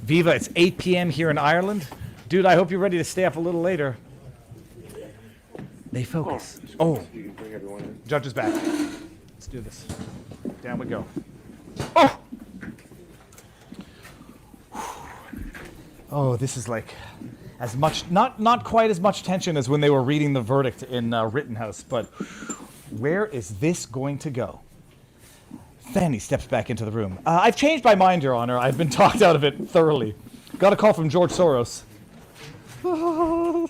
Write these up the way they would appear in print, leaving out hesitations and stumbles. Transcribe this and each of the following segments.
Viva, it's 8 p.m. here in Ireland. Dude, I hope you're ready to stay up a little later. They focus. Oh, judge is back. Let's do this. Down we go. Oh! Oh, this is like as much, not quite as much tension as when they were reading the verdict in Rittenhouse, but where is this going to go? Fani steps back into the room. I've changed my mind, Your Honor. I've been talked out of it thoroughly. Got a call from George Soros.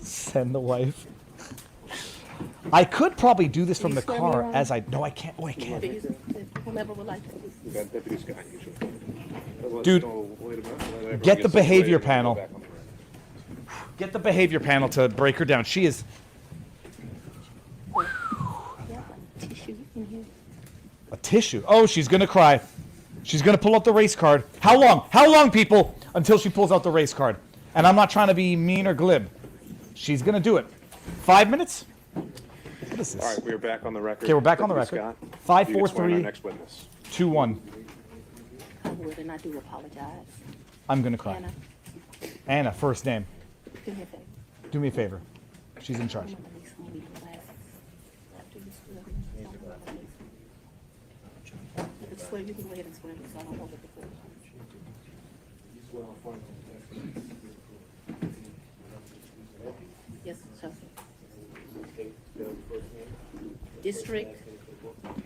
Send the wife. I could probably do this from the car as I... No, I can't. Oh, I can't. Dude, get the behavior panel. Get the behavior panel to break her down. She is... A tissue. Oh, she's going to cry. She's going to pull out the race card. How long? How long, people? Until she pulls out the race card. And I'm not trying to be mean or glib. She's going to do it. 5 minutes? What is this? All right, we're back on the record. Okay, we're back on the record. Scott, 5, you 4, can swear in 3, our next witness. 2, 1. I would, and I do apologize. I'm going to cry. Anna, Anna, first name. do me a favor. Do me a favor. She's in charge. I'm gonna need some of these glasses. After you swear, you can swear, you can go ahead and swear, because I don't know what the full. Yes, sir.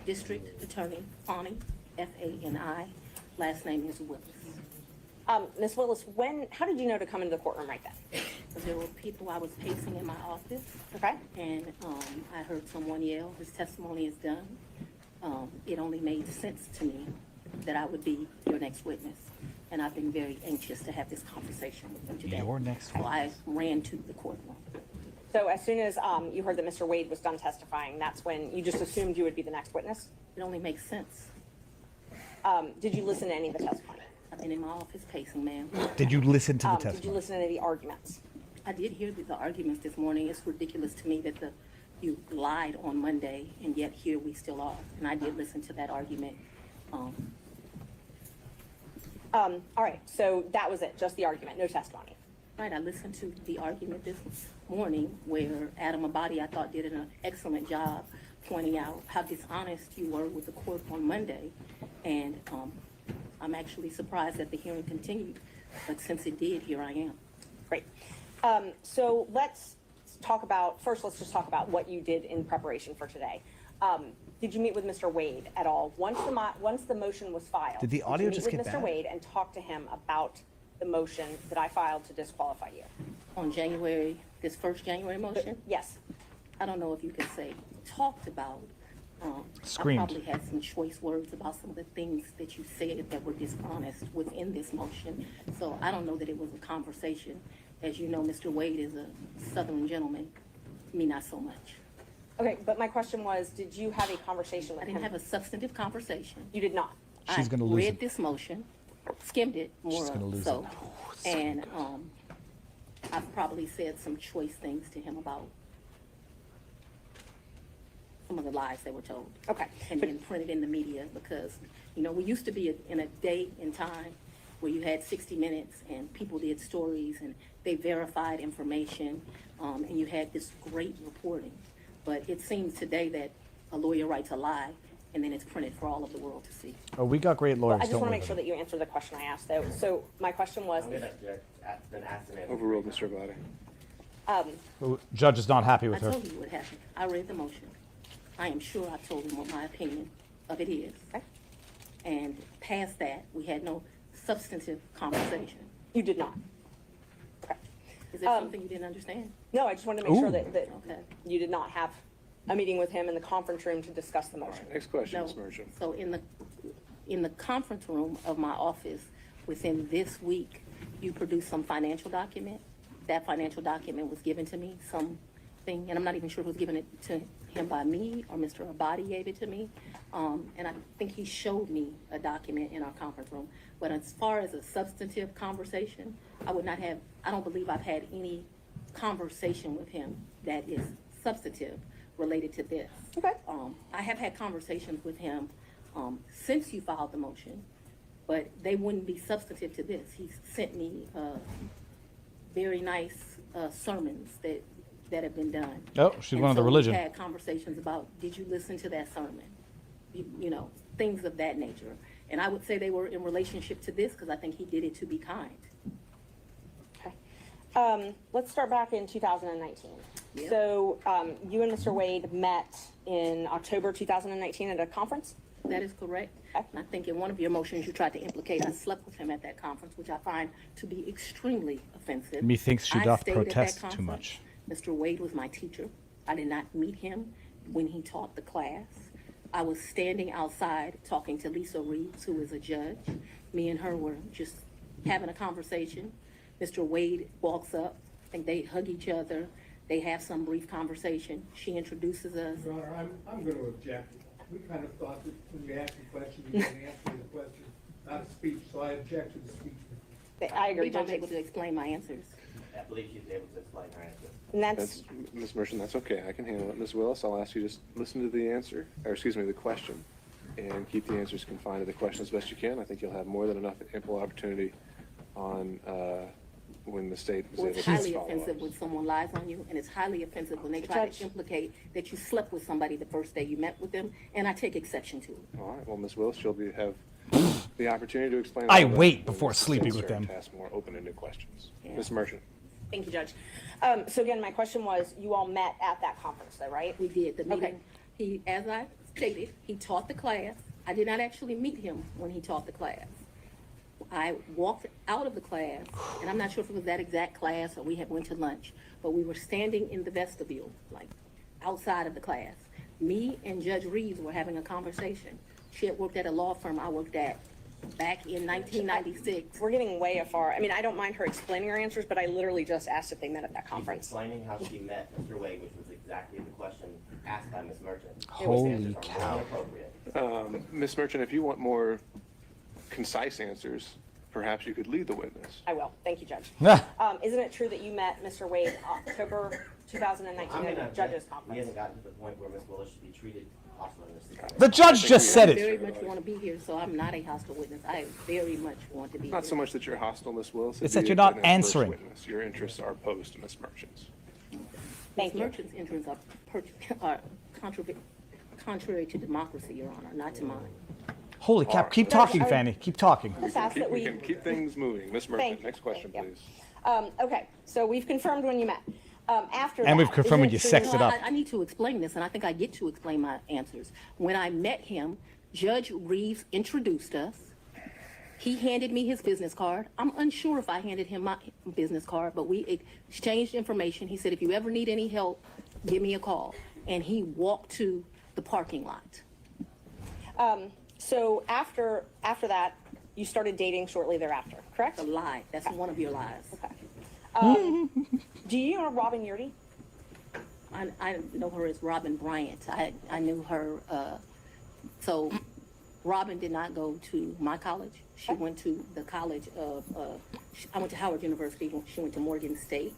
District Attorney Fani, F-A-N-I. Last name is Willis. Ms. Willis, how did you know to come into the courtroom right then? There were people, I was pacing in my office, Okay. and I heard someone yell, his testimony is done. It only made sense to me that I would be your next witness, and I've been very anxious to have this conversation with you today. Your next So I ran to the courtroom. So as soon as you heard that Mr. Wade was done testifying, that's when you just assumed you would be the next witness? It only makes sense. Did you listen to any of the testimony? I've been in my office pacing, ma'am. Did you listen to the Did you testimony? listen to any of the arguments? I did hear the arguments this morning. It's ridiculous to me that you lied on Monday, and yet here we still are. And I did listen to that argument. All right, so that was it, just the argument, no testimony. Right, I listened to the argument this morning where Adam Abadi, I thought, did an excellent job pointing out how dishonest you were with the court on Monday. And I'm actually surprised that the hearing continued, but since it did, here I am. Great. So let's just talk about what you did in preparation for today. Did you meet with Mr. Wade at all? Once the motion was filed, Did the audio you just meet get with Mr. bad? Wade and talk to him about the motion that I filed to disqualify you? On January, this first January motion, Yes. I don't know if you could say talked about. Screamed. I probably had some choice words about some of the things that you said that were dishonest within this motion. So I don't know that it was a conversation. As you know, Mr. Wade is a Southern gentleman, me not so much. Okay, but my question was, did you have a conversation with I him? didn't have a substantive conversation. You did not. She's gonna lose read it. this motion, skimmed it more She's gonna lose so, it. and I've probably said some choice things to him about some of the lies they were told. Okay. And then printed in the media because, you know, we used to be in a day and time where you had 60 Minutes and people did stories and they verified information, and you had this great reporting. But it seems today that a lawyer writes a lie and then it's printed for all of the world to see. Oh, we got great lawyers. I just don't want to worry make sure about that you answer the question I asked, though. So my question was, Overruled, Mr. Abadi. it. Oh, Judge is not happy I with her. told you what happened. I read the motion. I am sure I told him what my opinion of it is. Okay. And past that, we had no substantive conversation. you did not. Okay. Is there something you didn't understand? No, I just wanted to make sure Ooh. that Okay. you did not have a meeting with him in the conference room to discuss the motion. Next question, No. Ms. Merchant. So in the conference room of my office, within this week, you produced some financial document. That financial document was given to me, something, and I'm not even sure who was giving it to him by me or Mr. Abadi gave it to me. And I think he showed me a document in our conference room. But as far as a substantive conversation, I don't believe I've had any conversation with him that is substantive related to this. Okay. I have had conversations with him since you filed the motion, but they wouldn't be substantive to this. He sent me very nice sermons that have been done. Oh, she's And one of the so religion. We had conversations about, did you listen to that sermon? You know, things of that nature. And I would say they were in relationship to this because I think he did it to be kind. Okay. Let's start back in 2019. Yeah. So you and Mr. Wade met in October 2019 at a conference? That is correct. And I think in one of your motions, you tried to implicate I slept with him at that conference, which I find to be extremely offensive. Methinks she I doth stayed at that protest too conference. much. Mr. Wade was my teacher. I did not meet him when he taught the class. I was standing outside talking to Lisa Reeves, who is a judge. Me and her were just having a conversation. Mr. Wade walks up, I think they hug each other. They have some brief conversation. She introduces us. Your Honor, I'm going to object. We kind of thought that when you asked the question, you were going to answer the question, not a speech, so I object to the speech. I agree, believe I'm Judge. able to explain my answers. I believe she's able to explain her answer. And that's, Ms. Merchant, that's okay. I can handle it. Ms. Willis, I'll ask you just listen to the answer, or excuse me, the question, and keep the answers confined to the question as best you can. I think you'll have more than enough ample opportunity on when the state is Well, able it's to highly follow offensive up. when someone lies on you, and it's highly offensive when they try Judge. to implicate that you slept with somebody the first day you met with them, and I take exception to it. All right, well, Ms. Willis, you'll have the opportunity to explain. I all that wait when before the sleeping state's with turn them. to ask more open-ended questions. Yeah. Ms. Merchant. thank you, Judge. So again, my question was, you all met at that conference though, right? We did the Okay. meeting. He, as I stated, he taught the class. I did not actually meet him when he taught the class. I walked out of the class, and I'm not sure if it was that exact class or we had went to lunch, but we were standing in the vestibule, like outside of the class. Me and Judge Reeves were having a conversation. She had worked at a law firm I worked at back in 1996. We're getting way afar. I mean, I don't mind her explaining her answers, but I literally just asked if they met at that She's conference. explaining how she met Mr. Wade, which was exactly the question asked by Ms. Merchant. Holy Those answers are cow. inappropriate. Ms. Merchant, if you want more concise answers, perhaps you could lead the witness. I will. Thank you, Judge. Ah. Isn't it true that you met Mr. Wade October 2019 I'm at gonna the judges We conference? haven't gotten to the point where Ms. Willis should be treated hostile in this situation. The judge just said I it. very much want to be here, so I'm not a hostile witness. I very much want to be here. Not so much that you're hostile, Ms. Willis. It's it'd that be you're not an adverse answering. witness. Your interests are opposed to Ms. Merchant's. Thank Ms. you. Merchant's interests are contrary to democracy, Your Honor, not to mine. Holy cow. Keep talking, Fanny. Keep talking. Just ask that We we. can keep things moving. Ms. Thank Merchant, you. next question, Thank you. please. Okay, so we've confirmed when you met. After that. And we've confirmed isn't when you it true- sexed it Well, up. I need to explain this, and I think I get to explain my answers. When I met him, Judge Reeves introduced us. He handed me his business card. I'm unsure if I handed him my business card, but we exchanged information. He said, if you ever need any help, give me a call. And he walked to the parking lot. So after that, you started dating shortly thereafter, correct? A lie. That's one of your lies. Okay. Do you know Robin Yurdy? I know her as Robin Bryant. I knew her, so Robin did not go to my college. She went to the college of, I went to Howard University. She went to Morgan State.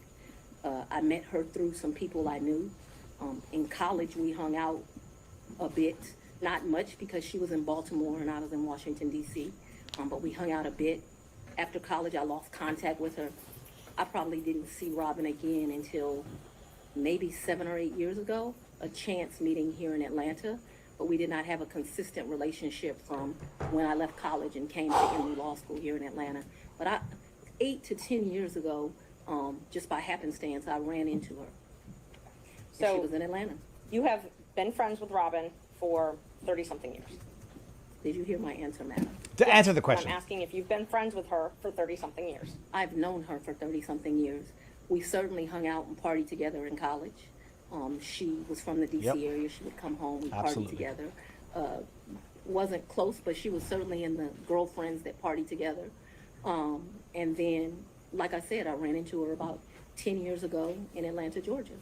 I met her through some people I knew. In college, we hung out a bit, not much because she was in Baltimore and I was in Washington, D.C., but we hung out a bit. After college, I lost contact with her. I probably didn't see Robin again until maybe 7 or 8 years ago, a chance meeting here in Atlanta, but we did not have a consistent relationship from when I left college and came to MU Law School here in Atlanta. But 8 to 10 years ago, just by happenstance, I ran into her. And she So was in Atlanta. you have been friends with Robin for 30-something years. Did you hear my answer, madam? To answer the question. I'm asking if you've been friends with her for 30-something years. I've known her for 30-something years. We certainly hung out and partied together in college. She was from the D.C. Yep. area. She would come home, we partied Absolutely. together. Wasn't close, but she was certainly in the girlfriends that partied together. And then, like I said, I ran into her about 10 years ago in Atlanta, Georgia.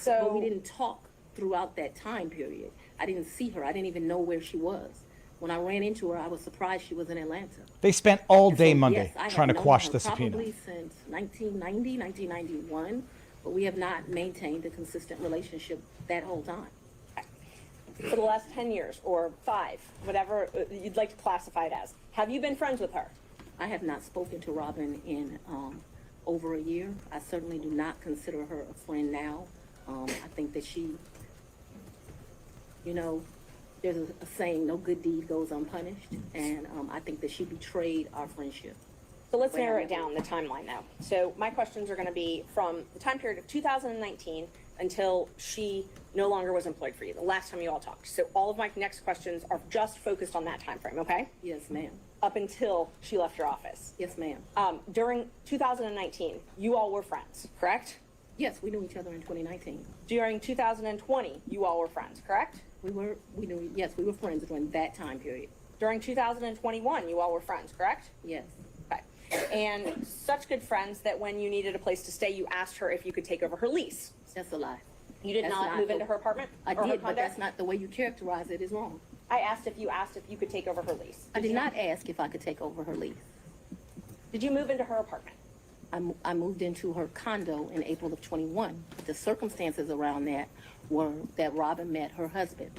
But we So, didn't talk throughout that time period. I didn't see her. I didn't even know where she was. When I ran into her, I was surprised she was in Atlanta. They spent all day So, Monday yes, I have trying to known quash her the subpoena. Probably since 1990, 1991, but we have not maintained a consistent relationship that whole time. for the last 10 years or 5, whatever you'd like to classify it as, Have you been friends with her? I have not spoken to Robin in over a year. I certainly do not consider her a friend now. I think that she, you know, there's a saying, no good deed goes unpunished, and I think that she betrayed our friendship. So let's narrow it down, the timeline now. So my questions are going to be from the time period of 2019 until she no longer was employed for you, the last time you all talked. So all of my next questions are just focused on that time frame, okay? Yes, ma'am. Up until she left your office. Yes, ma'am. During 2019, you all were friends, correct? Yes, we knew each other in 2019. During 2020, you all were friends, correct? Yes, we were friends during that time period. During 2021, you all were friends, correct? Yes. Okay. And such good friends that when you needed a place to stay, you asked her if you could take over her lease. That's a lie. You did That's not not move the- into her apartment? I or her did, but condo? that's not the way you characterize it is wrong. I asked if you could take over her lease. I did not ask if I could take over her lease. Did you move into her apartment? I moved into her condo in April of 21. The circumstances around that were that Robin met her husband.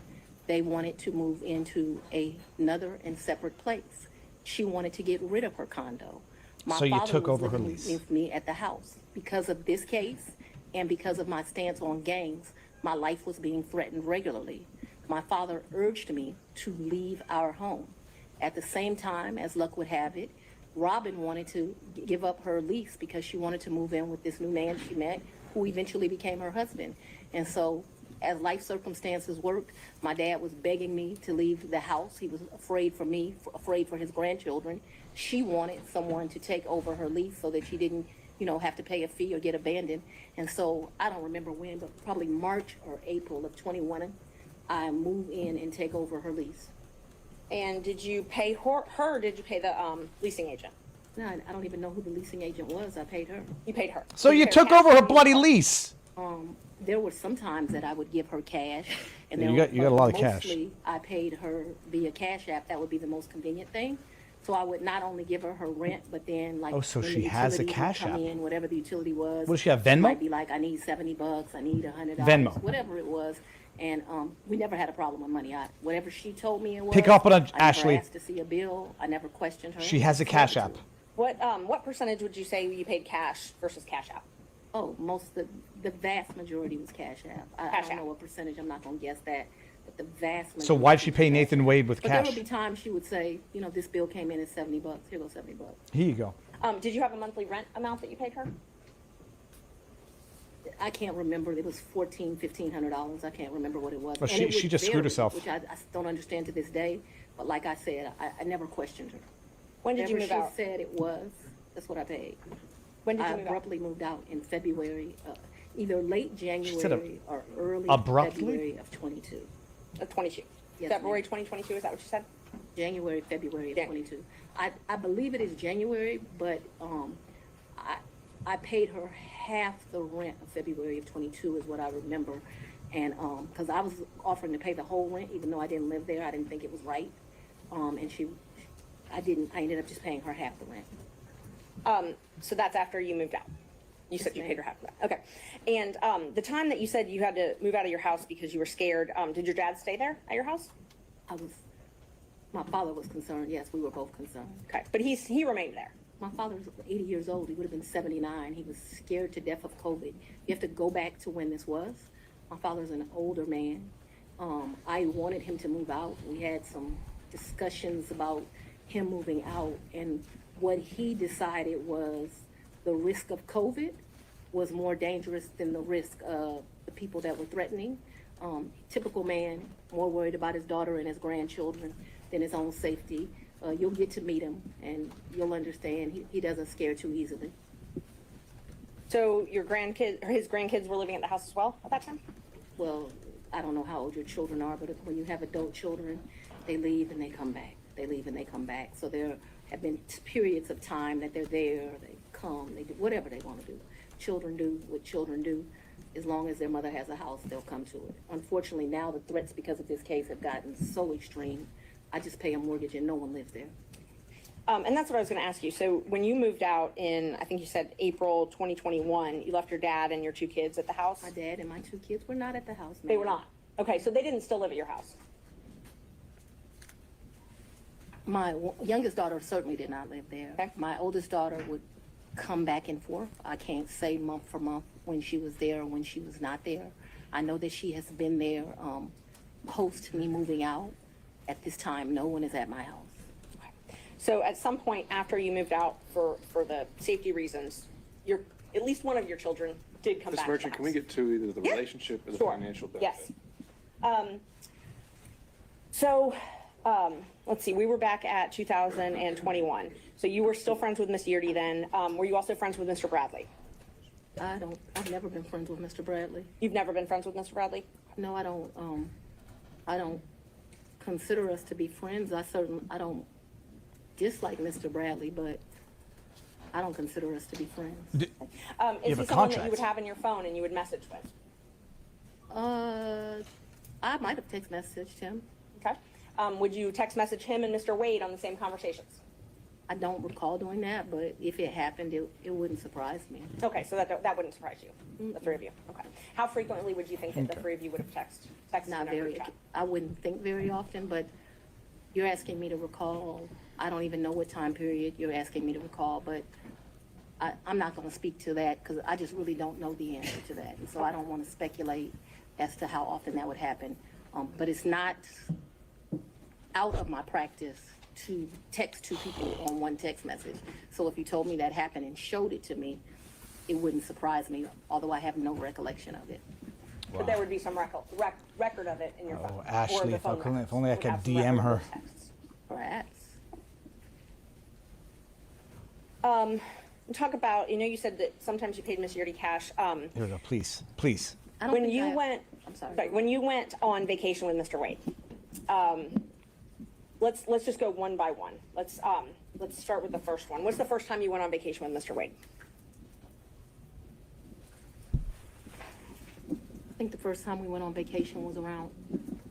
They wanted to move into another and separate place. She wanted to get rid of her condo. My So you father took was over her living lease. with me at the house. Because of this case and because of my stance on gangs, my life was being threatened regularly. My father urged me to leave our home. At the same time, as luck would have it, Robin wanted to give up her lease because she wanted to move in with this new man she met, who eventually became her husband. And so, as life circumstances worked, my dad was begging me to leave the house. He was afraid for me, afraid for his grandchildren. She wanted someone to take over her lease so that she didn't, have to pay a fee or get abandoned. And so, I don't remember when, but probably March or April of 21, I moved in and take over her lease. And did you pay her or did you pay the leasing agent? No, I don't even know who the leasing agent was. I paid her. You paid her. So Did you pay took cash over her or bloody you- lease. There were some times that I would give her cash, and You there got a lot of cash. Mostly, I paid her via Cash App. That would be the most convenient thing. So I would not only give her her rent, but then like Oh, so when she the has a utility would Cash come App. in, whatever the utility was. What does she have, She Venmo? might be like, I need $70, I need $100, Venmo. whatever it was. And we never had a problem with money. Whatever she told me it was. Pick up on it, I never Ashley. asked to see a bill. I never questioned her. She has a Cash App. What percentage would you say you paid cash versus cash out? Oh, the vast majority was Cash App. I Cash don't App. know what percentage, I'm not gonna guess that, but the vast majority. So why'd she was pay Cash Nathan App. Wade with But there cash? would be times she would say, this bill came in at $70, here goes $70. Here you go. Did you have a monthly rent amount that you paid her? I can't remember, it was $1,500, I can't remember what it was. Well, And it she would just screwed vary, herself. Which I don't understand to this day, but like I said, I never questioned her. When did you move Whatever out? she said it was, that's what I paid. When did I you move out? abruptly moved out in February, either late said January or early abruptly? February of 22. 22. Yes, February ma'am. 2022, is that what you said? January, February of Jan- 22. I believe it is January, but I paid her half the rent of February of 22 is what I remember. And because I was offering to pay the whole rent, even though I didn't live there, I didn't think it was right. And I ended up just paying her half the rent. So that's after you moved out. You said Yes, you ma'am. paid her half of that. Okay. And the time that you said you had to move out of your house because you were scared, did your dad stay there at your house? My father was concerned. Yes, we were both concerned. Okay. But he remained there. My father's 80 years old. He would have been 79. He was scared to death of COVID. You have to go back to when this was. My father's an older man. I wanted him to move out. We had some discussions about him moving out, and what he decided was the risk of COVID was more dangerous than the risk of the people that were threatening. Typical man, more worried about his daughter and his grandchildren than his own safety. You'll get to meet him, and you'll understand he doesn't scare too easily. So his grandkids were living at the house as well at that time? Well, I don't know how old your children are, but when you have adult children, they leave and they come back. They leave and they come back. So there have been periods of time that they're there, they come, they do whatever they want to do. Children do what children do. As long as their mother has a house, they'll come to it. Unfortunately, now the threats because of this case have gotten so extreme. I just pay a mortgage and no one lives there. And that's what I was going to ask you. So when you moved out in, I think you said April 2021, you left your dad and your two kids at the house? My dad and my two kids were not at the house. They were ma'am. not. Okay, so they didn't still live at your house. My youngest daughter certainly did not live there. Okay. My oldest daughter would come back and forth. I can't say month for month when she was there or when she was not there. I know that she has been there post me moving out. At this time, no one is at my house. So at some point after you moved out for the safety reasons, at least one of your children did come Ms. back to the Merchant, can we house. get to either the Yeah. relationship or the Sure. financial benefit? Yes. Let's see, we were back at 2021. So you were still friends with Miss Yeardy then. Were you also friends with Mr. Bradley? I've never been friends with Mr. Bradley. You've never been friends with Mr. Bradley? No, I don't consider us to be friends. I don't dislike Mr. Bradley, but I don't consider us to be friends. Is You he have a someone that contract. you would have in your phone and you would message with? I might have text messaged him. Okay. Would you text message him and Mr. Wade on the same conversations? I don't recall doing that, but if it happened, it wouldn't surprise me. Okay, so that wouldn't surprise you, the three of you. Okay. How frequently would you think that the three of you would have texted? Not in a group very, chat? I wouldn't think very often, but you're asking me to recall. I don't even know what time period you're asking me to recall, but I'm not going to speak to that because I just really don't know the answer to that. And so I don't want to speculate as to how often that would happen. But it's not out of my practice to text two people on one text message. So if you told me that happened and showed it to me, it wouldn't surprise me, although I have no recollection of it. But there would be some record of it in your phone. Oh, or Ashley, the if phone records only I would could have some DM record of her. those texts. Perhaps. Talk about, you said that sometimes you paid Miss Yeardy cash. Here we go, please. I don't When think you I- went, I'm sorry. when you went on vacation with Mr. Wade, let's just go one by one. Let's start with the first one. What's the first time you went on vacation with Mr. Wade? I think the first time we went on vacation was around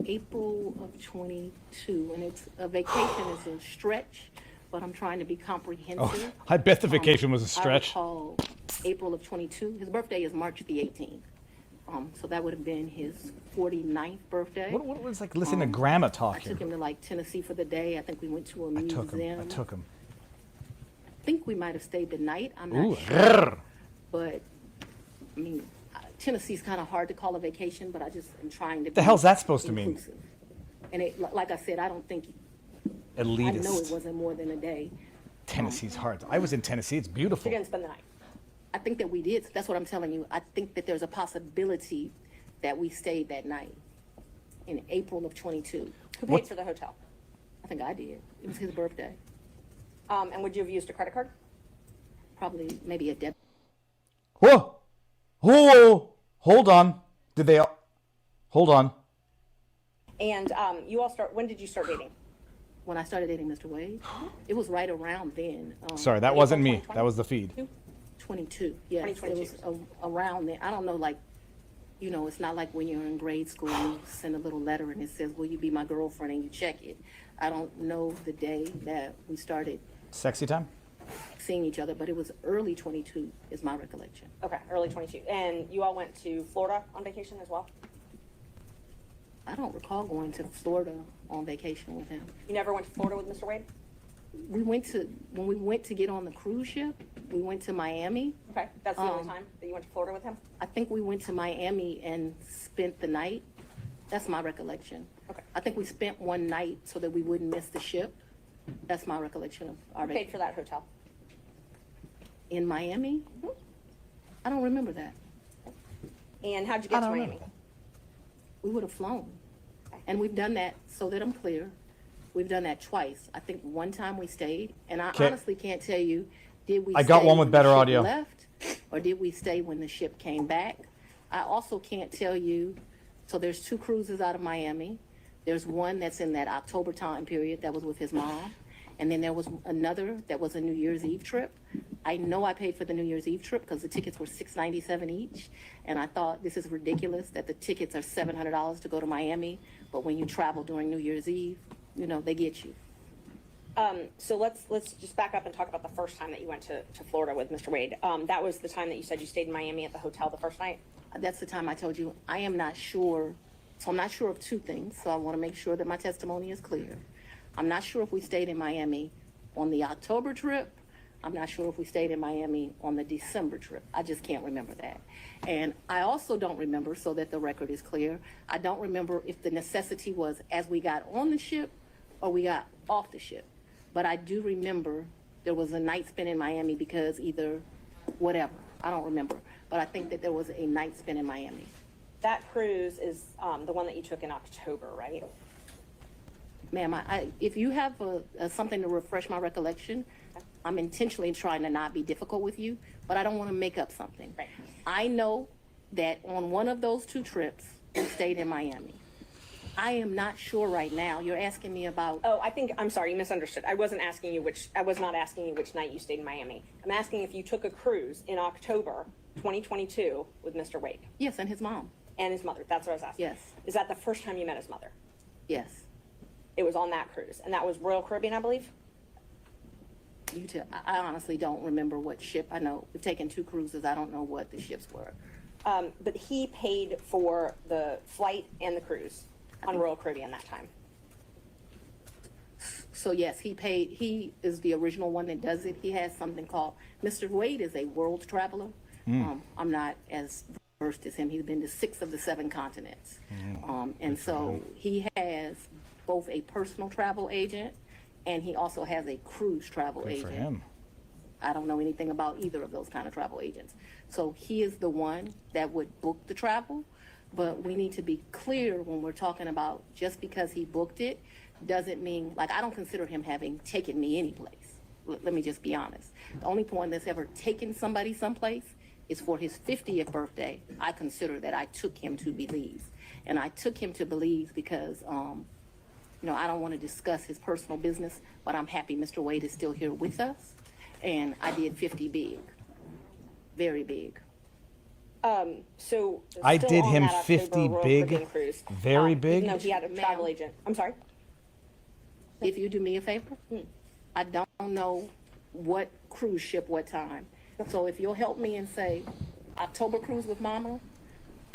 April of 22, and it's a vacation is a stretch, but I'm trying to be comprehensive. Oh, I bet the vacation was a stretch. I recall April of 22. His birthday is March the 18th, so that would have been his 49th birthday. What was like listening to grandma I took talking? him to like Tennessee for the day. I think we went to a I museum. took him. I think we might have stayed the night. I'm Ooh, not sure, grrr. but I mean, Tennessee's kind of hard to call a vacation, but I just am trying to. The hell's that supposed to mean? inclusive. And like I said, I don't think I know it Elitist. wasn't more than a day. Tennessee's hard. I was in Tennessee. It's beautiful. You didn't spend the night. I think that we did. That's what I'm telling you. I think that there's a possibility that we stayed that night in April of 22. Who What- paid for the hotel? I think I did. It was his birthday. And would you have used a credit card? Probably maybe a debit. Whoa! Whoa! Hold on. Did they all... Hold on. And when did you start dating? When I started dating Mr. Wade, it was right around then. Sorry, that April wasn't me. 2020? That was the feed. 22. Yes, it 2022. was around then. I don't know, like, it's not like when you're in grade school and you send a little letter and it says, "Will you be my girlfriend?" and you check it. I don't know the day that we started Sexy time? seeing each other, but it was early 22 is my recollection. Okay, early 22. And you all went to Florida on vacation as well? I don't recall going to Florida on vacation with him. You never went to Florida with Mr. Wade? When we went to get on the cruise ship, we went to Miami. Okay, that's the only time that you went to Florida with him? I think we went to Miami and spent the night. That's my recollection. Okay. I think we spent one night so that we wouldn't miss the ship. That's my recollection of our Who paid vacation. for that hotel? In Miami? I don't remember that. And how'd you get to Miami? We would have flown. And we've done that, so that I'm clear, we've done that twice. I think one time we stayed, and I Okay. honestly can't tell you, did we I got stay one with when the better ship audio. left, or did we stay when the ship came back? I also can't tell you, so there's 2 cruises out of Miami. There's one that's in that October time period that was with his mom. And then there was another that was a New Year's Eve trip. I know I paid for the New Year's Eve trip because the tickets were $697 each. And I thought this is ridiculous that the tickets are $700 to go to Miami. But when you travel during New Year's Eve, they get you. So let's just back up and talk about the first time that you went to Florida with Mr. Wade. That was the time that you said you stayed in Miami at the hotel the first night? That's the time I told you, I am not sure. So I'm not sure of 2 things. So I want to make sure that my testimony is clear. I'm not sure if we stayed in Miami on the October trip. I'm not sure if we stayed in Miami on the December trip. I just can't remember that. And I also don't remember, so that the record is clear, I don't remember if the necessity was as we got on the ship or we got off the ship. But I do remember there was a night spent in Miami because either whatever, I don't remember. But I think that there was a night spent in Miami. That cruise is the one that you took in October, right? Ma'am, if you have something to refresh my recollection, I'm intentionally trying to not be difficult with you, but I don't want to make up something. Right. I know that on one of those 2 trips, we stayed in Miami. I am not sure right now. You're asking me about. Oh, I'm sorry, you misunderstood. I was not asking you which night you stayed in Miami. I'm asking if you took a cruise in October 2022 with Mr. Wade Yes, and his mom. and his mother. That's what I was asking. Yes. Is that the first time you met his mother? Yes. It was on that cruise, and that was Royal Caribbean, I believe? I honestly don't remember what ship. I know we've taken 2 cruises. I don't know what the ships were. But he paid for the flight and the cruise on Royal Caribbean that time. So yes, he paid. He is the original one that does it. He has something called, Mr. Wade is a world traveler. I'm not as versed as him. He's been to 6 of the 7 continents. And so he has both a personal travel agent and he also has a cruise travel Good agent. for him. I don't know anything about either of those kind of travel agents. So he is the one that would book the travel, but we need to be clear when we're talking about just because he booked it doesn't mean, like, I don't consider him having taken me anyplace. Let me just be honest. The only point that's ever taken somebody someplace is for his 50th birthday. I consider that I took him to Belize. And I took him to Belize because, I don't want to discuss his personal business, but I'm happy Mr. Wade is still here with us. And I did 50 big, very big. So I still did on him that October 50 Royal big, Caribbean cruise, very big. Even though he had a travel agent. I'm sorry? If you do me a favor, I don't know what cruise ship, what time. So if you'll help me and say October cruise with Mama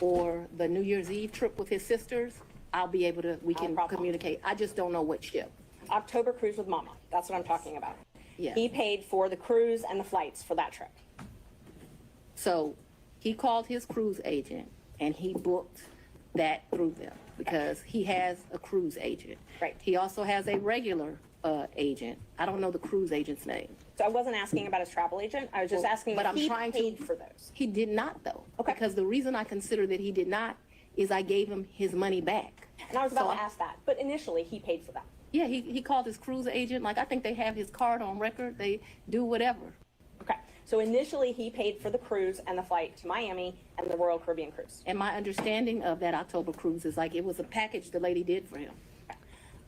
or the New Year's Eve trip with his sisters, I'll be able to, we can problem. communicate. I just don't know what ship. October cruise with Mama. That's what I'm talking about. Yeah. He paid for the cruise and the flights for that trip. So he called his cruise agent and he booked that through them because he has a cruise agent. Right. He also has a regular agent. I don't know the cruise agent's name. So I wasn't asking about his travel agent. I was just asking but if I'm he trying to- paid for those. He did not, though. Okay. Because the reason I consider that he did not is I gave him his money back. And I was about So to ask that. But initially, he paid for that. Yeah, he called his cruise agent. Like, I think they have his card on record. They do whatever. Okay. So initially, he paid for the cruise and the flight to Miami and the Royal Caribbean cruise. And my understanding of that October cruise is like it was a package the lady did for him.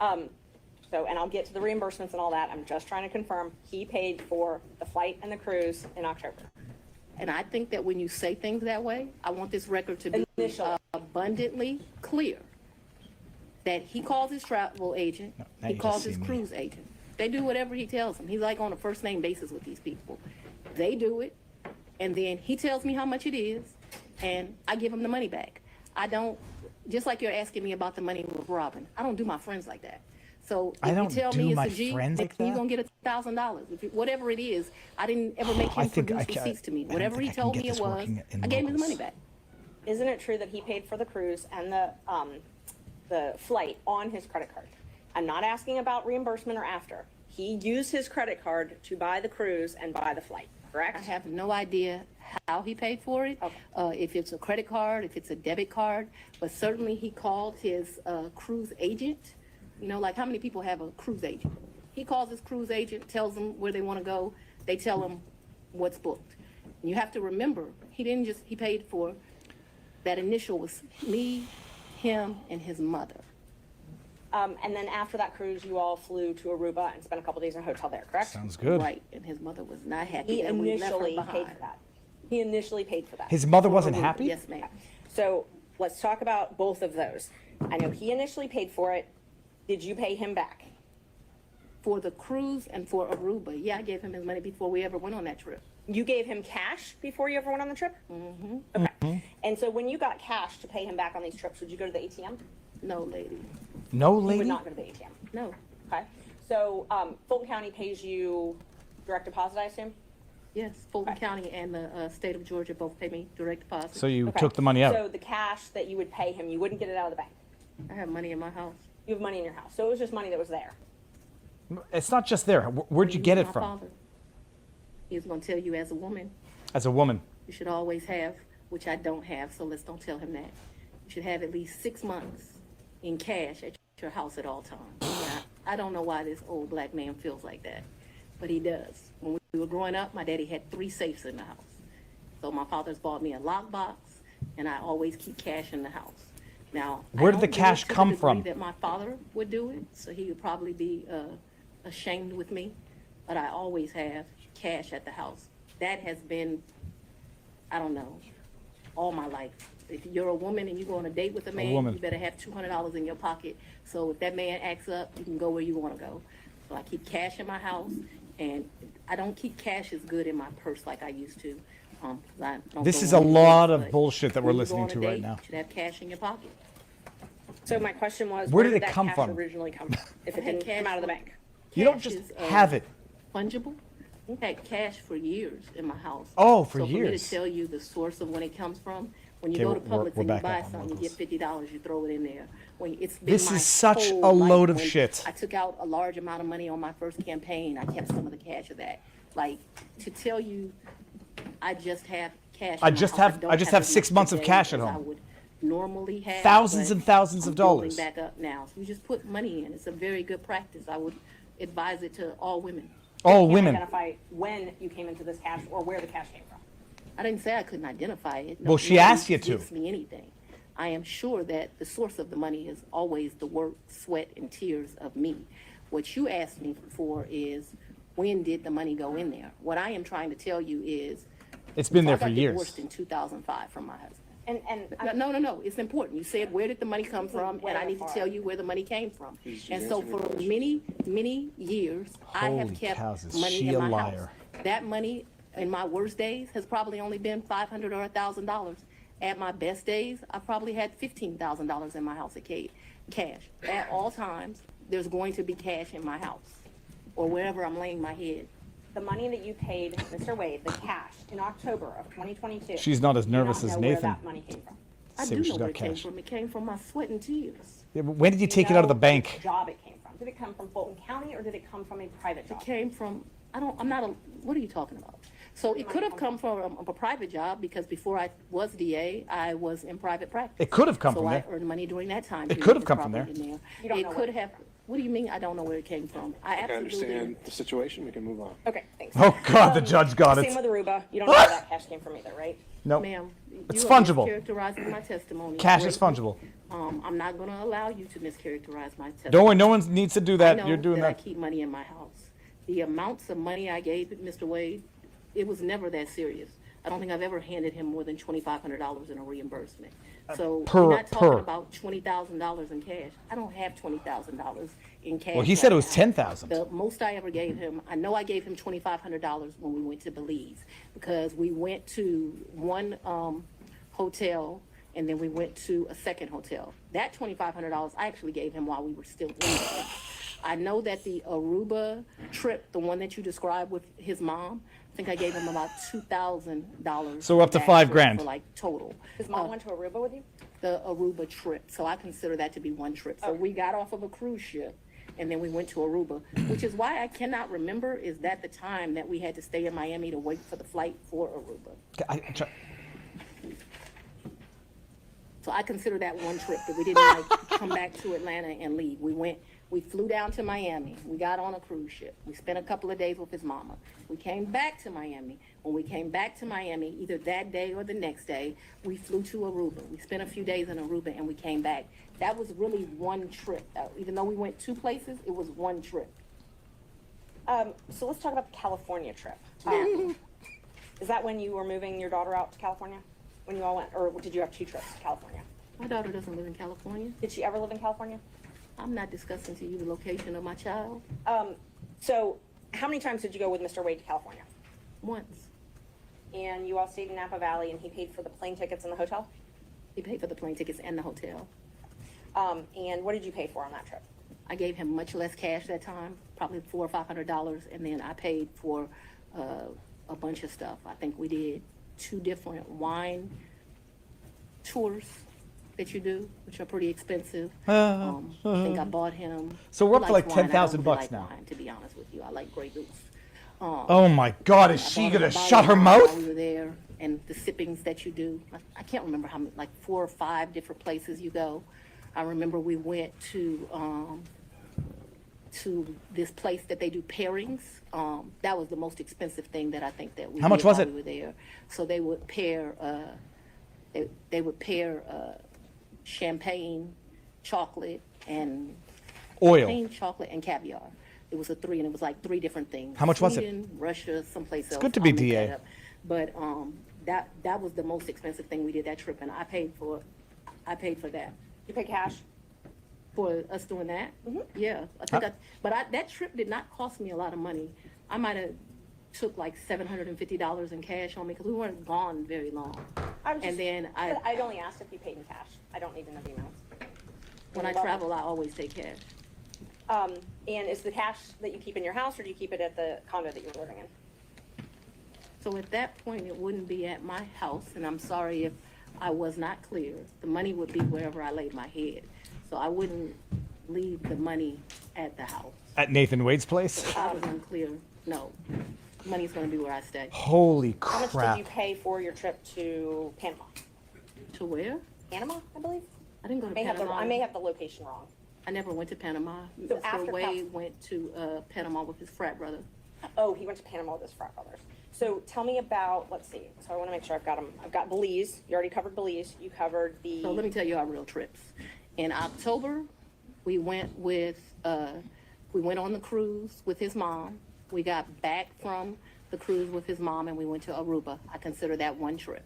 And I'll get to the reimbursements and all that. I'm just trying to confirm he paid for the flight and the cruise in October. And I think that when you say things that way, I want this record to be Initially. abundantly clear that he calls his travel agent, now he you calls just his see me. cruise agent. They do whatever he tells them. He's like on a first name basis with these people. They do it, and then he tells me how much it is, and I give him the money back. I don't, just like you're asking me about the money with Robin, I don't do my friends like that. So I if don't you tell do me my it's a G, friends then like you're that. gonna get $1,000. Whatever it is, I didn't ever make him produce receipts to me. I don't Whatever think he I can told get me it this was, working in I gave him the locals. money back. Isn't it true that he paid for the cruise and the flight on his credit card? I'm not asking about reimbursement or after. He used his credit card to buy the cruise and buy the flight, correct? I have no idea how he paid for it, Okay. if it's a credit card, if it's a debit card, but certainly he called his cruise agent. You know, like how many people have a cruise agent? He calls his cruise agent, tells them where they want to go. They tell him what's booked. And you have to remember, he paid for, that initial was me, him, and his mother. And then after that cruise, you all flew to Aruba and spent a couple days in a hotel there, correct? Sounds good. Right, and his mother was not happy He that we left her initially paid behind. for that. He initially paid for that. His mother wasn't Aruba, happy? Yes, ma'am. So let's talk about both of those. I know he initially paid for it. Did you pay him back? For the cruise and for Aruba, yeah, I gave him his money before we ever went on that trip. You gave him cash before you ever went on the trip? Mm-hmm. Okay. And so when you got cash to pay him back on these trips, would you go to the ATM? No, lady, No, You lady. would not go to the ATM. no. Okay. So, Fulton County pays you direct deposit, I assume? Yes, Fulton County and the state of Georgia both pay me direct deposit. So you Okay. took the money out. So the cash that you would pay him, you wouldn't get it out of the bank. I have money in my house. You have money in your house. So it was just money that was there. It's not just there. Where'd you get it My from? father. He's gonna tell you as a woman, As a woman. you should always have, which I don't have, so let's don't tell him that. You should have at least 6 months in cash at your house at all times. Now, I don't know why this old black man feels like that, but he does. When we were growing up, my daddy had 3 safes in the house. So my father's bought me a lockbox, and I always keep cash in the house. Now, I Where did don't the do it cash to the come degree from? that my father would do it, so he would probably be ashamed with me, but I always have cash at the house. That has been, I don't know, all my life. If you're a woman and you go on a date with a man, woman. you better have $200 in your pocket. So if that man acts up, you can go where you want to go. So I keep cash in my house, and I don't keep cash as good in my purse like I used to. 'Cause I don't This go is on a dates, lot of but bullshit that we're when you go listening on a to right date, now. You should have cash in your pocket. So my question was, Where did it that come cash from? originally come from? If it I had didn't come cash out of the from- bank? You don't Cash just is, have it. Fungible. I had cash for years in my house. Oh, for So for me years. to tell you the source of when it comes from, when you Okay, go to we're- Publix we're and you back buy up on something, you locals. get $50, you throw it in there. When it's been This my is such whole a life. load of When shit. I took out a large amount of money on my first campaign. I kept some of the cash of that. Like, to tell you, I just have cash. I in my just house. have- don't I just have as 6 much months of today cash at as I home. would normally have. Thousands but and thousands of I'm building dollars. back up now. So you just put money in. It's a very good practice. I would advise it to all women. All Can't women. identify when you came into this cash or where the cash came from. I didn't say I couldn't identify it. Well, she nobody asked you to. gives me anything. I am sure that the source of the money is always the work, sweat, and tears of me. What you asked me for is, when did the money go in there? What I am trying to tell you is, It's been there I for got years. divorced in 2005 from my husband. And No, it's important. You said, where did the money come from? And I need to tell you where the money came from. She's And so answering your for question. many years, I Holy have kept cows, is money she in a my liar? house. That money in my worst days has probably only been $500 or $1,000. At my best days, I probably had $15,000 in my house at cash. At all times, there's going to be cash in my house or wherever I'm laying my head. the money that you paid Mr. Wade, the cash, in October of 2022. She's not as you do nervous as know where Nathan. that money came from. I Say do she's know where got it came cash. from. It came from my sweat and tears. Yeah, but when did you Do take it out of the know bank? which job it came from? Did it come from Fulton County or did it come from a private It job? came from, I'm not a, what are you talking about? So it could have come from a private job because before I was DA, I was in private practice. It could have come from So there. I earned money during that time. It period. could have It's come from probably there. in You don't It know could where. have, what do you mean I don't know where it came from? I I absolutely understand do. the situation. We can move on. Okay, thanks. Oh, God, the judge got Same it. with Aruba. You don't know where that cash came from either, right? Nope. Ma'am, It's you are fungible. mischaracterizing my testimony. Cash is greatly. fungible. I'm not gonna allow you to mischaracterize my testimony. Don't worry, no one needs to do I that. know You're doing I that. keep money in my house. The amounts of money I gave Mr. Wade, it was never that serious. I don't think I've ever handed him more than $2,500 in a reimbursement. So per- we're not talking per. about $20,000 in cash. I don't have $20,000 in cash. Well, he said it right was now. 10,000. The most I ever gave him, I know I gave him $2,500 when we went to Belize because we went to one hotel and then we went to a second hotel. That $2,500 I actually gave him while we were still in there. I know that the Aruba trip, the one that you described with his mom, I think I gave him about $2,000. So up to for that $5 trip grand. For like total. His mom went to Aruba with you? The Aruba trip. So I consider that to be one trip. So we got off of a cruise ship and then we went to Aruba, which is why I cannot remember is that the time that we had to stay in Miami to wait for the flight for Aruba. So I consider that one trip that we didn't like come back to Atlanta and leave. We flew down to Miami. We got on a cruise ship. We spent a couple of days with his mama. We came back to Miami. When we came back to Miami, either that day or the next day, we flew to Aruba. We spent a few days in Aruba and we came back. That was really one trip. Even though we went two places, it was one trip. So let's talk about the California trip. Is that when you were moving your daughter out to California? When you all went, or did you have two trips to California? My daughter doesn't live in California. Did she ever live in California? I'm not discussing to you the location of my child. So how many times did you go with Mr. Wade to California? Once. And you all stayed in Napa Valley and he paid for the plane tickets and the hotel? He paid for the plane tickets and the hotel. And what did you pay for on that trip? I gave him much less cash that time, probably $400 or $500, and then I paid for a bunch of stuff. I think we did 2 different wine tours that you do, which are pretty expensive. I think I bought him. So we're he up to likes like wine. I don't $10,000 really like now. wine, to be honest with you, I like Grey Goose. Oh my God, is I she bought him gonna a bottle shut her of wine while mouth? We were there, and the sippings that you do. I can't remember how many, like 4 or 5 different places you go. I remember we went to this place that they do pairings. That was the most expensive thing that I think that we How much did was while it? we were there. So they would pair, they would pair champagne, chocolate, and Oil. champagne, chocolate, and caviar. It was a 3, and it was like 3 different things. How much was it? Sweden, Russia, someplace else. good to be I'll look DA. that up. But that was the most expensive thing we did that trip, and I paid for that. You pay cash? For us doing that? Yeah, I think that trip did not cost me a lot of money. I might have took like $750 in cash on me, because we weren't gone very long. And then I'd only asked if you paid in cash. I don't need to know the amounts. when I travel, I always take cash. And is the cash that you keep in your house, or do you keep it at the condo that you're living in? So at that point, it wouldn't be at my house, and I'm sorry if I was not clear. The money would be wherever I laid my head. So I wouldn't leave the money at the house. At Nathan Wade's place? I was unclear. No, money's gonna be where I stay. Holy How much crap. did you pay for your trip to Panama? To where? Panama, I believe? I didn't go to I may Panama. have the location wrong. I never went to Panama. So Mr. after Wade went to Panama with his frat brother. Oh, he went to Panama with his frat brothers. So tell me about, let's see, so I want to make sure I've got them. I've got Belize. You already covered Belize. You covered the. So let me tell you our real trips. In October, we went on the cruise with his mom. We got back from the cruise with his mom, and we went to Aruba. I consider that one trip.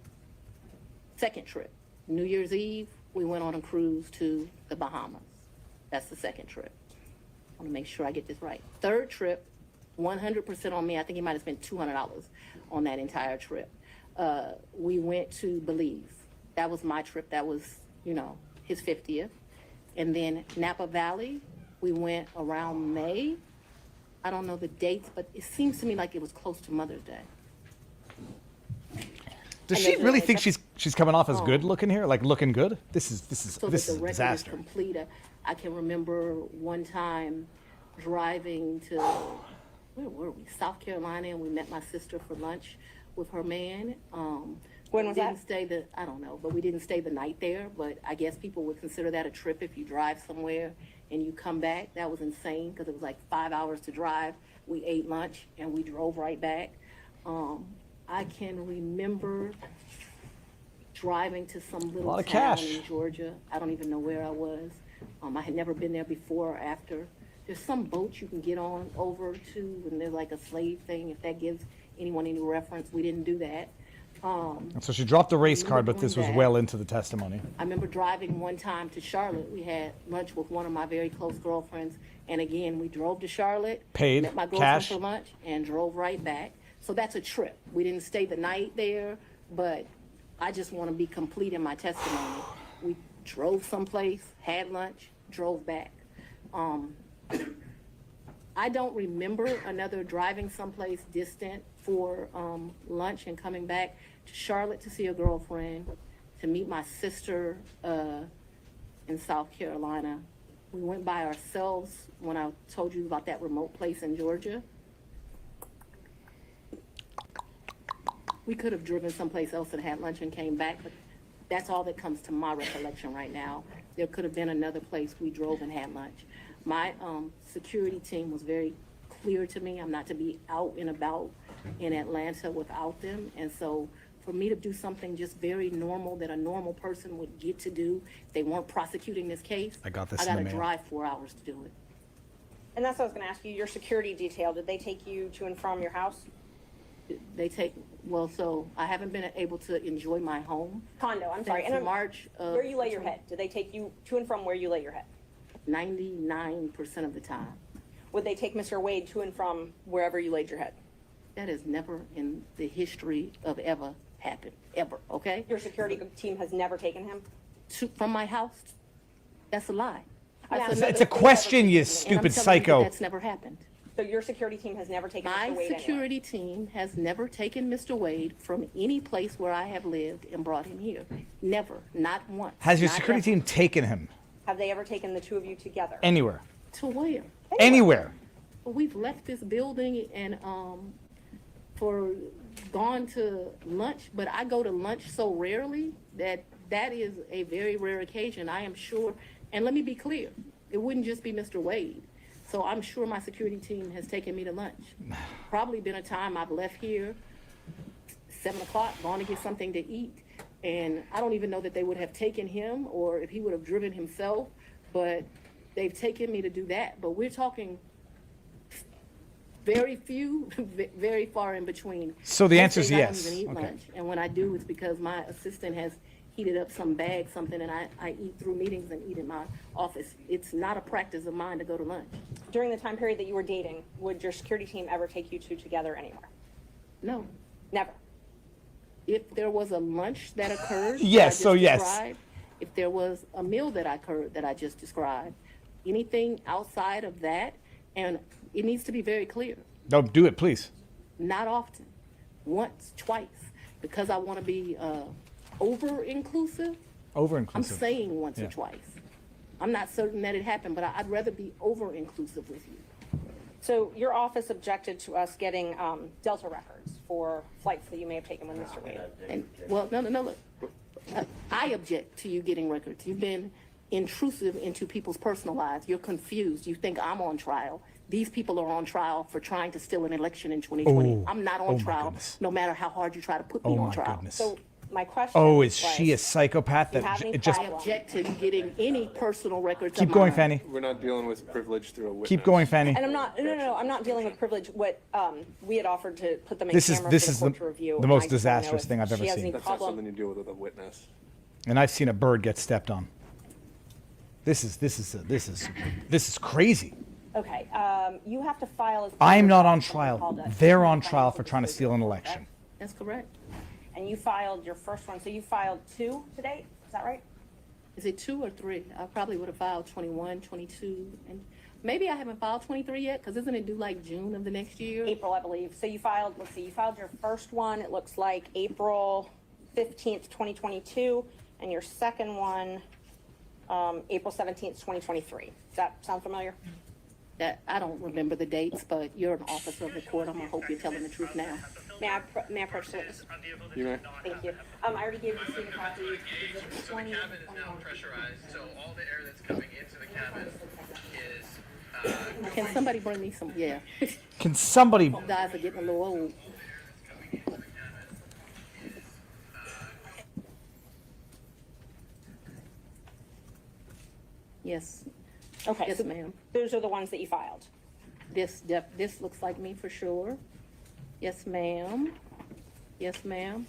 Second trip, New Year's Eve, we went on a cruise to the Bahamas. That's the second trip. I want to make sure I get this right. Third trip, 100% on me. I think he might have spent $200 on that entire trip. We went to Belize. That was my trip. That was, his 50th. And then Napa Valley, we went around May. I don't know the dates, but it seems to me like it was close to Mother's Day. Does And she there's really a- think she's coming off as good looking here? Like looking good? This is So this that is the a record disaster. is complete. I can remember one time driving to, where were we? South Carolina, and we met my sister for lunch with her man. When was Didn't that? stay I don't know, but we didn't stay the night there. But I guess people would consider that a trip if you drive somewhere and you come back. That was insane, because it was like 5 hours to drive. We ate lunch and we drove right back. I can remember driving to some little lot of town cash. in Georgia. I don't even know where I was. I had never been there before or after. There's some boat you can get on over to, and there's like a slave thing, if that gives anyone any reference. We didn't do that. So she dropped the race remember card, but doing this was that. well into the testimony. I remember driving one time to Charlotte. We had lunch with one of my very close girlfriends, and again, we drove to Charlotte, Paid, met my girlfriend cash. for lunch, and drove right back. So that's a trip. We didn't stay the night there, but I just want to be complete in my testimony. We drove someplace, had lunch, drove back. I don't remember another driving someplace distant for lunch and coming back to Charlotte to see a girlfriend, to meet my sister in South Carolina. We went by ourselves when I told you about that remote place in Georgia. We could have driven someplace else and had lunch and came back, but that's all that comes to my recollection right now. There could have been another place we drove and had lunch. My security team was very clear to me. I'm not to be out and about in Atlanta without them. And so for me to do something just very normal that a normal person would get to do if they weren't prosecuting this case, I got this I in the gotta mail. drive 4 hours to do it. And that's what I was going to ask you. Your security detail, did they take you to and from your house? They take, well, so I haven't been able to enjoy my home Condo, I'm sorry. since And March of. where you lay your head? Did they take you to and from where you lay your head? 99% of the time. Would they take Mr. Wade to and from wherever you laid your head? That has never in the history of ever happened, ever, okay? Your security team has never taken him? From my house, that's a lie. That's It's another It's a thing. question, you And I'm stupid telling you psycho. That's never happened. So your security team has never taken Mr. My Wade anywhere? security team has never taken Mr. Wade from any place where I have lived and brought him here. Never, not once. Has your not security ever. team taken him Have they ever taken the two of you together? anywhere? To where? Anywhere. Well, we've left this building and, gone to lunch, but I go to lunch so rarely that that is a very rare occasion, I am sure. And let me be clear, it wouldn't just be Mr. Wade. So I'm sure my security team has taken me to lunch. Probably been a time I've left here 7 o'clock, gone to get something to eat. And I don't even know that they would have taken him or if he would have driven himself, but they've taken me to do that. But we're talking very few, very far in between. So the Most answer is days yes. I don't even eat Okay. lunch. And when I do, it's because my assistant has heated up some bag, something, and I eat through meetings and eat in my office. It's not a practice of mine to go to lunch. During the time period that you were dating, would your security team ever take you two together anywhere? No. Never. If there was a lunch that occurred. Yes, that I so just yes. described, if there was a meal that occurred that I just described, anything outside of that, and it needs to be very clear, No, do it, please. not often, once, twice, because I want to be over-inclusive. Over I'm inclusive. saying once Yeah. or twice. I'm not certain that it happened, but I'd rather be over-inclusive with you. So your office objected to us getting Delta records for flights that you may have taken with Mr. Wade. And, well, no, look. I object to you getting records. You've been intrusive into people's personal lives. You're confused. You think I'm on trial. These people are on trial for trying to steal an election in 2020. Oh. I'm not Oh, on my trial, goodness. no matter how hard you try to put Oh me on my trial. goodness. So my question Oh, is was, she a psychopath do you have that any it just I object to you getting any personal records keep of going, mine. Fanny. We're not dealing with privilege through a witness. Keep going, Fanny. And I'm not, no, I'm not dealing with privilege. What we had offered to put them in This is- camera this for is the court the- to review. the and most I just wanna know disastrous if thing I've ever she has seen. any That's not problem- something you deal with a witness. And I've seen a bird get stepped on. This is crazy. Okay, you have to file as. I'm not on something trial. called a- They're on trial for trying to steal an election. That's correct. And you filed your first one, so you filed 2 to date, is that right? Is it 2 or 3? I probably would have filed 21, 22, and maybe I haven't filed 23 yet, because isn't it due like June of the next year? April, I believe. So you filed, let's see, you filed your first one, it looks like April 15th, 2022, and your second one, April 17th, 2023. Does that sound familiar? That, I don't remember the dates, but you're an officer of the court. I'm gonna hope you're telling the truth now. May I approach the witness? You may. Thank you. I already gave you the student copy. So the cabin is now pressurized, so all the air that's coming into the cabin is, Can somebody bring me some, yeah. Can somebody Guys are getting a little old. Yes, Okay, yes, so ma'am. those are the ones that you filed. This looks like me for sure. Yes, ma'am. Yes, ma'am.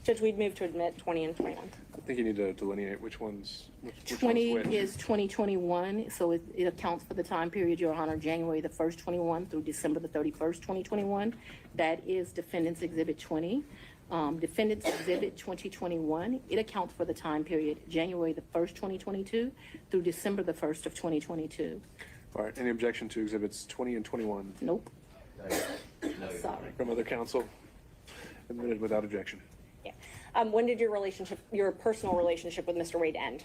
Judge, we'd move to admit 20 and 21. I think you need to delineate which one's which 20 one's which. is 2021, so it accounts for the time period, Your Honor, January the 1st, 21 through December the 31st, 2021. That is Defendant's Exhibit 20. Defendant's Exhibit 2021, it accounts for the time period, January the 1st, 2022 through December the 1st of 2022. All right, any objection to exhibits 20 and 21 Nope, sorry. from other counsel? Admitted without objection. Yeah. When did your personal relationship with Mr. Wade end?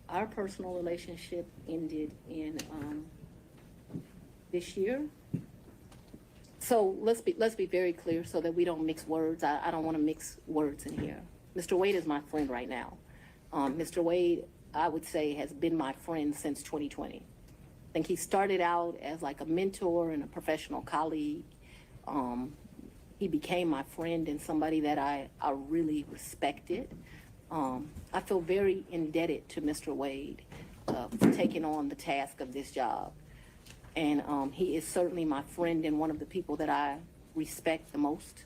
Our personal relationship ended in this year. So let's be very clear so that we don't mix words. I don't want to mix words in here. Mr. Wade is my friend right now. Mr. Wade, I would say, has been my friend since 2020. I think he started out as like a mentor and a professional colleague. He became my friend and somebody that I really respected. I feel very indebted to Mr. Wade for taking on the task of this job. And he is certainly my friend and one of the people that I respect the most.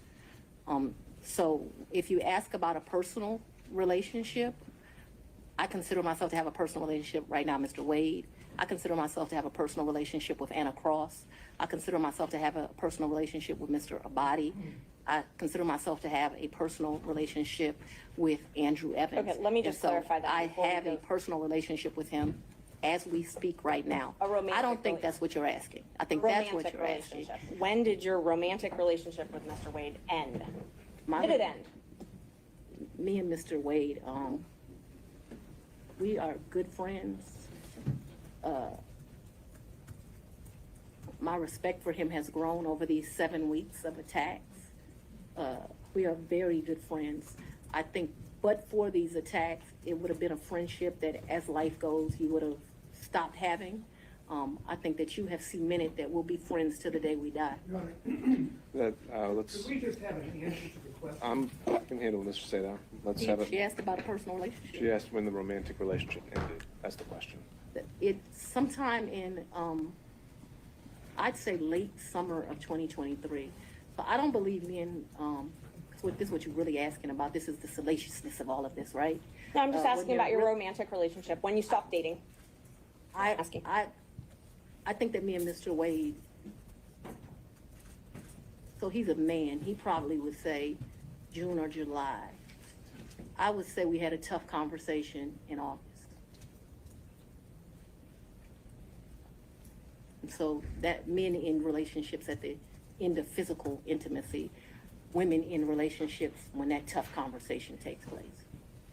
So if you ask about a personal relationship, I consider myself to have a personal relationship right now, Mr. Wade. I consider myself to have a personal relationship with Anna Cross. I consider myself to have a personal relationship with Mr. Abadi. I consider myself to have a personal relationship with Andrew Evans. Okay, let me just And so clarify that I before we have a go. personal relationship with him as we speak right now. A romantic I don't think rela- that's what you're asking. I think that's what Romantic you're asking. relationship. When did your romantic relationship with Mr. Wade end? My- Did it end? Me and Mr. Wade, we are good friends. My respect for him has grown over these 7 weeks of attacks. We are very good friends. I think, but for these attacks, it would have been a friendship that, as life goes, you would have stopped having. I think that you have cemented that we'll be friends to the day we die. Your Honor, That, could let's, we just have an answer to the question? I can handle Mr. Seda. Let's have She it. asked about a personal relationship. She asked when the romantic relationship ended. That's the question. It sometime in, I'd say late summer of 2023. So I don't believe me in, this is what you're really asking about. This is the salaciousness of all of this, right? No, I'm just when asking you're about your real- romantic relationship, when you stopped dating. Asking. I think that me and Mr. Wade, so he's a man, he probably would say June or July. I would say we had a tough conversation in August. And so that men in relationships at the end of physical intimacy, women in relationships when that tough conversation takes place.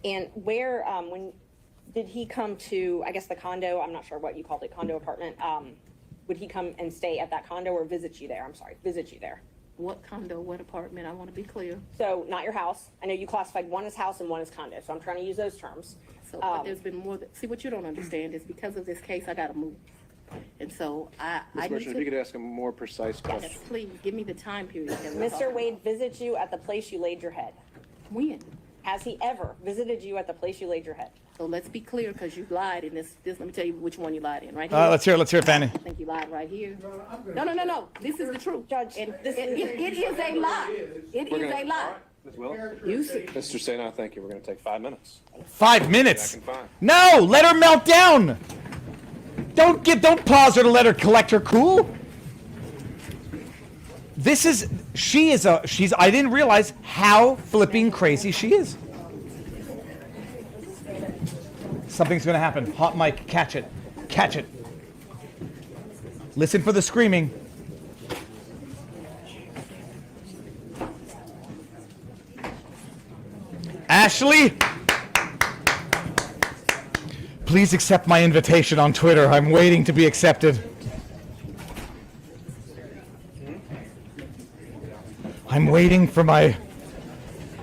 And where, when, did he come to, I guess, the condo, I'm not sure what you called it, condo apartment, would he come and stay at that condo or visit you there? I'm sorry, visit you there? What condo, what apartment, I want to be clear. So not your house. I know you classified one as house and one as condo, so I'm trying to use those terms. So, but there's been more, see, what you don't understand is because of this case, I gotta move. And so I Ms. need Merchant, if you to, could ask a more precise yes, question. please, give me the time period that we're Mr. talking Wade about. visits you at the place you laid your head. When? Has he ever visited you at the place you laid your head? So let's be clear, because you lied in this, let me tell you which one you lied in, right here. Let's hear it, Fanny. I think you lied right here. I'm gonna- No, this is the truth. Judge, And this it is a lie. It We're is gonna- a lie. Ms. Willis? You see, Mr. Seda, thank you. We're going to take 5 minutes. 5 minutes. Back in 5. No, let her melt down. Don't pause her to let her collect her cool. She's, I didn't realize how flipping crazy she is. Something's gonna happen. Hot mic, catch it. Catch it. Listen for the screaming. Ashley! Please accept my invitation on Twitter. I'm waiting to be accepted. I'm waiting for my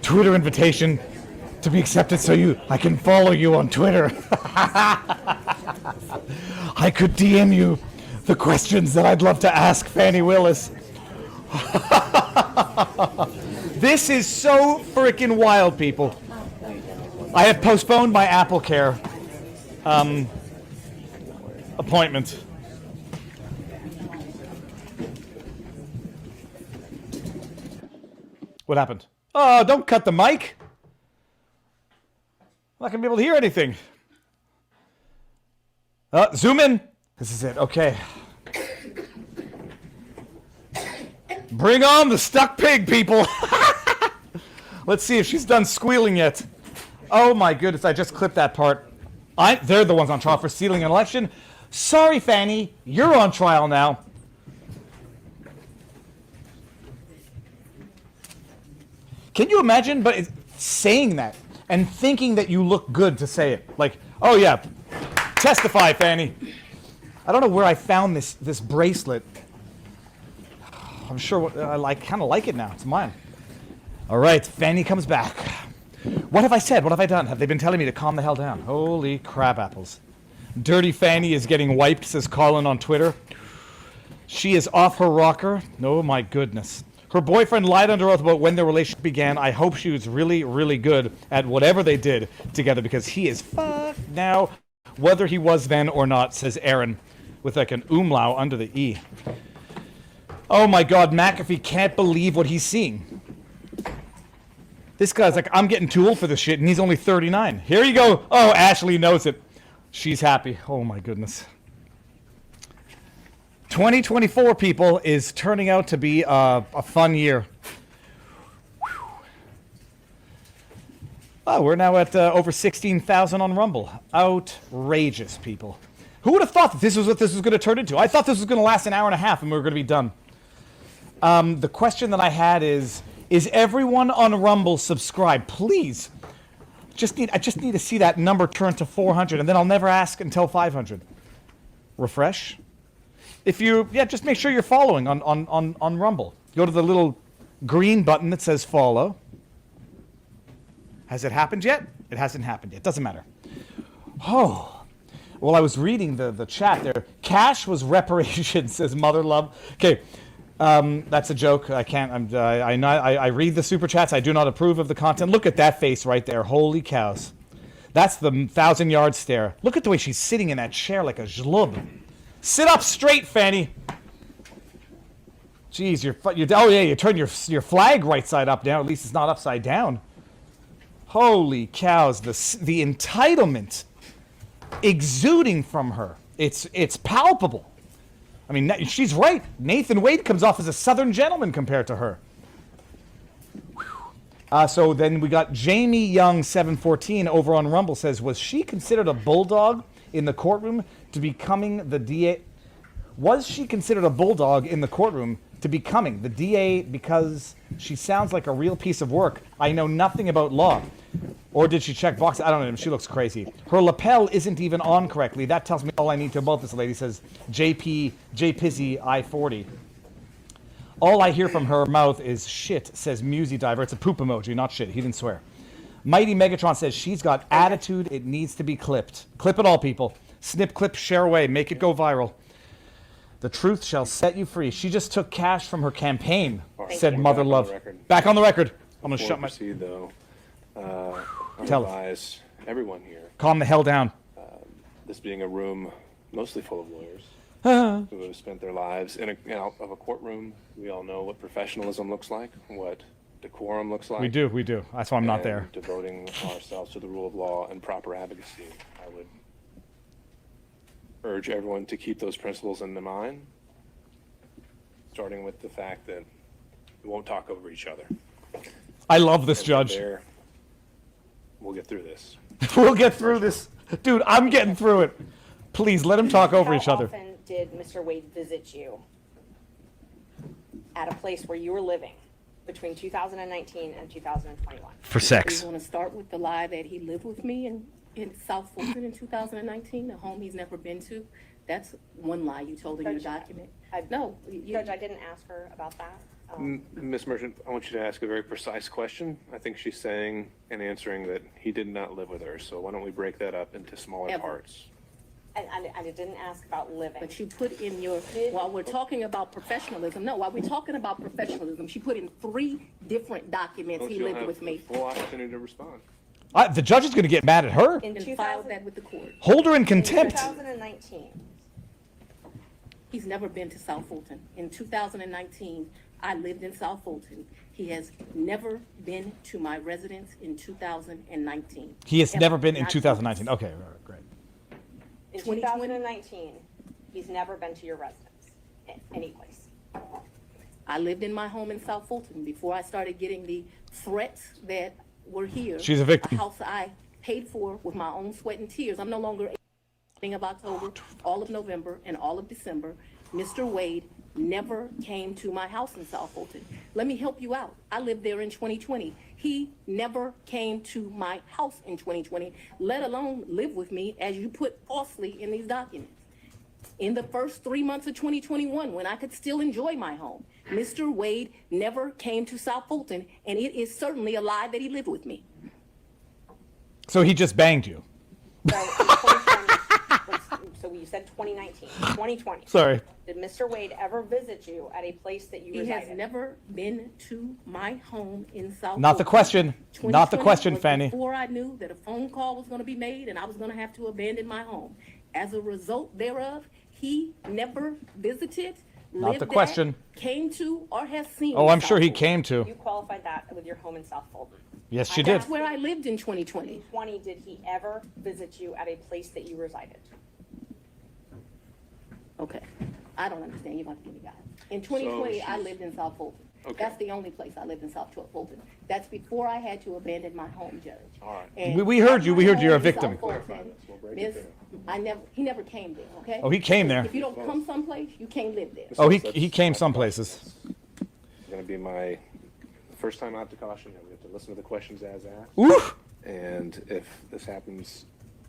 Twitter invitation to be accepted so I can follow you on Twitter. I could DM you the questions that I'd love to ask Fani Willis. This is so freaking wild, people. I have postponed my Apple Care appointment. What happened? Oh, don't cut the mic. I'm not gonna be able to hear anything. Zoom in. This is it. Okay. Bring on the stuck pig, people. Let's see if she's done squealing yet. Oh my goodness, I just clipped that part. They're the ones on trial for stealing an election. Sorry, Fanny, you're on trial now. Can you imagine saying that and thinking that you look good to say it? Like, oh yeah, testify, Fanny. I don't know where I found this bracelet. I'm sure I kind of like it now. It's mine. All right, Fanny comes back. What have I said? What have I done? Have they been telling me to calm the hell down? Holy crab apples. Dirty Fanny is getting wiped, says Colin on Twitter. She is off her rocker. Oh my goodness. Her boyfriend lied under oath about when their relationship began. I hope she was really, really good at whatever they did together because he is fucked now, whether he was then or not, says Aaron, with like an umlaut under the E. Oh my God, McAfee can't believe what he's seeing. This guy's like, I'm getting too old for this shit, and he's only 39. Here you go. Oh, Ashley knows it. She's happy. Oh my goodness. 2024, people, is turning out to be a fun year. Oh, we're now at over 16,000 on Rumble. Outrageous, people. Who would have thought that this was what this was going to turn into? I thought this was going to last an hour and a half and we were going to be done. The question that I had is everyone on Rumble subscribed? Please. I just need to see that number turn to 400, and then I'll never ask until 500. Refresh. Just make sure you're following on Rumble. Go to the little green button that says follow. Has it happened yet? It hasn't happened yet. Doesn't matter. Oh. Well, I was reading the chat there. Cash was reparations, says Mother Love. Okay. That's a joke. I can't. I read the super chats. I do not approve of the content. Look at that face right there. Holy cows. That's the 1,000-yard stare. Look at the way she's sitting in that chair like a zhlub. Sit up straight, Fanny. Jeez, you turn your flag right side up now. At least it's not upside down. Holy cows, the entitlement exuding from her. It's palpable. I mean, she's right. Nathan Wade comes off as a Southern gentleman compared to her. So then we got Jamie Young 714 over on Rumble says, was she considered a bulldog in the courtroom to becoming the DA? Was she considered a bulldog in the courtroom to becoming the DA because she sounds like a real piece of work? I know nothing about law. Or did she check boxes? I don't know. She looks crazy. Her lapel isn't even on correctly. That tells me all I need to about this lady, says J Pizzy I-40. All I hear from her mouth is shit, says Musy Diver. It's a poop emoji, not shit. He didn't swear. Mighty Megatron says she's got attitude. It needs to be clipped. Clip it all, people. Snip, clip, share away. Make it go viral. The truth shall set you free. She just took cash from her campaign, said Mother Love. Back on the record. I'm going to shut my... proceed, though, I Tell advise everyone here, calm the hell down. this being a room mostly full of lawyers who have spent their lives in a courtroom. We all know what professionalism looks like, what decorum looks like. We do. That's why I'm not there. Devoting ourselves to the rule of law and proper advocacy. I would urge everyone to keep those principles in mind, starting with the fact that we won't talk over each other. I love this judge. We'll get through this. We'll get through this. Dude, I'm getting through it. Please, let him talk over each other. How often did Mr. Wade visit you at a place where you were living between 2019 and 2021? For sex. You want to start with the lie that he lived with me in South Fulton in 2019, a home he's never been to? That's one lie you told in your document. No. Judge, I didn't ask her about that. Ms. Merchant, I want you to ask a very precise question. I think she's saying and answering that he did not live with her, so why don't we break that up into smaller Ever. parts? And I didn't ask about living. But you put in your, while we're talking about professionalism, she put in 3 different documents he You'll lived have with me. full opportunity to respond. The judge is going to get mad at her. In And filed that with the court. Hold her in contempt. 2019, He's never been to South Fulton. In 2019, I lived in South Fulton. He has never been to my residence in 2019. He has Ever. never been in Not 2019. once. Okay, all right, great. in 2020? 2019, he's never been to your residence, any place. I lived in my home in South Fulton before I started getting the threats that were here. She's a victim. A house I paid for with my own sweat and tears. I'm no longer of October, all of November, and all of December. Mr. Wade never came to my house in South Fulton. Let me help you out. I lived there in 2020. He never came to my house in 2020, let alone live with me, as you put falsely in these documents. In the first 3 months of 2021, when I could still enjoy my home, Mr. Wade never came to South Fulton, and it is certainly a lie that he lived with me. So he just banged you. So, in 2020, so you said 2019, 2020. Sorry. Did Mr. Wade ever visit you at a place that you He resided? has never been to my home in South Not the Fulton. question. Not the 2020 question, was Fanny. Before I knew that a phone call was going to be made and I was going to have to abandon my home. As a result thereof, he never visited, Not lived the at, question. came to, or has seen. Oh, I'm South sure he Fulton. came to. You qualified that with your home in South Fulton. Yes, she did. That's where I lived in 2020. 2020, did he ever visit you at a place that you resided? Okay. I don't understand. You're going to give me guys. In 2020, I lived in South Fulton. Okay. That's the only place I lived in South Fulton. That's before I had to abandon my home, Judge. All right. And We heard you. We heard my you're a home in victim. South Fulton, We'll break it Miss, he never came there, okay? Oh, he came there. If you don't come someplace, you can't live there. Oh, he came some places. It's going to be my first time out to caution. We have to listen to the questions as asked. Woo! And if this happens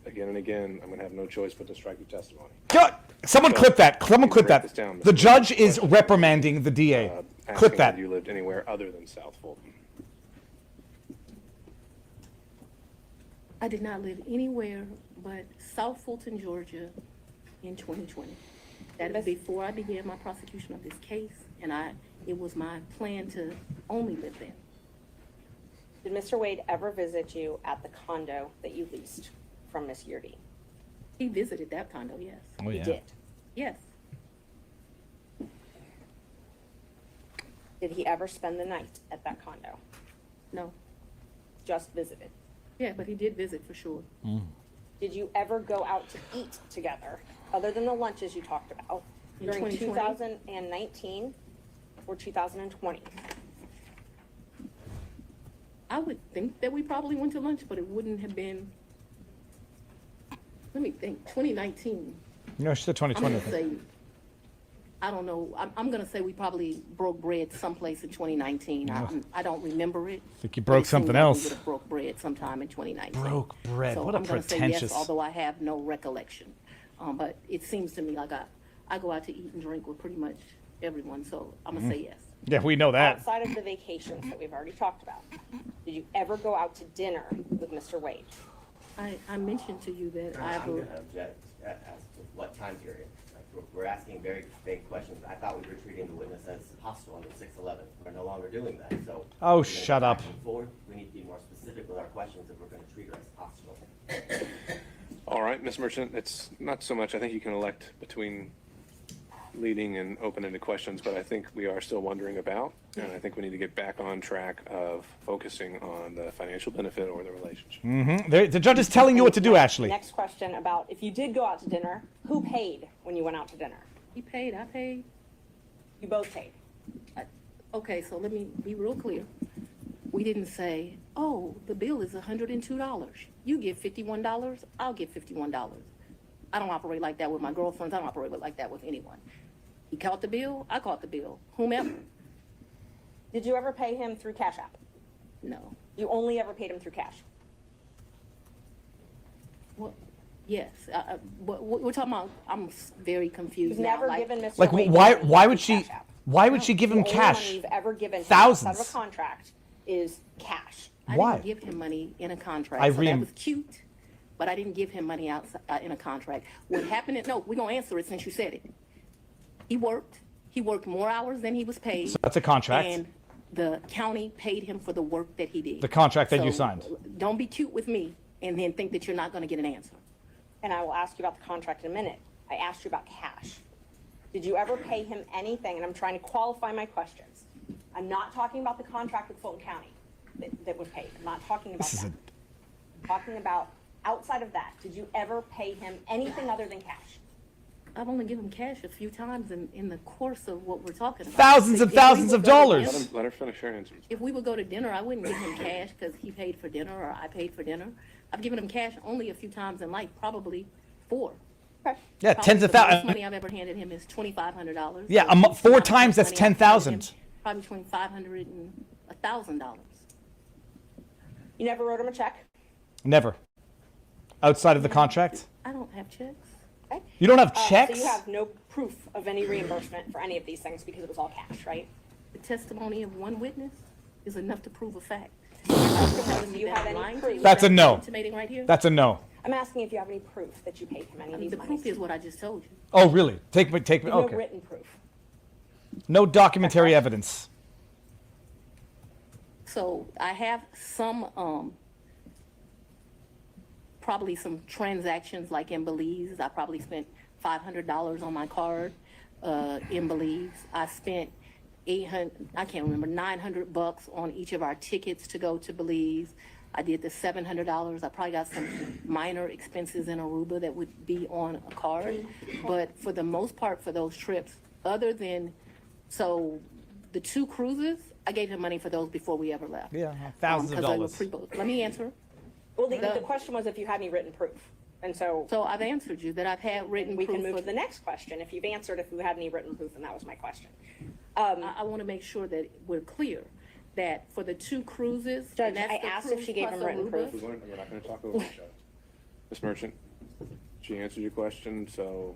again and again, I'm going to have no choice but to strike your testimony. God, someone clip that. Someone clip Write that. this down, The Mr. judge is Question. reprimanding the DA. Asking Clip that. whether you lived anywhere other than South Fulton. I did not live anywhere but South Fulton, Georgia in 2020. That is before I began my prosecution of this case, and it was my plan to only live there. Did Mr. Wade ever visit you at the condo that you leased from Miss Yurdi? He visited that condo, yes. Oh, He did. Yes. Did he ever spend the night at that condo? No. Just visited. Yeah, but he did visit for sure. Did you ever go out to eat together, other than the lunches you talked about, In during 2020? 2019 or 2020? I would think that we probably went to lunch, but it wouldn't have been, let me think, 2019. No, she said I'm 2020. gonna say, I don't know, I'm gonna say we probably broke bread someplace in 2019. I don't remember it. I think you but broke it seems something like we else. would've broke bread sometime in 2019. Broke bread. So What a I'm gonna say pretentious. yes, although I have no recollection. But it seems to me like I go out to eat and drink with pretty much everyone, so I'm gonna say yes. Yeah, we know that. Outside of the vacations that we've already talked about, did you ever go out to dinner with Mr. Wade? I mentioned to you that I I'm have a, gonna object as to what time period. Like, we're asking very vague questions. I thought we were treating the witness as hostile under 611. We're no longer doing that, so. Oh, we're gonna shut go up. back and forth. We need to be more specific with our questions if we're gonna treat her as hostile. All right, Ms. Merchant, it's not so much, I think you can elect between leading and open to questions, but I think we are still wondering about, and I think we need to get back on track of focusing on the financial benefit or the relationship. The judge is telling you what to do, Ashley. Next question about if you did go out to dinner, who paid when you went out to dinner? he paid, I paid. You both paid. Okay, so let me be real clear. We didn't say, oh, the bill is $102. You give $51, I'll give $51. I don't operate like that with my girlfriends. I don't operate like that with anyone. He caught the bill, I caught the bill. Whomever. Did you ever pay him through Cash App? No. You only ever paid him through cash? Well, yes. We're talking about, very confused You've now. never like- given Mr. Like, Wade why money would through she? Cash App. Why would she give him The only money cash? you've ever given him Thousands. outside of a contract is cash. I Why? didn't give him money in a contract. I So that rem- was cute, but I didn't give him money outside, in a contract. What happened is, no, we're gonna answer it since you said it. He worked more hours than he was paid. That's a contract. And the county paid him for the work that he did. The contract that you So, signed. Don't be cute with me and then think that you're not gonna get an answer. And I will ask you about the contract in a minute. I asked you about cash. Did you ever pay him anything? And I'm trying to qualify my questions. I'm not talking about the contract with Fulton County that was paid. I'm not talking about This is that. I'm talking about outside of that. Did you ever pay him anything other than cash? I've only given him cash a few times in the course of what we're talking about. Thousands and If we thousands would of go to dollars. dinner- Let her finish her answer. If we would go to dinner, I wouldn't give him cash because he paid for dinner or I paid for dinner. I've given him cash only a few times in life, probably 4. Okay. Yeah, Probably tens of the most thousands. money I've ever handed him is $2,500. Yeah, So it's 4 not times, much that's money I've handed him, $10,000. Probably between $500 and $1,000. You never wrote him a check? Never. Outside of the contract? I don't have checks. Okay. You don't have So checks? you have no proof of any reimbursement for any of these things because it was all cash, right? The testimony of one witness is enough to prove a fact. Do Telling me you that have I'm any lying to proof? you, That's a that I'm no. Intimating right here. That's a no. I'm asking if you have any proof that you paid him any I of mean, these the monies. proof is what I just told you. Oh, really? Take me. There's no Okay. written proof. No documentary evidence. So I have some, probably some transactions like in Belize. I probably spent $500 on my card in Belize. I spent 800, I can't remember, $900 on each of our tickets to go to Belize. I did the $700. I probably got some minor expenses in Aruba that would be on a card. But for the most part, for those trips, other than, so The 2 cruises, I gave him money for those before we ever left. Yeah, thousands of 'Cause they were dollars. pre-booked. Let me answer. Well, the question was if you had any written proof. And so So I've answered you that I've had written we proof can move for to the next question. If you've answered if you had any written proof, and that was my question. I want to make sure that we're clear that for the 2 cruises. Judge, and that's I the asked if cruise she gave plus him written Aruba. proof. We're not going to talk over each other. Ms. Merchant, she answered your question, so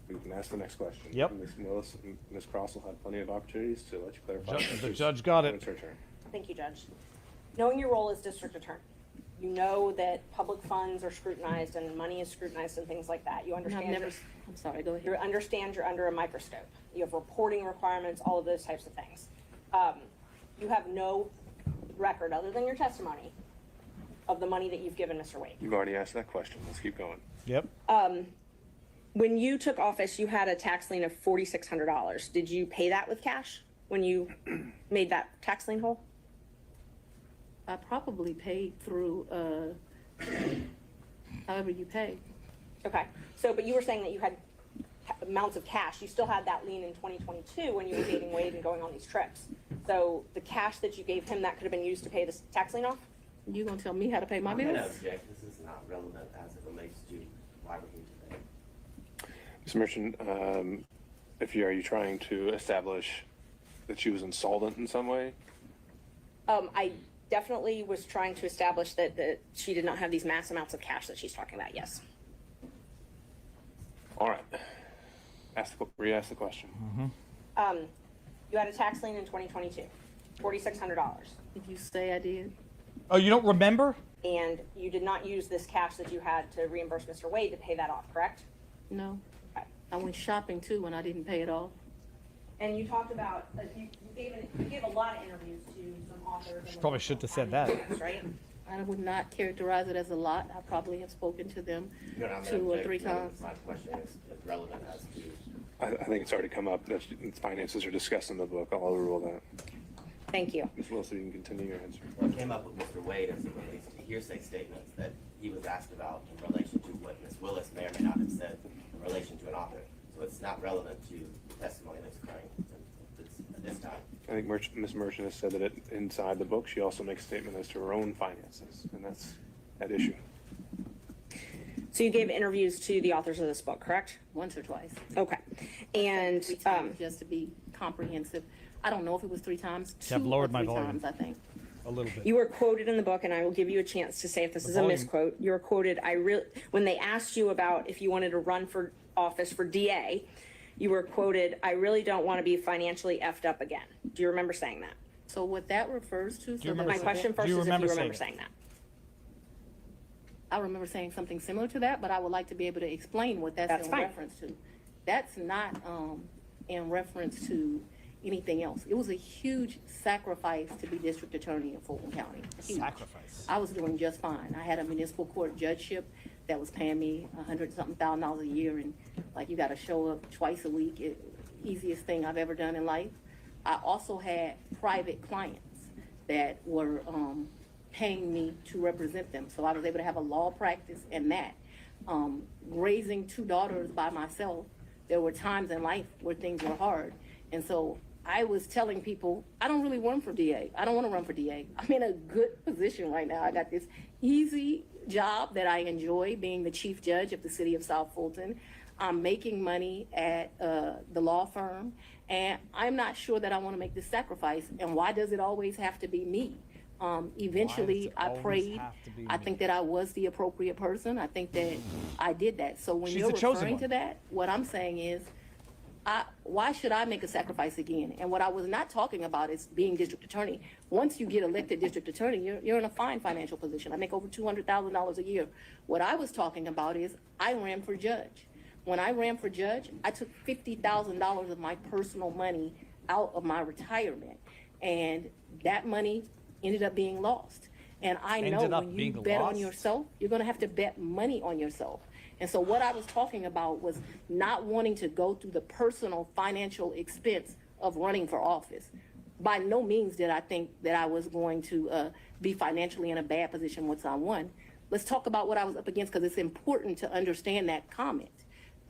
we can ask the next question. Yep. Ms. Willis and Ms. Cross will have plenty of opportunities to let you clarify. The judge got it. It's her turn. Thank you, Judge. Knowing your role as district attorney, you know that public funds are scrutinized and money is scrutinized and things like that. You And I've understand. never, I'm sorry, go You ahead. understand you're under a microscope. You have reporting requirements, all of those types of things. You have no record, other than your testimony, of the money that you've given Mr. Wade. You've already asked that question. Let's keep going. Yep. When you took office, you had a tax lien of $4,600. Did you pay that with cash when you made that tax lien whole? I probably paid through, however you pay. Okay, so, but you were saying that you had amounts of cash. You still had that lien in 2022 when you were dating Wade and going on these trips. So the cash that you gave him, that could have been used to pay this tax lien off? You gonna tell me how to pay my I'm gonna bills? object, this is not relevant as it relates to why we're here today. Ms. Merchant, are you trying to establish that she was insolvent in some way? I definitely was trying to establish that she did not have these mass amounts of cash that she's talking about, yes. All right. Re-ask the question. You had a tax lien in 2022, $4,600. Did you say I did? Oh, you don't remember? And you did not use this cash that you had to reimburse Mr. Wade to pay that off, correct? No. Okay. I went shopping too when I didn't pay it off. And you talked about, you gave a lot of interviews to some authors. and Probably shouldn't have said that. Right? I would not characterize it as a lot. I probably have spoken to them No, I'm gonna 2 or object. 3 No, times. My question is relevant as to I think it's already come up that finances are discussed in the book. I'll overrule that. Thank you. Ms. Wilson, you can continue your answer. what came up with Mr. Wade as it relates to hearsay statements that he was asked about in relation to what Ms. Willis may or may not have said in relation to an author. So it's not relevant to the testimony that's occurring at this time. I think Ms. Merchant has said that inside the book, she also makes a statement as to her own finances, and that's at issue. So you gave interviews to the authors of this book, correct? Once or twice. Okay. And, 3 times, just to be comprehensive. I don't know if it was 3 times. I've 2 lowered or my 3 volume. times, I think. A little bit. you were quoted in the book, and I will give you a chance to say if this is a volume- misquote. You were quoted, when they asked you about if you wanted to run for office for DA, you were quoted, "I really don't want to be financially effed up again." Do you remember saying that? So what that refers to. you remember My saying question that? first Do is you if you remember remember saying saying that. I remember saying something similar to that, but I would like to be able to explain what that's That's in fine. reference to. That's not in reference to anything else. It was a huge sacrifice to be district attorney in Fulton County. Huge. Sacrifice. I was doing just fine. I had a municipal court judgeship that was paying me $100-something thousand a year, and like you got to show up twice a week. Easiest thing I've ever done in life. I also had private clients that were paying me to represent them, so I was able to have a law practice and that. Raising 2 daughters by myself, there were times in life where things were hard, and so I was telling people, I don't really run for DA. I don't want to run for DA. I'm in a good position right now. I got this easy job that I enjoy, being the chief judge of the city of South Fulton. I'm making money at the law firm, and I'm not sure that I want to make this sacrifice. And why does it always have to be me? Eventually, it I always prayed. have to be I me? think that I was the appropriate person. I think that I did that. So when She's you're the chosen referring one. to that, what I'm saying is, why should I make a sacrifice again? And what I was not talking about is being district attorney. Once you get elected district attorney, you're in a fine financial position. I make over $200,000 a year. What I was talking about is I ran for judge. When I ran for judge, I took $50,000 of my personal money out of my retirement, and that money ended up being lost. And I know Ended up when you being bet on lost? yourself, you're going to have to bet money on yourself. And so what I was talking about was not wanting to go through the personal financial expense of running for office. By no means did I think that I was going to be financially in a bad position once I won. Let's talk about what I was up against, because it's important to understand that comment.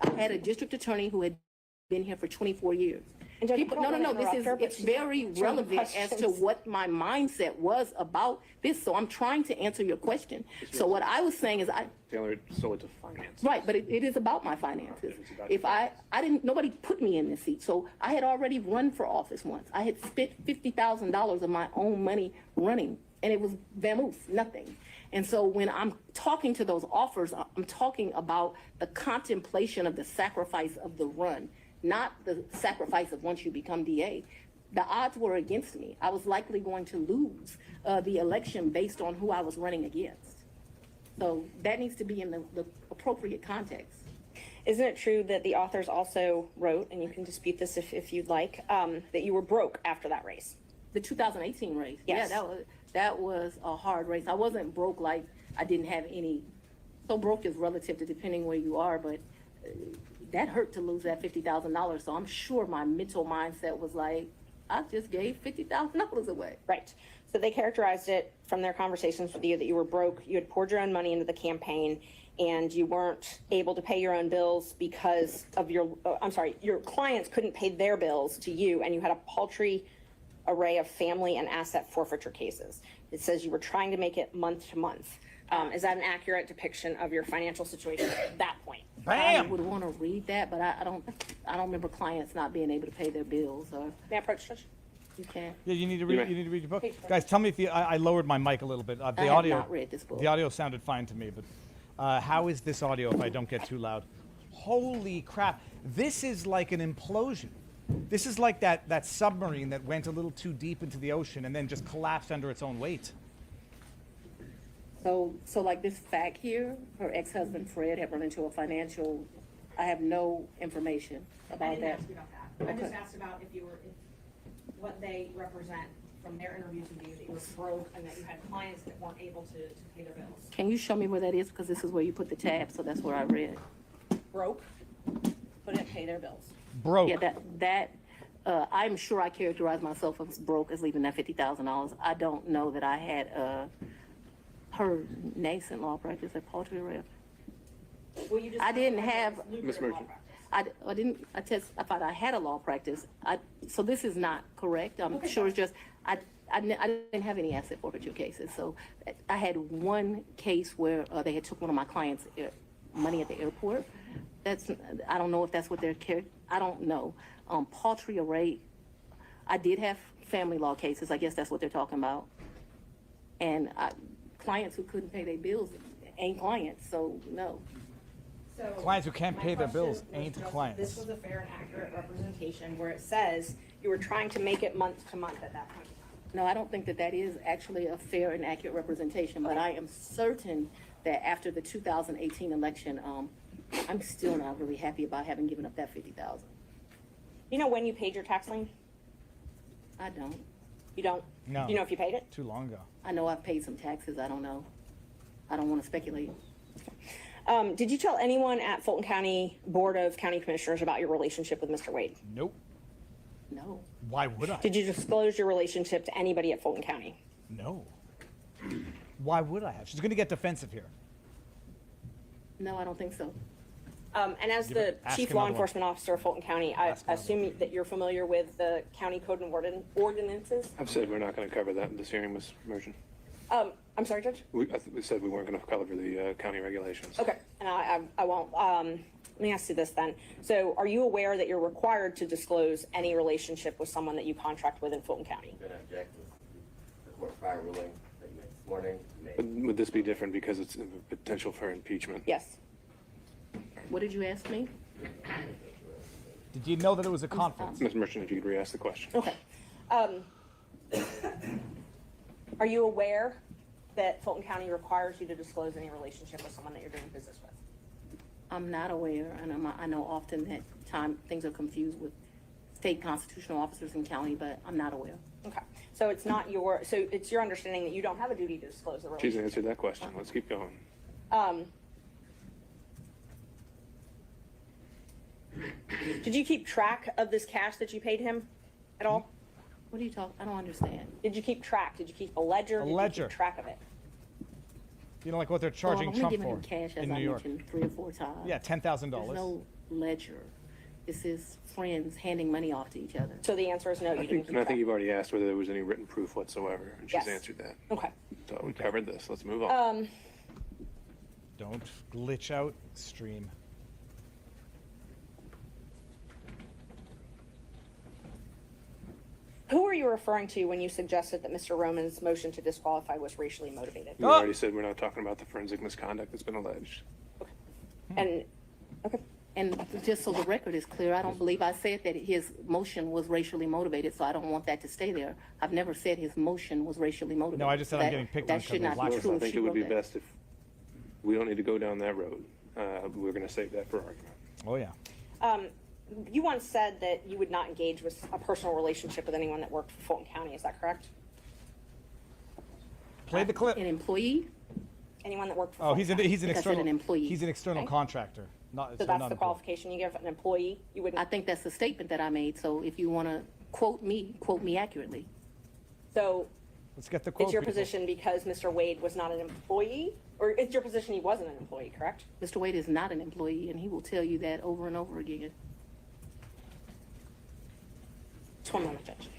I had a district attorney who had been here for 24 years. And Judge, People, I don't no, wanna this is, interrupt her, but it's she's very answering relevant as to questions. what my mindset was about this, so I'm trying to answer your question. So what I was saying is Taylor, solely to finance. right, but it is about my finances. It's about If I didn't, nobody put me in this seat, so I had already run for office once. I had spent $50,000 of my own money running, and it was vamoose, nothing. And so when I'm talking to those offers, I'm talking about the contemplation of the sacrifice of the run, not the sacrifice of once you become DA. The odds were against me. I was likely going to lose the election based on who I was running against. So that needs to be in the appropriate context. Isn't it true that the authors also wrote, and you can dispute this if you'd like, that you were broke after that race? The 2018 race. Yes. Yeah, that was a hard race. I wasn't broke like I didn't have any. So broke is relative to depending where you are, but that hurt to lose that $50,000. So I'm sure my mental mindset was like, I just gave $50,000 away. Right. So they characterized it from their conversations with you that you were broke, you had poured your own money into the campaign, and you weren't able to pay your own bills because of your clients couldn't pay their bills to you, and you had a paltry array of family and asset forfeiture cases. It says you were trying to make it month to month. Is that an accurate depiction of your financial situation at that point? I Bam! would want to read that, but I don't remember clients not being able to pay their bills, or May I approach, Judge? you can't. Yeah, you need to read. You need to read your book, Please. guys. Tell me if I lowered my mic a little bit. The I have audio. not read this book. The audio sounded fine to me, but how is this audio if I don't get too loud? Holy crap! This is like an implosion. This is like that submarine that went a little too deep into the ocean and then just collapsed under its own weight. So like this fact here, her ex-husband Fred had run into a financial, I have no information I about didn't that. ask you about that. I just Okay. asked about if what they represent from their interviews with you, that you were broke and that you had clients that weren't able to pay their bills. Can you show me where that is? Because this is where you put the tab, so that's where I read. Broke, couldn't pay their bills. Broke. Yeah, I'm sure I characterized myself as broke as leaving that $50,000. I don't know that I had her nascent law practice at paltry array. Well, you just I didn't have- Ms. Merchant. I thought I had a law practice. So this is not correct. I'm sure it's just, I didn't have any asset forfeiture cases. So I had one case where they had took one of my clients' money at the airport. I don't know if that's what I don't know. Paltry array, I did have family law cases. I guess that's what they're talking about. And clients who couldn't pay their bills ain't clients, so no. So Clients who can't my pay their question bills was ain't just, clients. This was a fair and accurate representation where it says you were trying to make it month to month at that point. No, I don't think that is actually a fair and accurate representation, but I am certain that after the 2018 election, I'm still not really happy about having given up that $50,000. You know when you paid your tax lien? I don't. You don't? No. Do you know if you paid it? Too long ago. I know I've paid some taxes. I don't know. I don't want to speculate. Did you tell anyone at Fulton County Board of County Commissioners about your relationship with Mr. Wade? Nope. No. Why would I? Did you disclose your relationship to anybody at Fulton County? No. Why would I have? She's going to get defensive here. No, I don't think so. And as Give the it- ask Chief another Law one. Enforcement Officer of Fulton County, I Ask another assume that you're familiar with the county code and ordinances? I've said we're not going to cover that in this hearing, Ms. Merchant. I'm sorry, Judge? We said we weren't going to cover the county regulations. Okay, and I won't. Let me ask you this then. So are you aware that you're required to disclose any relationship with someone that you contract with in Fulton County? I'm gonna object to the court prior ruling that you made this morning. You But made would this be different because it's a potential for impeachment? Yes. What did you ask me? Did you know that it was a conference? Ms. Merchant, if you could re-ask the question. Okay. Are you aware that Fulton County requires you to disclose any relationship with someone that you're doing business with? I'm not aware, and I know often that things are confused with state constitutional officers in county, but I'm not aware. Okay. So it's not so it's your understanding that you don't have a duty to disclose the She's relationship? answered that question. Let's keep going. Did you keep track of this cash that you paid him at all? What are you talking? I don't understand. Did you keep track? Did you keep a ledger? A Did ledger. you keep track of it? You know, like what they're charging Well, I've Trump only given for him cash, as in I New York. mentioned 3 or 4 times. Yeah, $10,000. There's no ledger. This is friends handing money off to each other. So the answer is no, you didn't keep And I think track. you've already asked whether there was any written proof whatsoever, and she's Yes. answered that. Okay. So we covered this. Let's move on. Don't glitch out, stream. Who were you referring to when you suggested that Mr. Roman's motion to disqualify was racially motivated? We already said we're not talking about the forensic misconduct that's been alleged. And, okay, And just so the record is clear, I don't believe I said that his motion was racially motivated, so I don't want that to stay there. I've never said his motion was racially motivated. No, I just said I'm That- getting picked that on 'cause should of not black be people. true I if think she it would wrote be that. best if we don't need to go down that road. We're going to save that for argument. Oh, yeah. you once said that you would not engage with a personal relationship with anyone that worked for Fulton County, is that correct? Play the clip. An employee? Anyone that worked for Oh, Fulton he's an County? he's an I said external an employee. He's an external Okay. contractor. Not So so that's not the employee. qualification you give an employee? You wouldn't, I think that's the statement that I made, so if you want to quote me accurately. so Let's get the quote. it's your people. position because Mr. Wade was not an employee? Or it's your position he wasn't an employee, correct? Mr. Wade is not an employee, and he will tell you that over and over again. Just one moment, Judge.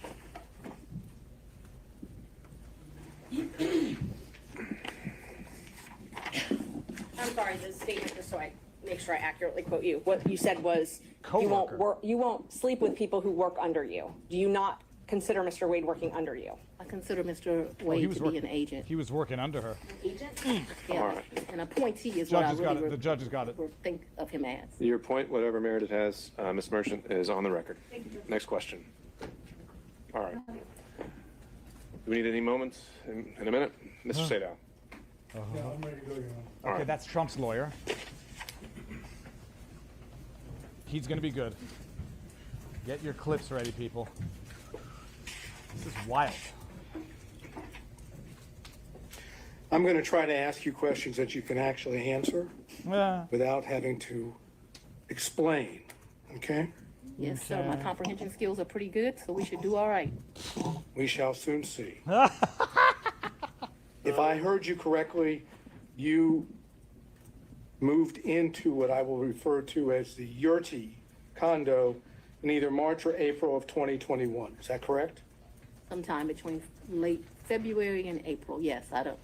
I'm sorry, the statement, just so I make sure I accurately quote you. What you said was, Coworker. you won't sleep with people who work under you. Do you not consider Mr. Wade working under you? I consider Mr. Oh, he Wade was to be an agent. He was working under her. Agent? Yeah, All right. an appointee is what Judge I has got really it. The judge has got it. think of him as. Your point, whatever merit it has, Ms. Merchant, is on the record. Next question. All right. Do we need any moments in a minute? Mr. Sadow. Yeah, I'm ready to go, Your Honor. All Okay, right. that's Trump's lawyer. He's gonna be good. Get your clips ready, people. This is wild. I'm going to try to ask you questions that you can actually answer without having to explain, okay? Yes, sir, my comprehension skills are pretty good, so we should do all right. We shall soon see. If I heard you correctly, you moved into what I will refer to as the Yurti condo in either March or April of 2021. Is that correct? Sometime between late February and April, yes, I don't,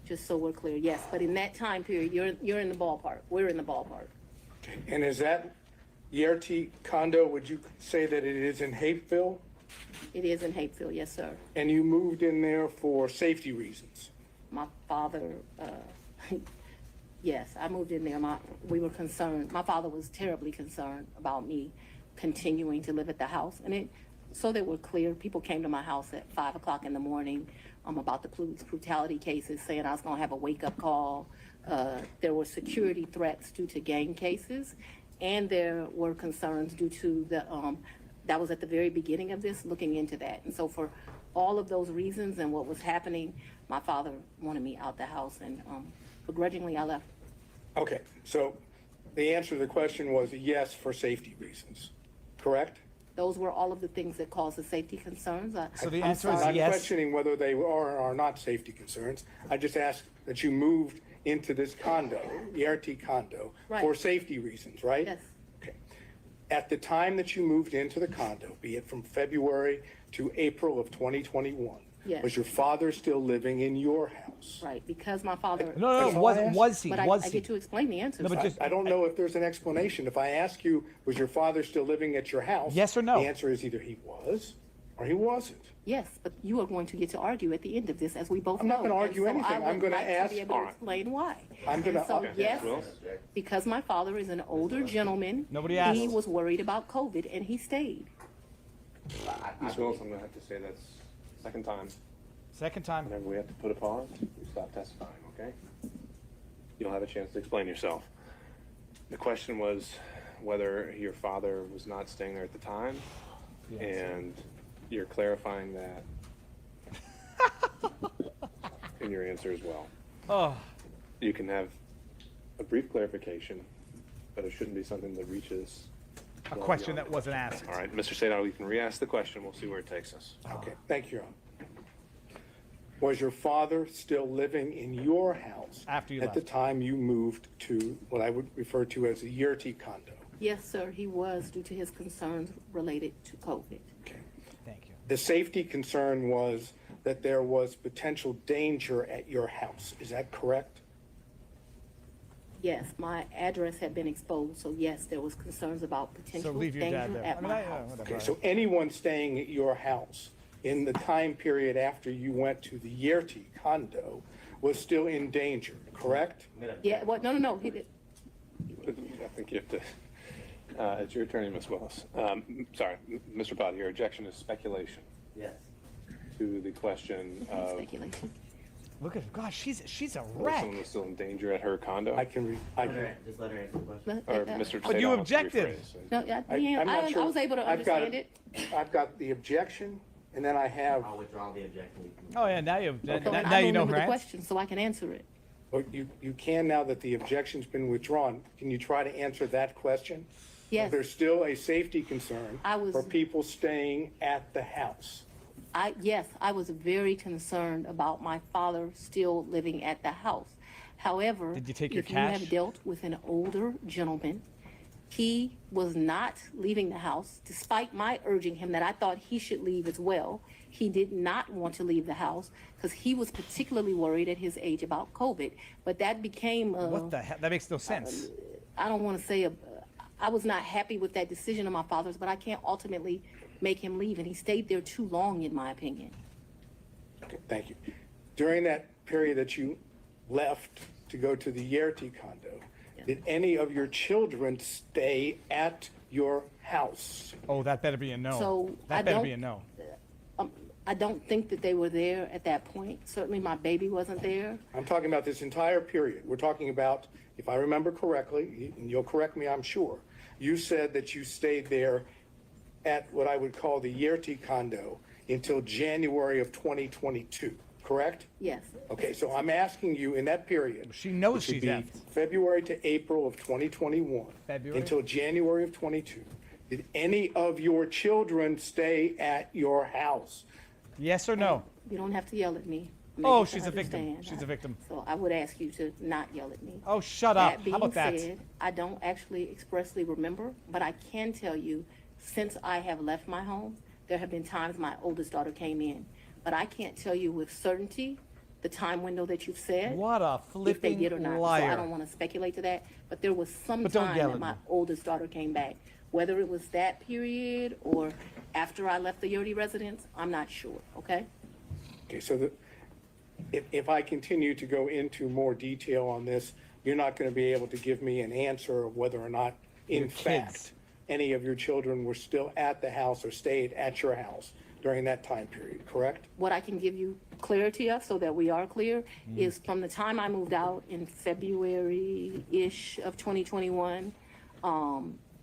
just so we're clear, yes. But in that time period, you're in the ballpark, we're in the ballpark. And is that Yurti condo, would you say that it is in Hapeville? It is in Hapeville, yes, sir. And you moved in there for safety reasons? My father, yes, I moved in there. We were concerned. My father was terribly concerned about me continuing to live at the house. And so they were clear. People came to my house at 5 o'clock in the morning about the police brutality cases, saying I was going to have a wake-up call. There were security threats due to gang cases, and there were concerns due to that was at the very beginning of this, looking into that. And so for all of those reasons and what was happening, my father wanted me out the house, and begrudgingly I left. Okay, so the answer to the question was yes for safety reasons, correct? Those were all of the things that caused the safety concerns. So the I'm answer is I'm sorry. not yes. questioning whether they are or are not safety concerns. I just asked that you moved into this condo, the RT condo, Right. for safety reasons, right? Yes. Okay. At the time that you moved into the condo, be it from February to April of 2021, Yes. was your father still living in your house? Right, because my father. No, That's all I asked. was he? But Was I he? get to explain the answers. No, but just- I don't know if there's an explanation. If I ask you, was your father still living at your house? Yes or no? The answer is either he was or he wasn't. Yes, but you are going to get to argue at the end of this, as we both know. I'm not gonna And argue so anything. I would I'm gonna like to ask- be able to All right. explain why. I'm gonna- And so, okay. yes, Willis? because my father is an older gentleman. Nobody He asked. was worried about COVID, and he stayed. Ms. Willis, I'm going to have to say that's second time. Second time. Whenever we have to put a pause, we stop testifying, okay? You'll have a chance to explain yourself. The question was whether your father was not staying there at the time, Yes. and you're clarifying that in your answer as well. Oh, You can have a brief clarification, but it shouldn't be something that reaches a well question beyond that wasn't asked. All right, Mr. Sadow, you can re-ask the question. We'll see where it takes us. Okay, thank you, Your Honor. Was your father still living in your house After you at the left. time you moved to what I would refer to as the Yurti condo? Yes, sir, he was due to his concerns related to COVID. Thank you. The safety concern was that there was potential danger at your house. Is that correct? Yes, my address had been exposed, so yes, there was concerns about So potential leave your dad danger there. at my house. whatever. Okay, so anyone staying at your house in the time period after you went to the Yerty condo was still in danger, correct? Yeah, what, no, he did, I think you have to, it's your attorney, Ms. Willis. Sorry, Mr. Potter, your objection is speculation Yes. to the question of speculation. Look at her. Gosh, she's a whether wreck. someone was still in danger at her condo. I can, Just let her answer the question. But, Or Mr. But you Sadon wants to objected. rephrase. No, yeah, I'm not I sure. was able to I've got understand it. I've got the objection, and then I have, I'll withdraw the objection. Oh yeah, now you So, and now I you don't know remember her the answer. question, so I can answer it. oh, you can now that the objection's been withdrawn. Can you try to answer that question? Yes, There's still a safety concern I was- for people staying at the house. yes, I was very concerned about my father still living at the house. However, Did you take your if you cash? have dealt with an older gentleman, he was not leaving the house, despite my urging him that I thought he should leave as well. He did not want to leave the house because he was particularly worried at his age about COVID. But that became What the hell? That makes no sense. I don't want to say I was not happy with that decision of my father's, but I can't ultimately make him leave, and he stayed there too long, in my opinion. Okay, thank you. During that period that you left to go to the Yerty condo, did any of your children stay at your house? Oh, that better be a no. So, that I better don't- be a no. I don't think that they were there at that point. Certainly my baby wasn't there. I'm talking about this entire period. We're talking about, if I remember correctly, and you'll correct me, I'm sure, you said that you stayed there at what I would call the Yerty condo until January of 2022, correct? Yes. Okay, so I'm asking you in that period. She knows which would she's be effed. February to April of 2021. February? Until January of 22. Did any of your children stay at your house? Yes or no? You don't have to yell at me. Oh, Maybe she's to a victim. understand. She's a victim. So I would ask you to not yell at me. Oh, shut up. That being How about that? said, I don't actually expressly remember, but I can tell you, since I have left my home, there have been times my oldest daughter came in. But I can't tell you with certainty the time window that you've said. What a If they did or flipping not. So liar. I don't want to speculate to that, but there was some But don't time yell that at my me. oldest daughter came back. Whether it was that period or after I left the Yurty residence, I'm not sure, okay? Okay, so if I continue to go into more detail on this, you're not going to be able to give me an answer of whether or not, in Your kids. fact, any of your children were still at the house or stayed at your house during that time period, correct? What I can give you clarity of, so that we are clear, Mm. is from the time I moved out in February-ish of 2021,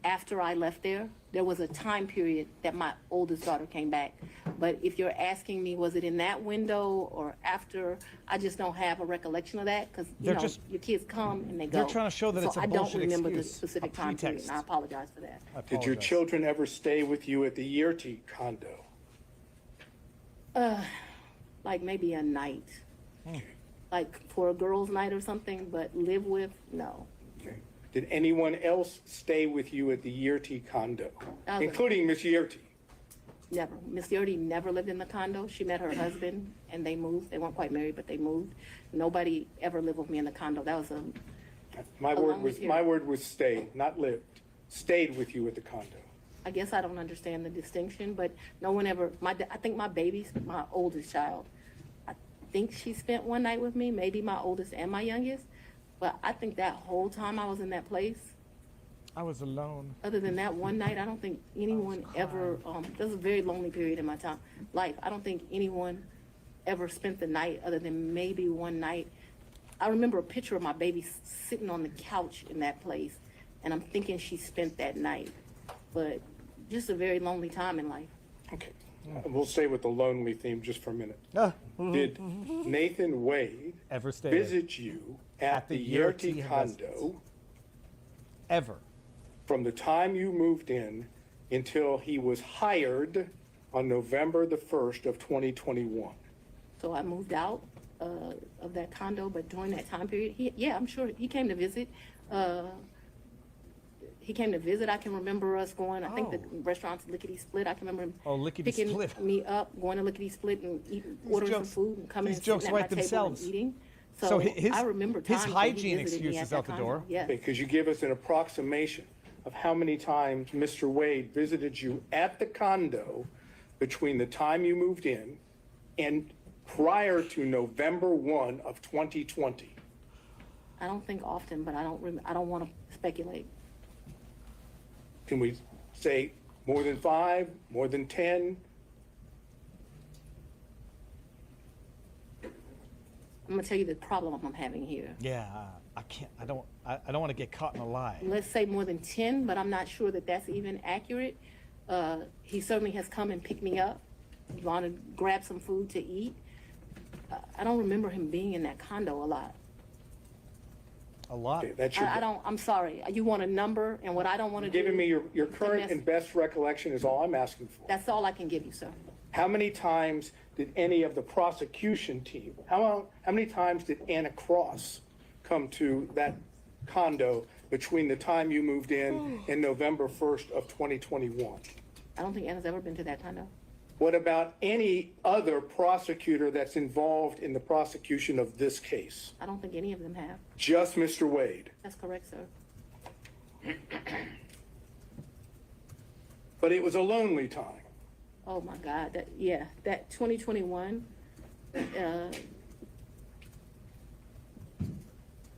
after I left there was a time period that my oldest daughter came back. But if you're asking me, was it in that window or after, I just don't have a recollection of that, because, They're just- your kids come and they go. They're trying to show that So it's a I don't bullshit remember the excuse, specific a time period, and I pretext. apologize for that. I Did your apologize. children ever stay with you at the Yerty condo? Like maybe a night, Hmm. like for a girls' night or something, but live with, no. Okay. Did anyone else stay with you at the Yerty condo, Okay. including Miss Yerty? Never. Miss Yurty never lived in the condo. She met her husband and they moved. They weren't quite married, but they moved. Nobody ever lived with me in the condo. That was My Along word with you. my word was stayed, not lived. Stayed with you at the condo. I guess I don't understand the distinction, but no one ever, I think my baby's, my oldest child, I think she spent one night with me, maybe my oldest and my youngest. But I think that whole time I was in that place, I was alone. other than that one night, I don't think anyone ever, this was a very lonely period in my life. I don't think anyone ever spent the night other than maybe one night. I remember a picture of my baby sitting on the couch in that place, and I'm thinking she spent that night. But just a very lonely time in life. Okay. We'll stay with the lonely theme just for a minute. Ah, Did Nathan Wade Ever stayed? visit you at the Yerty condo Ever. from the time you moved in until he was hired on November the 1st of 2021? So I moved out of that condo, but during that time period, I'm sure he came to visit. he came to visit. I can remember us going, I think the Oh. restaurant's Lickety Split. I can remember him Oh, Lickety picking Split. me up, going to Lickety Split and ordering jokes- some food and coming these and sitting jokes at write my table themselves. and eating. So So his- I remember his times when he hygiene visited me excuse at is that out the condo. door. Yes. Could you give us an approximation of how many times Mr. Wade visited you at the condo between the time you moved in and prior to November 1 of 2020? I don't think often, but I don't want to speculate. Can we say more than 5, more than 10? I'm gonna tell you the problem I'm having here. Yeah, I can't. I don't want to get caught in a lie. Let's say more than 10, but I'm not sure that that's even accurate. He certainly has come and picked me up, gone to grab some food to eat. I don't remember him being in that condo a lot. A lot. Okay, that's your, I'm sorry. You want a number, and what I don't want to do. giving me your current Yes. and best recollection is all I'm asking for. That's all I can give you, sir. How many times did any of the prosecution team, how many times did Anna Cross come to that condo between the time you moved in and November 1st of 2021? I don't think Anna's ever been to that condo. What about any other prosecutor that's involved in the prosecution of this case? I don't think any of them have. Just Mr. Wade. That's correct, sir. But it was a lonely time. Oh my God, that 2021,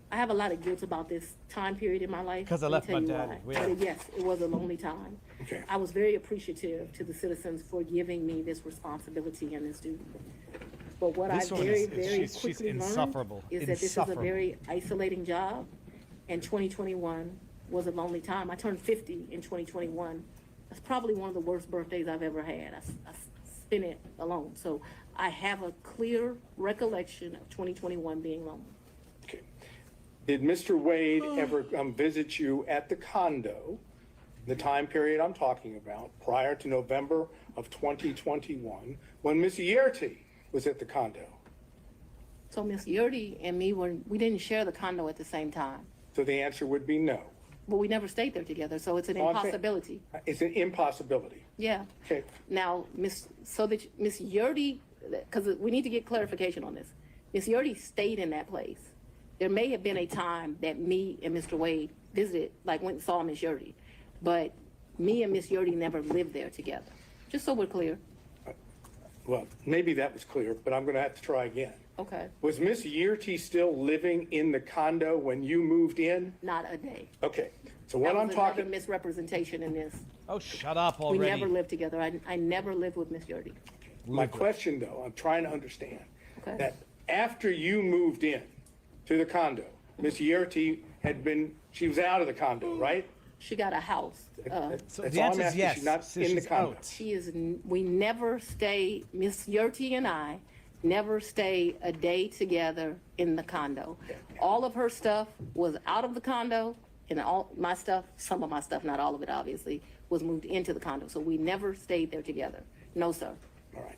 I have a lot of guilt about this time period in my life. 'Cause I Let me left tell my you dad. why. Yeah. But yes, it was a lonely time. Okay. I was very appreciative to the citizens for giving me this responsibility and this duty. But what I This one very, is- very she's quickly learned insufferable. is that this is a Insufferable. very isolating job, and 2021 was a lonely time. I turned 50 in 2021. That's probably one of the worst birthdays I've ever had. I spent it alone. So I have a clear recollection of 2021 being lonely. Okay. Did Mr. Wade ever visit you at the condo, the time period I'm talking about, prior to November of 2021, when Miss Yerty was at the condo? So Miss Yurdy and me we didn't share the condo at the same time, So the answer would be no. but we never stayed there together. So it's an Oh, I'm saying- impossibility. It's an impossibility. Yeah. Okay. Now, Miss Yurdy, because we need to get clarification on this. Miss Yurdy stayed in that place. There may have been a time that me and Mr. Wade visited, like went and saw Miss Yurdy, but me and Miss Yurdy never lived there together. Just so we're clear. Well, maybe that was clear, but I'm going to have to try again. Okay. Was Miss Yerty still living in the condo when you moved in? Not a day. Okay. So That what was I'm another talking, misrepresentation in this. Oh, shut up We already. never lived together. I never lived with Miss Yurdy. my Live with- question though, I'm trying to understand Okay. that after you moved in to the condo, Miss Yerty she was out of the condo, right? She got a house. So That's the all I'm answer is asking. yes. She's not So in the she's condo. out. We never stay, Miss Yurty and I never stay a day together in the condo. All of her stuff was out of the condo, and all my stuff, some of my stuff, not all of it obviously, was moved into the condo. So we never stayed there together. No, sir. All right.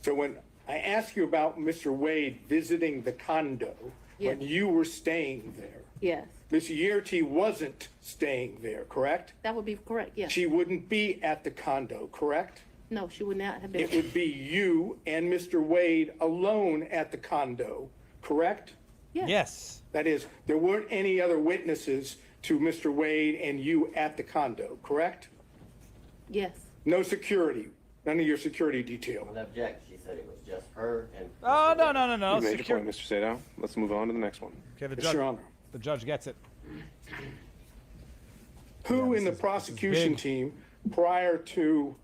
So when I ask you about Mr. Wade visiting the condo, when Yes. you were staying there, Yes, Miss Yerty wasn't staying there, correct? that would be correct, yes. She wouldn't be at the condo, correct? No, she would not have It been. would be you and Mr. Wade alone at the condo, correct? Yes. That is, there weren't any other witnesses to Mr. Wade and you at the condo, correct? Yes. No security, none of your security detail. I'll object. She said it was just her and. Oh, Mr. no, Wade. no, no, no. You made your Secure- point, Mr. Sadow. Let's move on to the next one. Okay, Yes, Your Honor. the judge gets it. Who Yeah, in the this is prosecution big. team, prior to,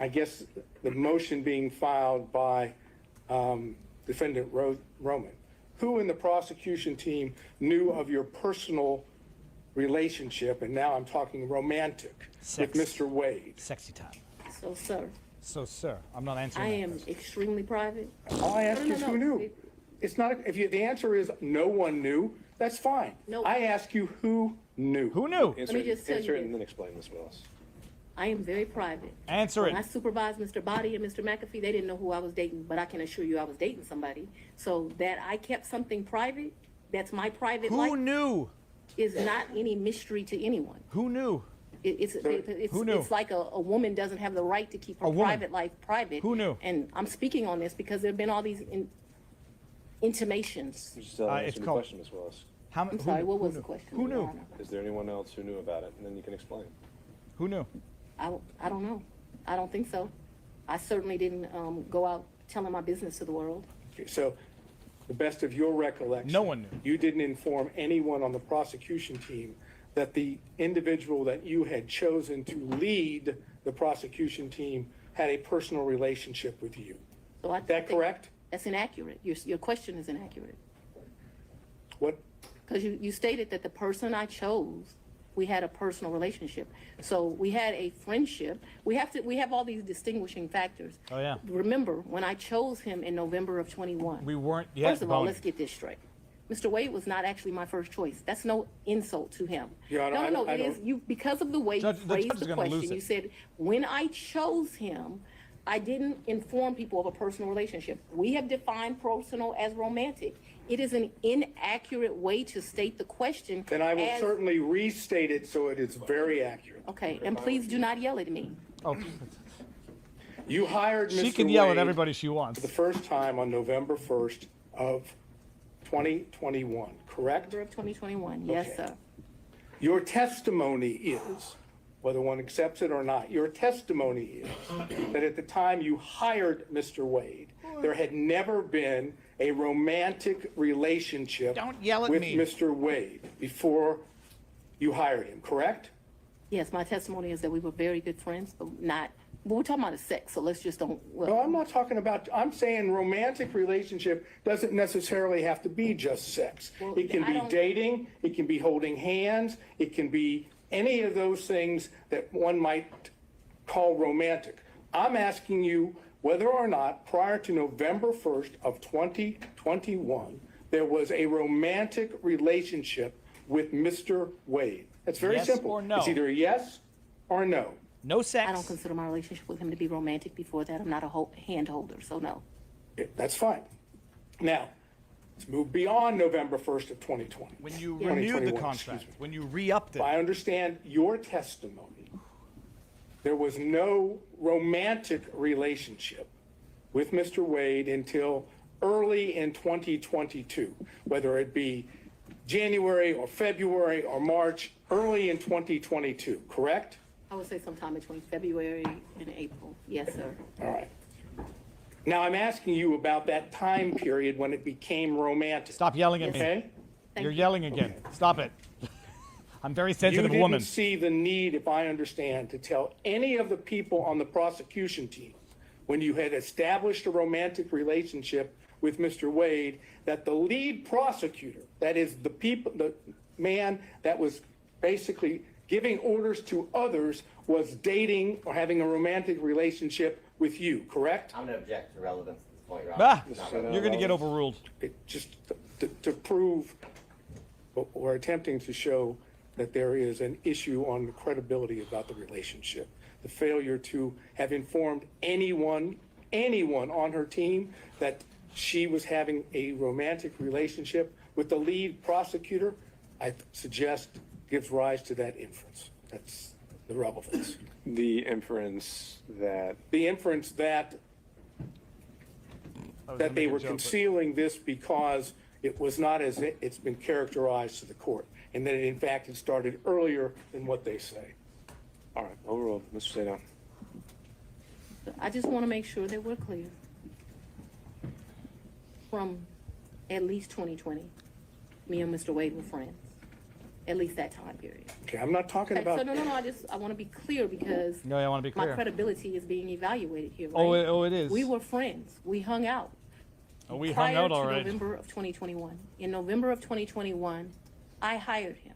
I guess, the motion being filed by Defendant Roman, who in the prosecution team knew of your personal relationship, and now I'm talking romantic, with Sex. Mr. Wade? Sexy time. So, sir, So, sir, I'm not answering I that am question. extremely private. All I ask No, no, is no. who knew? It's not, the answer is no one knew, that's fine. No. I ask you who knew? Who knew? Answer me it, just tell answer you it and this. then explain, Ms. Willis. I am very private. Answer When I it. supervised Mr. Body and Mr. McAfee, they didn't know who I was dating, but I can assure you I was dating somebody. So that I kept something private, that's my private life. Who knew? is not any mystery to anyone. Who knew? Who knew? It's like a woman doesn't have the right to keep her A woman. private life private. Who knew? And I'm speaking on this because there have been all these intimations. You still it's answer the called- question, Ms. Willis. I'm sorry, what was the question? Who knew? Your Honor? Is there anyone else who knew about it? And then you can explain. Who knew? I don't know. I don't think so. I certainly didn't go out telling my business to the world. Okay, so, the best of your recollection. No one knew. You didn't inform anyone on the prosecution team that the individual that you had chosen to lead the prosecution team had a personal relationship with you. So I Is that think correct? That's inaccurate. Your question is inaccurate. What, Because you stated that the person I chose, we had a personal relationship. So we had a friendship. We have all these distinguishing factors. Oh, yeah. Remember, when I chose him in November of 21. We weren't yet First of all, voting. let's get this straight. Mr. Wade was not actually my first choice. That's no insult to him. Your Honor, No, I it is, don't- you, because of the way you Judge- the phrased judge is the gonna lose question, it. you said, when I chose him, I didn't inform people of a personal relationship. We have defined personal as romantic. It is an inaccurate way to state the question. then I will as- certainly restate it so it is very accurate. Okay, and please do not yell at me. Oh, You hired Mr. she can yell at Wade everybody she wants. for the first time on November 1st of 2021, correct? November of 2021, yes, Okay. sir. Your testimony is, whether one accepts it or not, your testimony is that at the time you hired Mr. Wade, there had never been a romantic relationship Don't yell at with me. Mr. Wade before you hired him, correct? Yes, my testimony is that we were very good friends, but we're talking about the sex, so let's just don't. No, I'm not talking about, I'm saying romantic relationship doesn't necessarily have to be just sex. Well, It can I be don't- dating, it can be holding hands, it can be any of those things that one might call romantic. I'm asking you whether or not prior to November 1st of 2021, there was a romantic relationship with Mr. Wade. That's very Yes simple. or no? It's either a yes or a no. No sex. I don't consider my relationship with him to be romantic before that. I'm not a hand holder, so no. That's fine. Now, let's move beyond November 1st of 2020. When you Yeah. renewed the 2021, contract, excuse me. when you re-upped If it, I understand your testimony, there was no romantic relationship with Mr. Wade until early in 2022, whether it be January or February or March, early in 2022, correct? I would say sometime between February and April. Yes, sir. All right. Now, I'm asking you about that time period when it became romantic. stop yelling at me. Okay? Thank You're you. yelling again. Stop it. I'm a very You sensitive didn't woman. see the need, if I understand, to tell any of the people on the prosecution team, when you had established a romantic relationship with Mr. Wade, that the lead prosecutor, that is the man that was basically giving orders to others, was dating or having a romantic relationship with you, correct? I'm gonna object to relevance at this point, Your Honor. Ah, It's not you're relevant. you're going to get overruled. It just to prove, or attempting to show that there is an issue on the credibility about the relationship. The failure to have informed anyone on her team that she was having a romantic relationship with the lead prosecutor, I suggest gives rise to that inference. That's the relevance. The inference that The inference that they were concealing this because it was not as it's been characterized to the court, and that in fact it started earlier than what they say. all right, overruled. Mr. Sadon. I just want to make sure that we're clear. From at least 2020, me and Mr. Wade were friends. At least that time period. Okay, I'm not talking Okay, so about, no, I want to be clear because No, I want to be my clear. credibility is being evaluated here, right? Oh, it is. We were friends. We hung out. Oh, we hung out all Prior right. to November of 2021. In November of 2021, I hired him.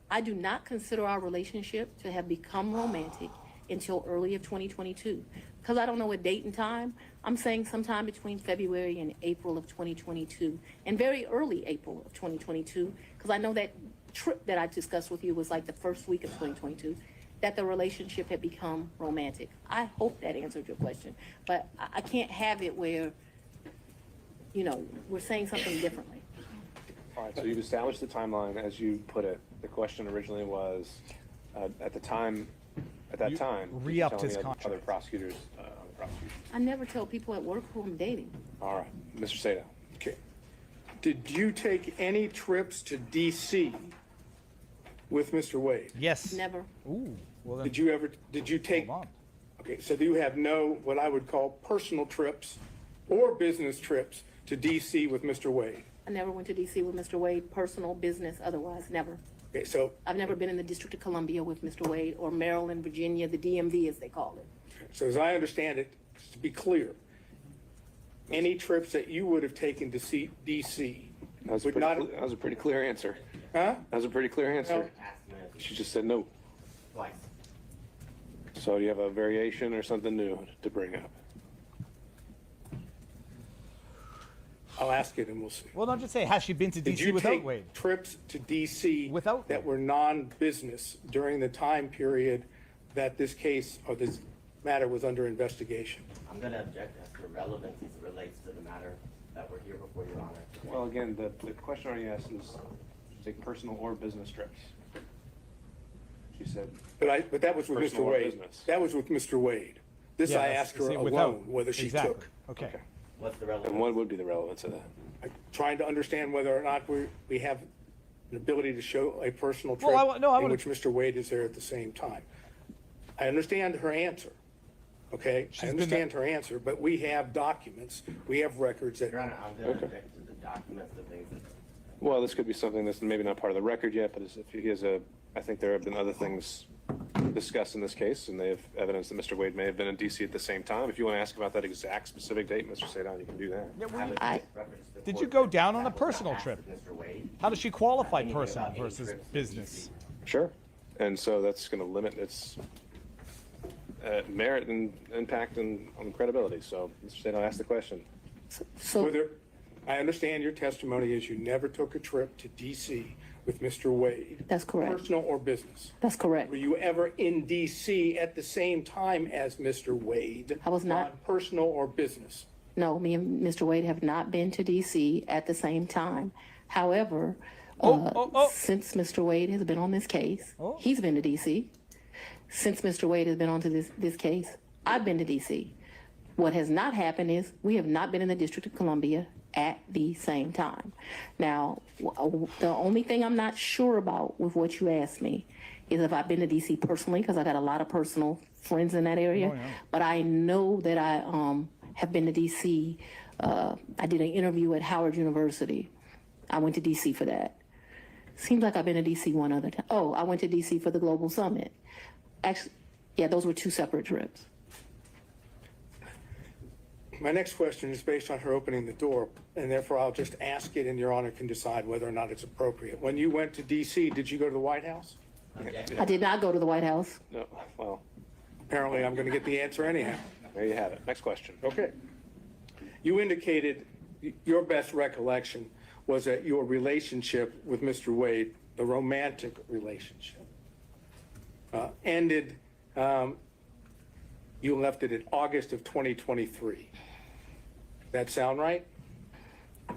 I do not consider our relationship to have become romantic until early of 2022. Because I don't know a date and time, I'm saying sometime between February and April of 2022, and very early April of 2022, because I know that trip that I discussed with you was like the first week of 2022, that the relationship had become romantic. I hope that answered your question, but I can't have it where, we're saying something differently. All right, so you've established the timeline, as you put it. The question originally was, at that time, re-upped telling his the contract. other prosecutors, on the prosecution. I never tell people at work who I'm dating. All right, Mr. Sato. Okay. Did you take any trips to DC with Mr. Wade? Yes. Never. Ooh. Well then, Did you take, hold on. okay, so you have no, what I would call personal trips or business trips to DC with Mr. Wade? I never went to DC with Mr. Wade, personal, business, otherwise, never. Okay, so, I've never been in the District of Columbia with Mr. Wade, or Maryland, Virginia, the DMV as they call it. so as I understand it, just to be clear, any trips that you would have taken to see DC would not, That was a pretty clear answer. huh? That was a pretty clear answer. No. Asked him She just said no. twice. So you have a variation or something new to bring up? I'll ask it and we'll see. Well, don't just say, has she been to Did DC you without take Wade? trips to DC Without that Wade? were non-business during the time period that this case or this matter was under investigation? I'm gonna object as to relevance as it relates to the matter that we're here before Your Honor. Well, again, the question already asked is, take personal or business trips. She said, But that was with Mr. Personal or Wade. business? That was with Mr. Wade. This Yeah, I that's- asked her see, without- alone, whether she exactly. took. Okay. okay. What's the relevance? And what would be the relevance of that? I'm trying to understand whether or not we have an ability to show a personal trip Well, I in wanna- which Mr. Wade is there at the same time. I understand her answer, okay? She's I been understand her answer, but we have documents, we have records that, Your Honor, I'm gonna object to the documents, the things that. Well, this could be something that's maybe not part of the record yet, but if he has I think there have been other things discussed in this case, and they have evidence that Mr. Wade may have been in DC at the same time. If you want to ask about that exact specific date, Mr. Sadon, you can do that. Yeah, I would I- reference the Did court you go that down on that a was not personal asked trip? of Mr. Wade. How does she qualify Anything personal about any versus trips to business? Sure. And so that's going to limit its merit and impact on credibility. So, Mr. Sadon, ask the question. So, whether, I understand your testimony is you never took a trip to DC with Mr. Wade. That's correct. Personal or business. that's correct. Were you ever in DC at the same time as Mr. Wade? I was not. On personal or business? No, me and Mr. Wade have not been to DC at the same time. However, since Mr. Wade has been on this case, he's been to DC. Since Mr. Wade has been on to this case, I've been to DC. What has not happened is we have not been in the District of Columbia at the same time. Now, the only thing I'm not sure about with what you asked me is if I've been to DC personally, because I got a lot of personal friends in that area. But I know that I have been to DC. I did an interview at Howard University. I went to DC for that. Seems like I've been to DC one other time. Oh, I went to DC for the Global Summit. Actually, yeah, those were two separate trips. My next question is based on her opening the door, and therefore I'll just ask it, and Your Honor can decide whether or not it's appropriate. When you went to DC, did you go to the White House? I did not go to the White House. No, well, Apparently, I'm going to get the answer anyhow. there you have it. Next question. Okay. You indicated your best recollection was that your relationship with Mr. Wade, the romantic relationship, ended, you left it in August of 2023. That sound right?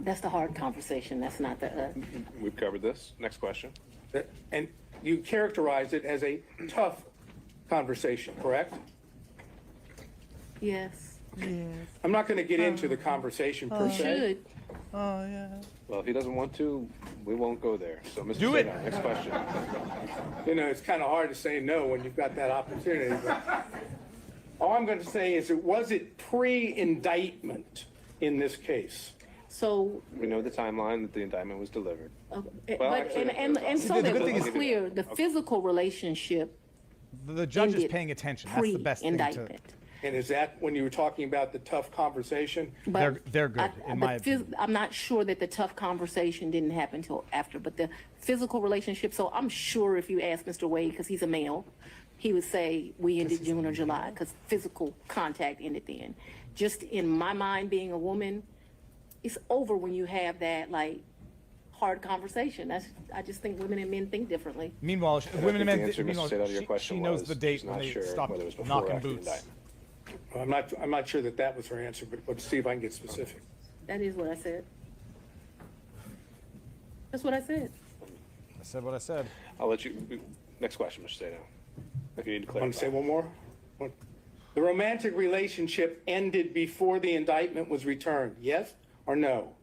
That's the hard conversation. That's not the, We've covered this. Next question. And you characterized it as a tough conversation, correct? yes. I'm not going to get into the conversation per se. Should. Well, if he doesn't want to, we won't go there. So, Mr. Do it. Sadon, next question. You know, it's kind of hard to say no when you've got that opportunity. But all I'm going to say is, was it pre-indictment in this case? So, We know the timeline that the indictment was delivered. but, actually, and so the that good thing it's is- clear, the physical relationship The judge is ended paying attention. That's the best thing to. pre-indictment. And is that when you were talking about the tough conversation? But They're good, in my opinion. I'm not sure that the tough conversation didn't happen until after, but the physical relationship, so I'm sure if you ask Mr. Wade, because he's a male, he would say we ended June or July, because physical contact ended then. Just in my mind, being a woman, it's over when you have that, like, hard conversation. I just think women and men think differently. Meanwhile, women and the men. answer, Mr. Meanwhile, Sadon, to your question she knows was the date she's when not they sure stopped whether it was before or knocking after the boots. indictment. Well, I'm not sure that that was her answer, but let's see if I can get specific. That is what I said. That's what I said. I said what I said. I'll let you, next question, Mr. Sadao. If you need to Want to say clarify. one more? The romantic relationship ended before the indictment was returned, yes or no?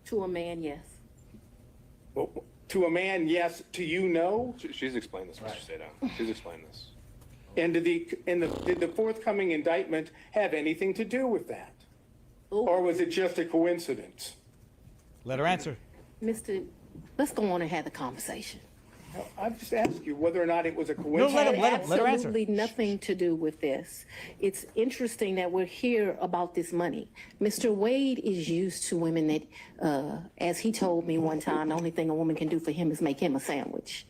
To a man, yes. Well, to a man, yes. To you, no? She's explained this, Mr. Sadao. She's explained this. And did the forthcoming indictment have anything to do with that? Or was it just a coincidence? Let her answer. Mr., let's go on and have the conversation. I've just asked you whether or not it was a No, coincidence. let her answer. Absolutely nothing to do with this. It's interesting that we're here about this money. Mr. Wade is used to women that, as he told me one time, the only thing a woman can do for him is make him a sandwich.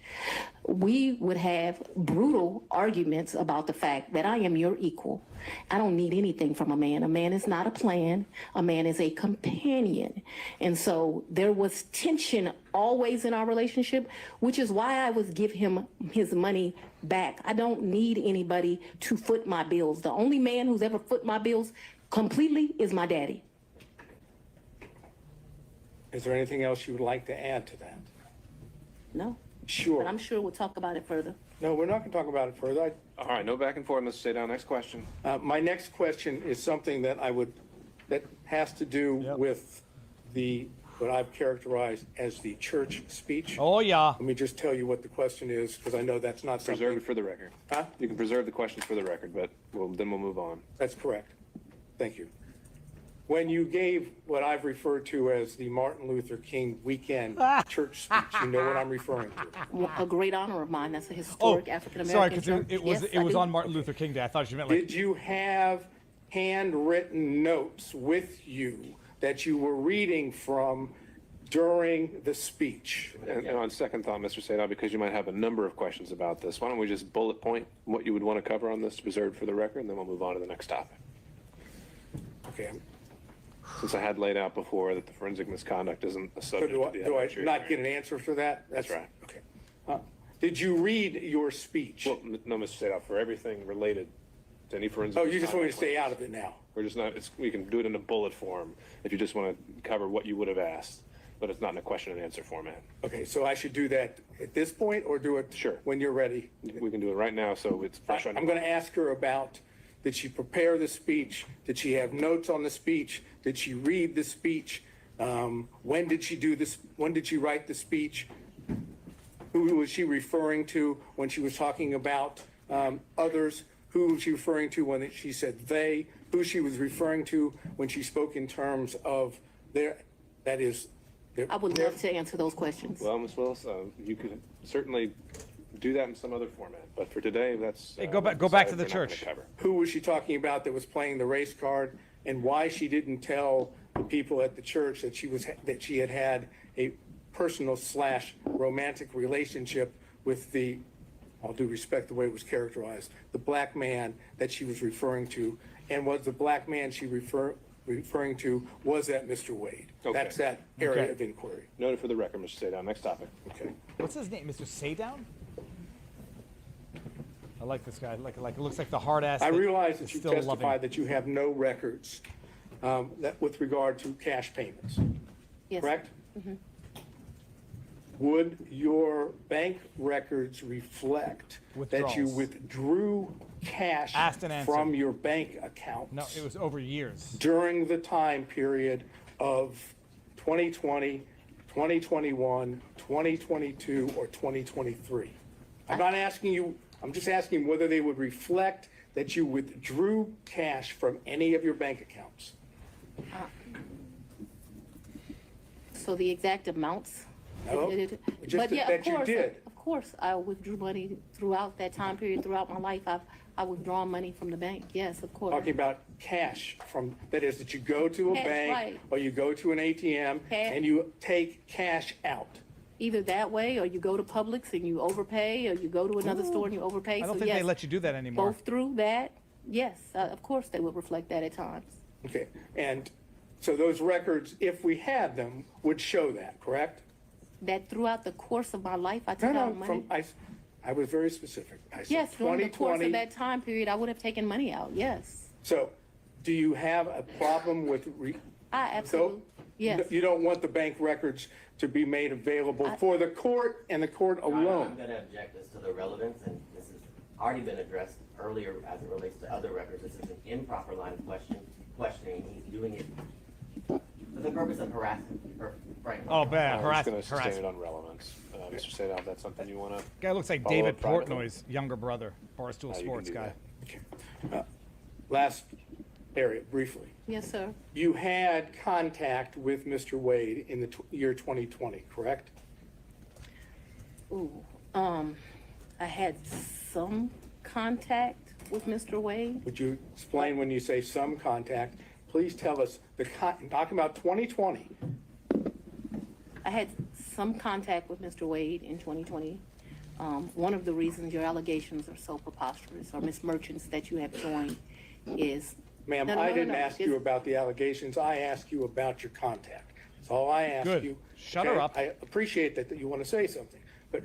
We would have brutal arguments about the fact that I am your equal. I don't need anything from a man. A man is not a plan. A man is a companion. And so there was tension always in our relationship, which is why I would give him his money back. I don't need anybody to foot my bills. The only man who's ever foot my bills completely is my daddy. Is there anything else you would like to add to that? No, Sure. but I'm sure we'll talk about it further. No, we're not going to talk about it further. All right, no back and forth, Mr. Sadao. Next question. My next question is something that that has to do Yep. with what I've characterized as the church speech. Oh, yeah. Let me just tell you what the question is, because I know that's not Preserve something. it for the record. Huh? You can preserve the questions for the record, but then we'll move on. That's correct. Thank you. When you gave what I've referred to as the Martin Luther King weekend church speech, you know what I'm referring to. A great honor of mine. That's a Oh, historic African sorry, American because church. it was Yes, it I was do. on Martin Luther King Day. I thought you meant like. Did you have handwritten notes with you that you were reading from during the speech? And on second thought, Mr. Sadao, because you might have a number of questions about this, why don't we just bullet point what you would want to cover on this to preserve for the record, and then we'll move on to the next topic. Okay. Since I had laid out before that the forensic misconduct isn't a So subject do of the I evidentiary not get hearing. an answer for that? That's right. Okay. Did you read your speech? Well, no, Mr. Sadao, for everything related to any forensic. Oh, you just want me to misconduct stay out claims. of it now? We're just not, we can do it in a bullet form if you just want to cover what you would have asked, but it's not in a question and answer format. Okay, so I should do that at this point or do it? Sure. When you're ready? We can do it right now, so it's fresh on. I'm going to ask her about, did she prepare the speech? Did she have notes on the speech? Did she read the speech? When did she do this? When did she write the speech? Who was she referring to when she was talking about others? Who was she referring to when she said they? Who she was referring to when she spoke in terms of their, that is. I would love to answer those questions. Well, Ms. Willis, you could certainly do that in some other format, but for today, that's. Hey, go back to decided the we're not gonna church. cover. Who was she talking about that was playing the race card, and why she didn't tell the people at the church that she had had a personal / romantic relationship with the, all due respect the way it was characterized, the black man that she was referring to, and was the black man she referring to, was that Mr. Wade? Okay. That's that area Okay. of inquiry. Noted for the record, Mr. Sadao. Next topic. Okay. What's his name? Mr. Saydown? I like this guy. Like it looks like the hard ass. I realize that is you still loving. testified that you have no records that with regard to cash payments, Yes. correct? Would your bank records reflect that you Withdrawals. withdrew cash Asked and answered. from your bank account No, it was over years. during the time period of 2020, 2021, 2022, or 2023? I'm not asking you, I'm just asking whether they would reflect that you withdrew cash from any of your bank accounts. So the exact amounts? No, just But yeah, that you of course, did. of course, I withdrew money throughout that time period, throughout my life. I withdrawn money from the bank. Yes, of course. Talking about cash from, that is, that you go to a Cash, bank right. or you go to an ATM Cash. and you take cash out. Either that way, or you go to Publix and you overpay, or you go to another store and you overpay. I don't So think they yes, let you do that anymore. both through that, yes, of course they would reflect that at times. Okay, and so those records, if we had them, would show that, correct? That throughout the course of my life, I took out money. I was very specific. I said Yes, during the course 2020. of that time period, I would have taken money out, yes. So, do you have a problem with, I absolutely, Yes. You don't want the bank records to be made available for the court and the court I'm alone. gonna object as to the relevance, and this has already been addressed earlier as it relates to other records. This is an improper line of questioning. He's doing it for the purpose of harassing, or frankly. Oh, bad. I'm just Harassment. gonna sustain it Harassment. on relevance. Mr. Sadov, if that's something you wanna. Guy looks like follow David up privately? Portnoy's younger brother, Barstool You can Sports do guy. that. Last area, briefly. Yes, sir. You had contact with Mr. Wade in the year 2020, correct? Ooh, I had some contact with Mr. Wade. Would you explain when you say some contact? Please tell us, talking about 2020. I had some contact with Mr. Wade in 2020. One of the reasons your allegations are so preposterous, or Ms. Merchants that you have joined, is. Ma'am, No, no, I no, didn't no. ask you about the allegations. I asked you about your contact. That's all I asked Good. you. Shut her Okay? up. I appreciate that you want to say something, but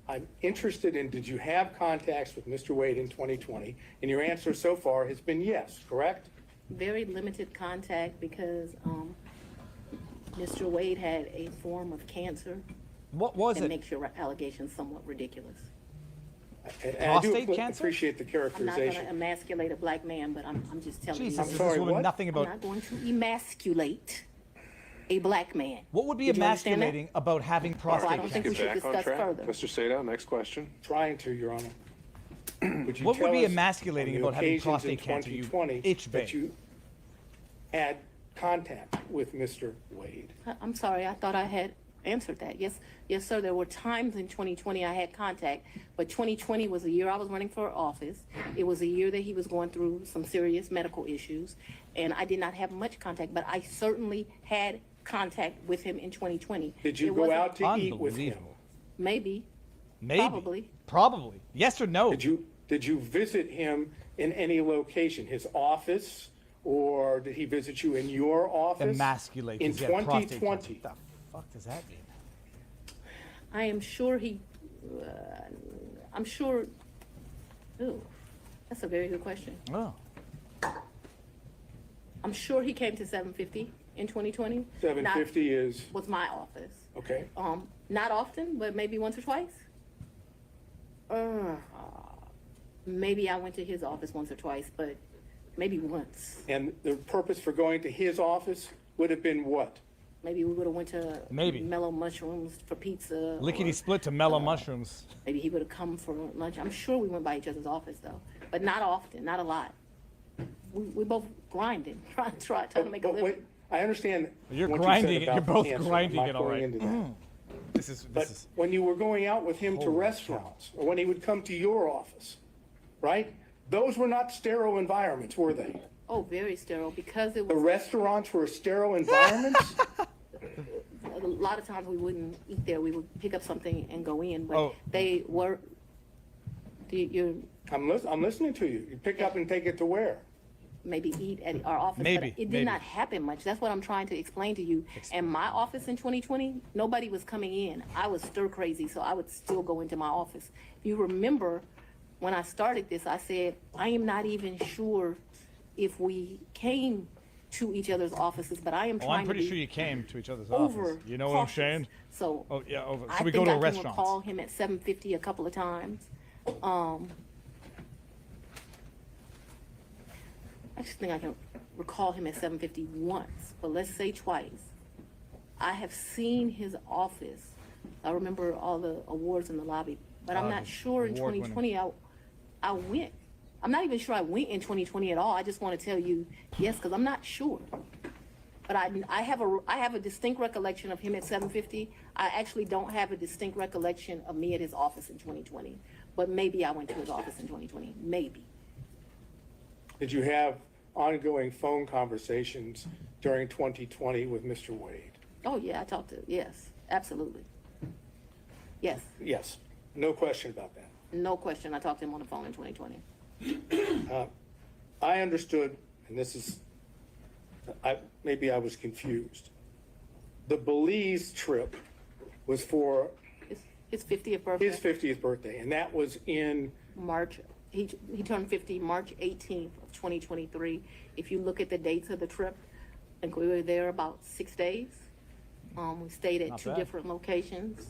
I'm interested in, did you have contacts with Mr. Wade in 2020? And your answer so far has been yes, correct? Very limited contact because Mr. Wade had a form of cancer What was that it? makes your allegations somewhat ridiculous. And I do Prostate cancer? appreciate the I'm not going to characterization. emasculate a black man, but I'm just telling Jesus, you. is sorry, this woman what? nothing I'm about. not going to emasculate a black man. What would be Did you understand that? emasculating about having I prostate don't think cancer? we should Get back on discuss track. further. Mr. Sadov, next question. Trying to, Your Honor. Would you What would tell be us emasculating on the about having occasions in prostate cancer, you 2020 itch that babe? you had contact with Mr. Wade? I'm sorry, I thought I had answered that. Yes, yes, sir, there were times in 2020 I had contact, but 2020 was the year I was running for office. It was a year that he was going through some serious medical issues, and I did not have much contact, but I certainly had contact with him in 2020. Did you It go wasn't- out to eat with him? Unbelievable. Maybe. Maybe. Probably. Probably. Yes or no? Did you visit him in any location, his office, or did he visit you in your office? Emasculate. In 'cause he had prostate cancer. 2020. What the fuck does that mean? I am sure I'm sure, ooh, that's a very good question. Oh. I'm sure he came to 750 in 2020. 750 is, Was my office. okay. Not often, but maybe once or twice. Maybe I went to his office once or twice, but maybe once. And the purpose for going to his office would have been what? Maybe we would have went to Maybe. Mellow Mushrooms for pizza. Lickety or split to mellow mushrooms. Maybe he would have come for lunch. I'm sure we went by each other's office though, but not often, not a lot. We both grinding, trying to make a But living. wait, I understand. You're what you grinding said it. about You're the both cancer. I'm grinding not it, all going right. into that. This is. But when you were going out with him to Holy restaurants, or when he would come to your office, right? Those were not sterile environments, were they? Oh, very sterile because it The was, restaurants were sterile environments? a lot of times we wouldn't eat there. We would pick up something and go in, but Oh. they were, you I'm listening to you. You pick up and take it to where? maybe eat at our office. Maybe, But it did maybe. not happen much. That's what I'm trying to explain to you. And my office in 2020, nobody was coming in. I was stir crazy, so I would still go into my office. If you remember, when I started this, I said, I am not even sure if we came to each other's offices, but I am Oh, trying I'm to pretty be sure you came to each other's over office. You know what I'm cautious. saying? So Oh yeah, over. I So we think go to I a can restaurant. recall him at 750 a couple of times. I just think I can recall him at 750 once, but let's say twice. I have seen his office. I remember all the awards in the lobby, but I'm not sure in award-winning. 2020 I went. I'm not even sure I went in 2020 at all. I just want to tell you yes, because I'm not sure. But I have a distinct recollection of him at 750. I actually don't have a distinct recollection of me at his office in 2020. But maybe I went to his office in 2020. Maybe. Did you have ongoing phone conversations during 2020 with Mr. Wade? Oh yeah, I talked to. Yes, absolutely. Yes, Yes, no question about that. no question. I talked to him on the phone in 2020. I understood, and this is, maybe I was confused. The Belize trip was for His 50th birthday. his 50th birthday, and that was in, March. He turned 50 March 18th of 2023. If you look at the dates of the trip, I think we were there about 6 days. We stayed at Not two bad. different locations.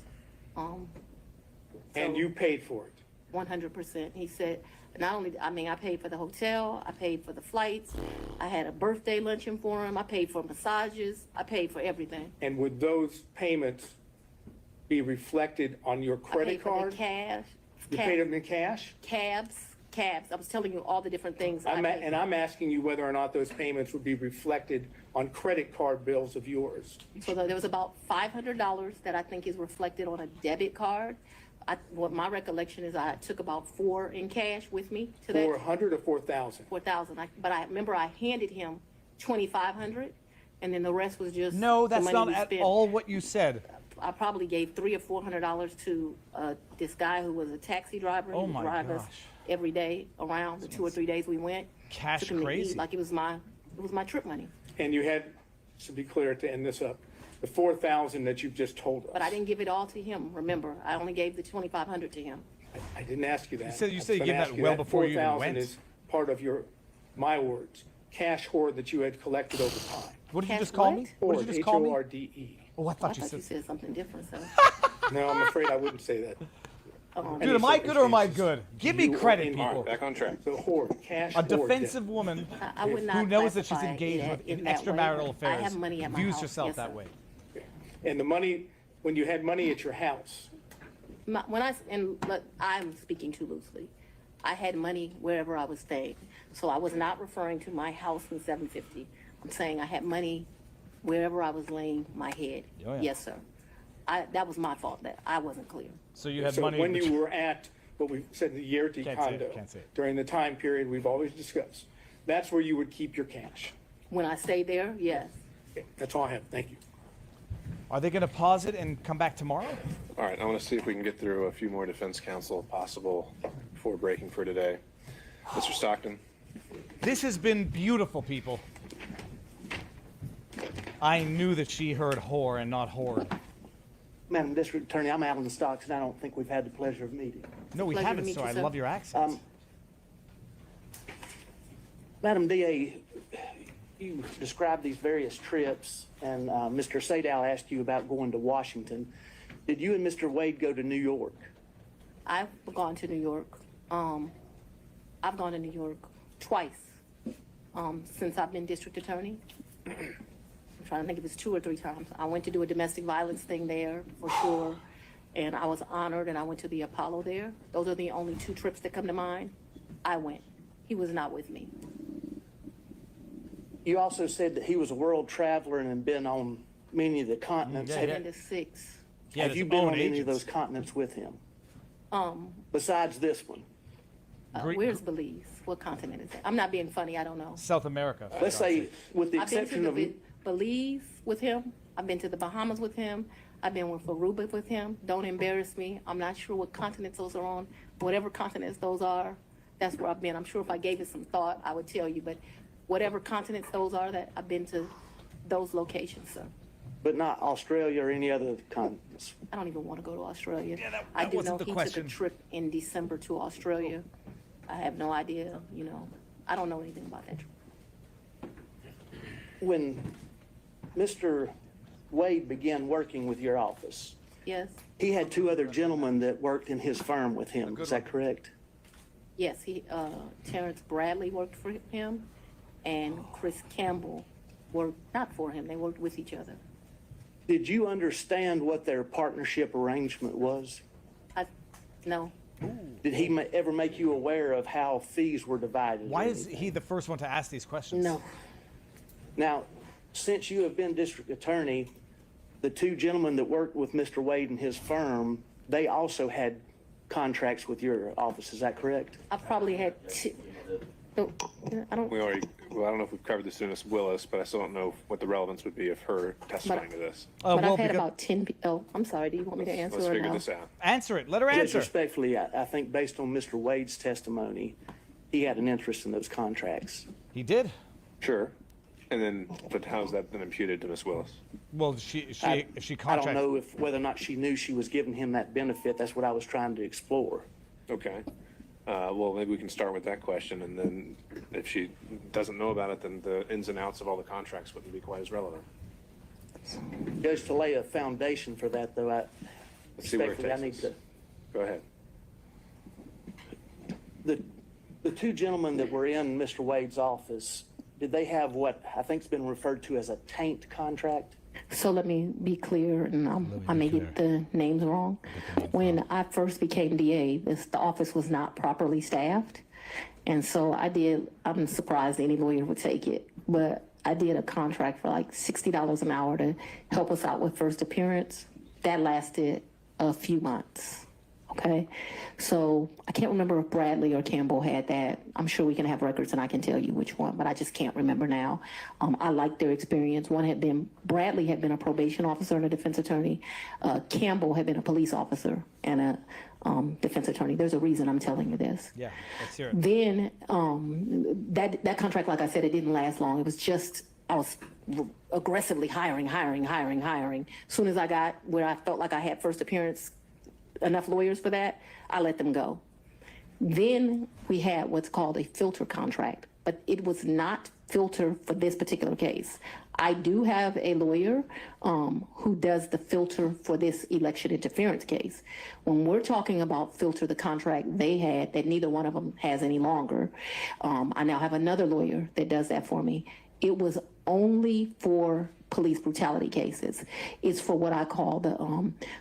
And you paid for it. 100%. He said, not only, I mean, I paid for the hotel, I paid for the flights, I had a birthday luncheon for him, I paid for massages, I paid for everything. And would those payments be reflected on your I credit paid for card? the cash. You paid them in cash? Cabs. I was telling you all the different things. And I'm asking you whether or not those payments would be reflected on credit card bills of yours. So there was about $500 that I think is reflected on a debit card. What my recollection is, I took about $4 in cash with me to that. 400 or 4,000? 4,000. But I remember I handed him 2,500, and then the rest was just No, the that's money not we at spent. all what you said. I probably gave $300 or $400 to this guy who was a taxi driver. Oh He would my drive us gosh. every day around the 2 or 3 days we went. Cash Took him to eat crazy. like it was my trip money. And you had, to be clear, to end this up, the 4,000 that you've just told us. But I didn't give it all to him. Remember, I only gave the 2,500 to him. I didn't ask you that. You said you I'm gave gonna that ask you well before you even 4,000 went. is part of your, my words, cash hoard that you had collected over time. What did you Cash just call what? me? What did you just call me? H-O-R-D-E. Oh, I I thought you thought you said. said something different, so. No, I'm afraid I wouldn't say that. Dude, am I good or am I good? Give me You are credit, in- All people. right, back on track. So hoard, cash A hoard. defensive woman I would not who knows that she's classify engaged it with in in that way, extramarital but affairs I have money at my views house. herself Yes, that sir. way. And the money, when you had money at your house, I'm speaking too loosely. I had money wherever I was staying. So I was not referring to my house in 750. I'm saying I had money wherever I was laying my head. Oh, yeah. Yes, sir. That was my fault that I wasn't clear. So you had so money. when you were at what we said, the Yerty Can't say it, condo, can't say it. during the time period we've always discussed, that's where you would keep your cash. When I stayed there, yes. Okay, that's all I have. Thank you. Are they going to pause it and come back tomorrow? All right, I want to see if we can get through a few more defense counsel if possible before breaking for today. Mr. Stockton? This has been beautiful, people. I knew that she heard whore and not hoard. Madam District Attorney, I'm Alan Stocks, and I don't think we've had the pleasure of meeting. No, we Pleasure to haven't, meet so you, I sir. love your accents. Madam DA, you described these various trips, and Mr. Sadow asked you about going to Washington. Did you and Mr. Wade go to New York? I've gone to New York. I've gone to New York twice since I've been district attorney. I'm trying to think if it's 2 or 3 times. I went to do a domestic violence thing there for sure, and I was honored, and I went to the Apollo there. Those are the only 2 trips that come to mind. I went. He was not with me. You also said that he was a world traveler and had been on many of the continents. Yeah, Have- yeah. I've been to 6. He had Have his you been own on any of agents. those continents with him? Besides this one? Great- Where's Belize? What continent is that? I'm not being funny. I don't know. South America. Let's say, with the I've been exception to of, Belize with him. I've been to the Bahamas with him. I've been with Aruba with him. Don't embarrass me. I'm not sure what continents those are on. Whatever continents those are, that's where I've been. I'm sure if I gave it some thought, I would tell you. But whatever continents those are, that I've been to those locations, sir. but not Australia or any other continents. I don't even want to go to Australia. Yeah, that I do wasn't know the he question. took a trip in December to Australia. I have no idea, you know. I don't know anything about that trip. When Mr. Wade began working with your office, Yes, he had 2 other gentlemen that worked in his firm with him. Is that correct? yes, Terrence Bradley worked for him, and Chris Campbell worked, not for him, they worked with each other. Did you understand what their partnership arrangement was? No, Did he ever make you aware of how fees were divided? Why or is anything? he the first one to ask these questions? no, Now, since you have been district attorney, the 2 gentlemen that worked with Mr. Wade and his firm, they also had contracts with your office. Is that correct? I probably had no, I don't, We already, well, I don't know if we've covered this in this Willis, but I still don't know what the relevance would be of her testifying to this. but well, I've had because- about 10, oh, I'm sorry, do you want me to answer Let's or figure no? this out. Answer it. Let her Judge, answer. respectfully, I think based on Mr. Wade's testimony, he had an interest in those contracts. He did. Sure. And then, but how's that been imputed to Miss Willis? Well, if she I don't contracts. know whether or not she knew she was giving him that benefit. That's what I was trying to explore. Okay. Well, maybe we can start with that question, and then if she doesn't know about it, then the ins and outs of all the contracts wouldn't be quite as relevant. Goes to lay a foundation for that, though. Let's see where it Respectfully, I takes need us. Go ahead. the two gentlemen that were in Mr. Wade's office, did they have what I think's been referred to as a taint contract? So let me be clear, and I may get the names wrong. When I first became DA, the office was not properly staffed. And so I'm surprised any lawyer would take it, but I did a contract for like $60 an hour to help us out with first appearance. That lasted a few months. Okay, so I can't remember if Bradley or Campbell had that. I'm sure we can have records and I can tell you which one, but I just can't remember now. I liked their experience. Bradley had been a probation officer and a defense attorney. Campbell had been a police officer and a defense attorney. There's a reason I'm telling you this. Yeah, let's hear it. Then that contract, like I said, it didn't last long. It was just, I was aggressively hiring. As soon as I got where I felt like I had first appearance, enough lawyers for that, I let them go. Then we had what's called a filter contract, but it was not filter for this particular case. I do have a lawyer who does the filter for this election interference case. When we're talking about filter, the contract they had that neither one of them has any longer, I now have another lawyer that does that for me. It was only for police brutality cases. It's for what I call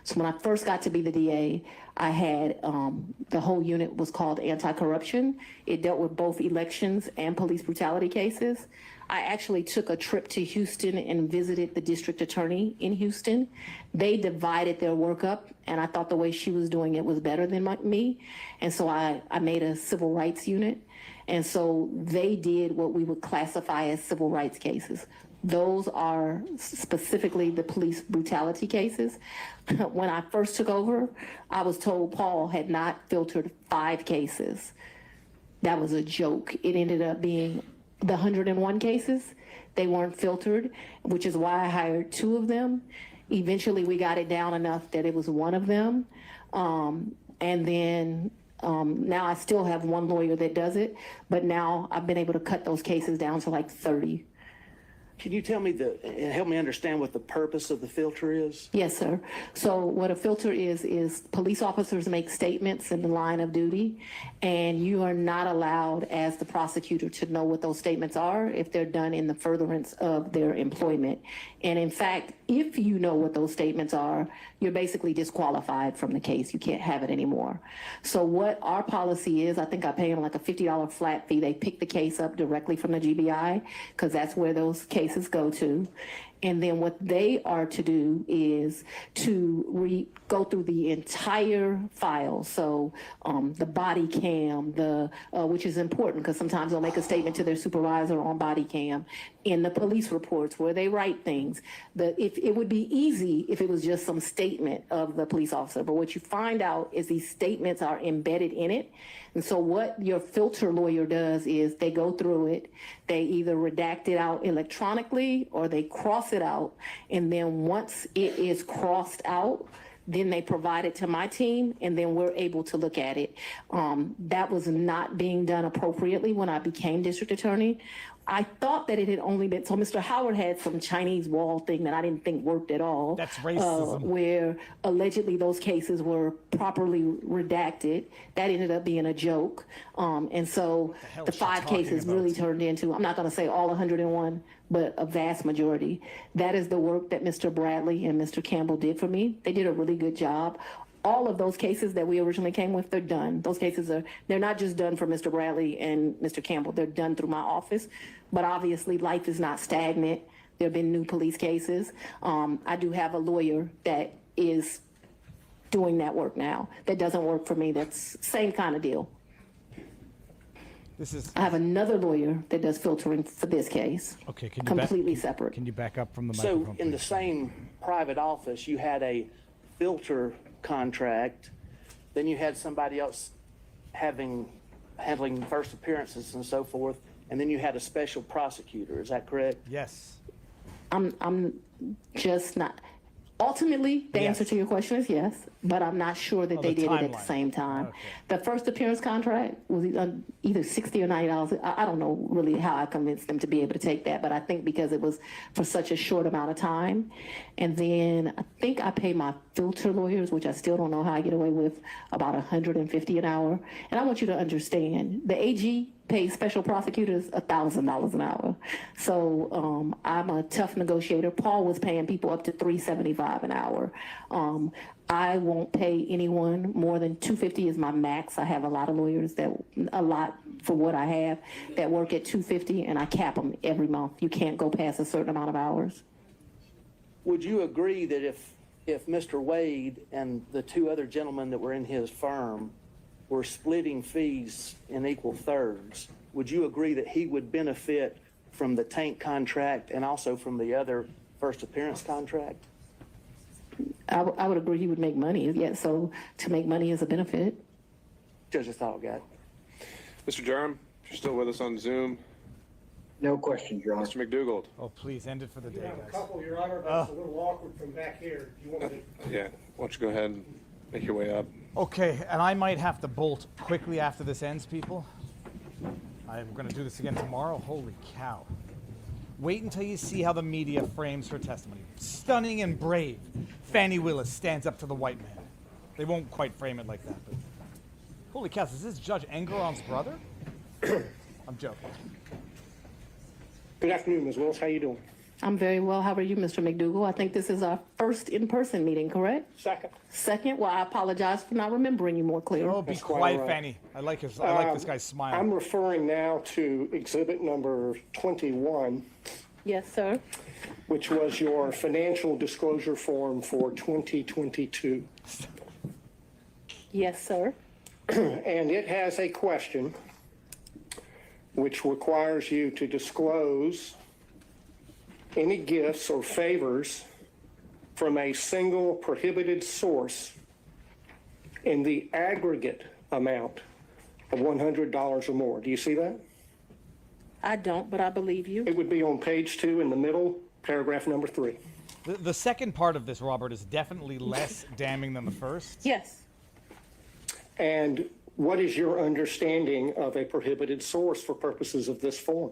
so when I first got to be the DA, I had, the whole unit was called anti-corruption. It dealt with both elections and police brutality cases. I actually took a trip to Houston and visited the district attorney in Houston. They divided their work up, and I thought the way she was doing it was better than me. And so I made a civil rights unit. And so they did what we would classify as civil rights cases. Those are specifically the police brutality cases. When I first took over, I was told Paul had not filtered 5 cases. That was a joke. It ended up being the 101 cases. They weren't filtered, which is why I hired 2 of them. Eventually, we got it down enough that it was 1 of them. And then now I still have 1 lawyer that does it, but now I've been able to cut those cases down to like 30. Can you tell me and help me understand what the purpose of the filter is? Yes, sir. So what a filter is police officers make statements in the line of duty, and you are not allowed as the prosecutor to know what those statements are if they're done in the furtherance of their employment. And in fact, if you know what those statements are, you're basically disqualified from the case. You can't have it anymore. So what our policy is, I think I pay them like a $50 flat fee. They pick the case up directly from the GBI because that's where those cases go to. And then what they are to do is to go through the entire file. So the body cam, which is important because sometimes they'll make a statement to their supervisor on body cam, in the police reports where they write things. If it would be easy if it was just some statement of the police officer, but what you find out is these statements are embedded in it. And so what your filter lawyer does is they go through it, they either redact it out electronically or they cross it out. And then once it is crossed out, then they provide it to my team, and then we're able to look at it. That was not being done appropriately when I became district attorney. I thought that it had only been, so Mr. Howard had some Chinese wall thing that I didn't think worked at all. That's racism. Where allegedly those cases were properly redacted. That ended up being a joke. And so the 5 cases really turned into, I'm not gonna say all 101, but a vast majority. That is the work that Mr. Bradley and Mr. Campbell did for me. They did a really good job. All of those cases that we originally came with, they're done. Those cases they're not just done for Mr. Bradley and Mr. Campbell, they're done through my office. But obviously life is not stagnant. There have been new police cases. I do have a lawyer that is doing that work now. That doesn't work for me. That's same kind of deal. I have another lawyer that does filtering for this case. Okay, can you completely separate. Can you back up from the microphone? So in the same private office, you had a filter contract, then you had somebody else handling first appearances and so forth, and then you had a special prosecutor. Is that correct? Yes. I'm just not. Ultimately, the answer Yes. to your question is yes, but I'm not sure that Oh, they the did it at the timeline. same time. Okay. The first appearance contract was either $60 or $90. I don't know really how I convinced them to be able to take that, but I think because it was for such a short amount of time. And then I think I pay my filter lawyers, which I still don't know how I get away with, about $150 an hour. And I want you to understand, the AG pays special prosecutors $1,000 an hour. So I'm a tough negotiator. Paul was paying people up to $375 an hour. I won't pay anyone more than $250 is my max. I have a lot of lawyers a lot for what I have that work at $250, and I cap them every month. You can't go past a certain amount of hours. Would you agree that if Mr. Wade and the two other gentlemen that were in his firm were splitting fees in equal thirds, would you agree that he would benefit from the tank contract and also from the other first appearance contract? I would agree he would make money. Yeah, so to make money is a benefit. Just a thought, guy. Mr. Durham, if you're still with us on Zoom, No questions, Your Honor. Mr. McDougall. Oh, please end it for the day, You have a guys. couple, Your Honor, but it's a little awkward from back here. You want me to? Yeah, why don't you go ahead and make your way up? Okay, and I might have to bolt quickly after this ends, people. I'm going to do this again tomorrow. Holy cow. Wait until you see how the media frames her testimony. Stunning and brave. Fani Willis stands up to the white man. They won't quite frame it like that, but holy cow, is this Judge Engeron's brother? I'm joking. Good afternoon, Ms. Willis. How you doing? I'm very well. How are you, Mr. McDougall? I think this is our first in-person meeting, correct? Second. Second, well, I apologize for not remembering you more clearly. Oh, be That's quite quiet, all right. Fanny. I like this guy's smile. I'm referring now to exhibit number 21, Yes, sir. which was your financial disclosure form for 2022. Yes, sir. And it has a question which requires you to disclose any gifts or favors from a single prohibited source in the aggregate amount of $100 or more. Do you see that? I don't, but I believe you. It would be on page 2 in the middle, paragraph number 3. The second part of this, Robert, is definitely less damning than the first. Yes. And what is your understanding of a prohibited source for purposes of this form?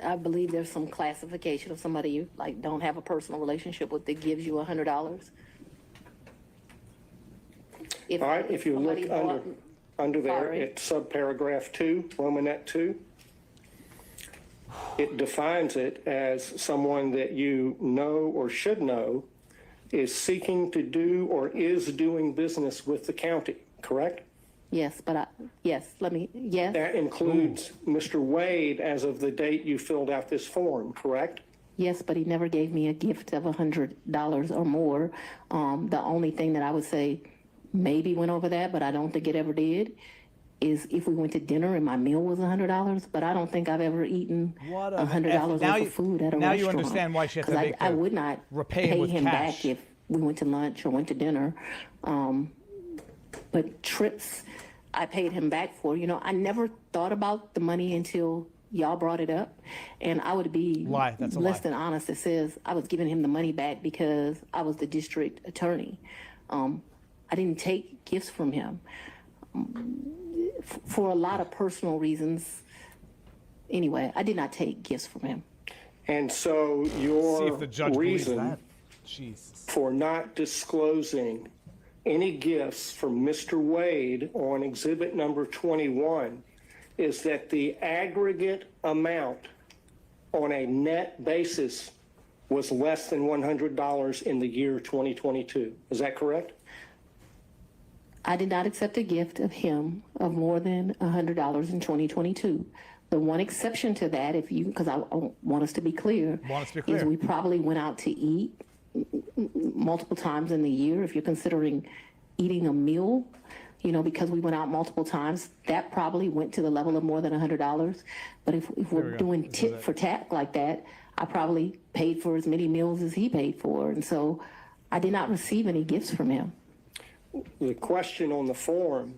I believe there's some classification of somebody you like don't have a personal relationship with that gives you $100. All right, if you look somebody under there Sorry. at subparagraph 2, Romanet 2, it defines it as someone that you know or should know is seeking to do or is doing business with the county, correct? Yes, but yes, That includes Mr. Wade as of the date you filled out this form, correct? yes, but he never gave me a gift of $100 or more. The only thing that I would say maybe went over that, but I don't think it ever did, is if we went to dinner and my meal was $100, but I don't think I've ever eaten What a $100 worth now of food at a now restaurant. you understand why she has to 'Cause make I the would not repay him pay with him cash. back if we went to lunch or went to dinner. But trips, I paid him back for. You know, I never thought about the money until y'all brought it up, and I would be Lie. That's a less lie. than honest. It says I was giving him the money back because I was the district attorney. I didn't take gifts from him for a lot of personal reasons. Anyway, I did not take gifts from him. And so See your if the judge believes reason that. Jesus. for not disclosing any gifts from Mr. Wade on exhibit number 21 is that the aggregate amount on a net basis was less than $100 in the year 2022. Is that correct? I did not accept a gift of him of more than $100 in 2022. The one exception to that, because I want us to be clear, is we probably went out to eat multiple times in the year. If you're considering eating a meal, you know, because we went out multiple times, that probably went to the level of more than $100. But if we're doing tit for tat like that, I probably paid for as many meals as he paid for. And so I did not receive any gifts from him. The question on the form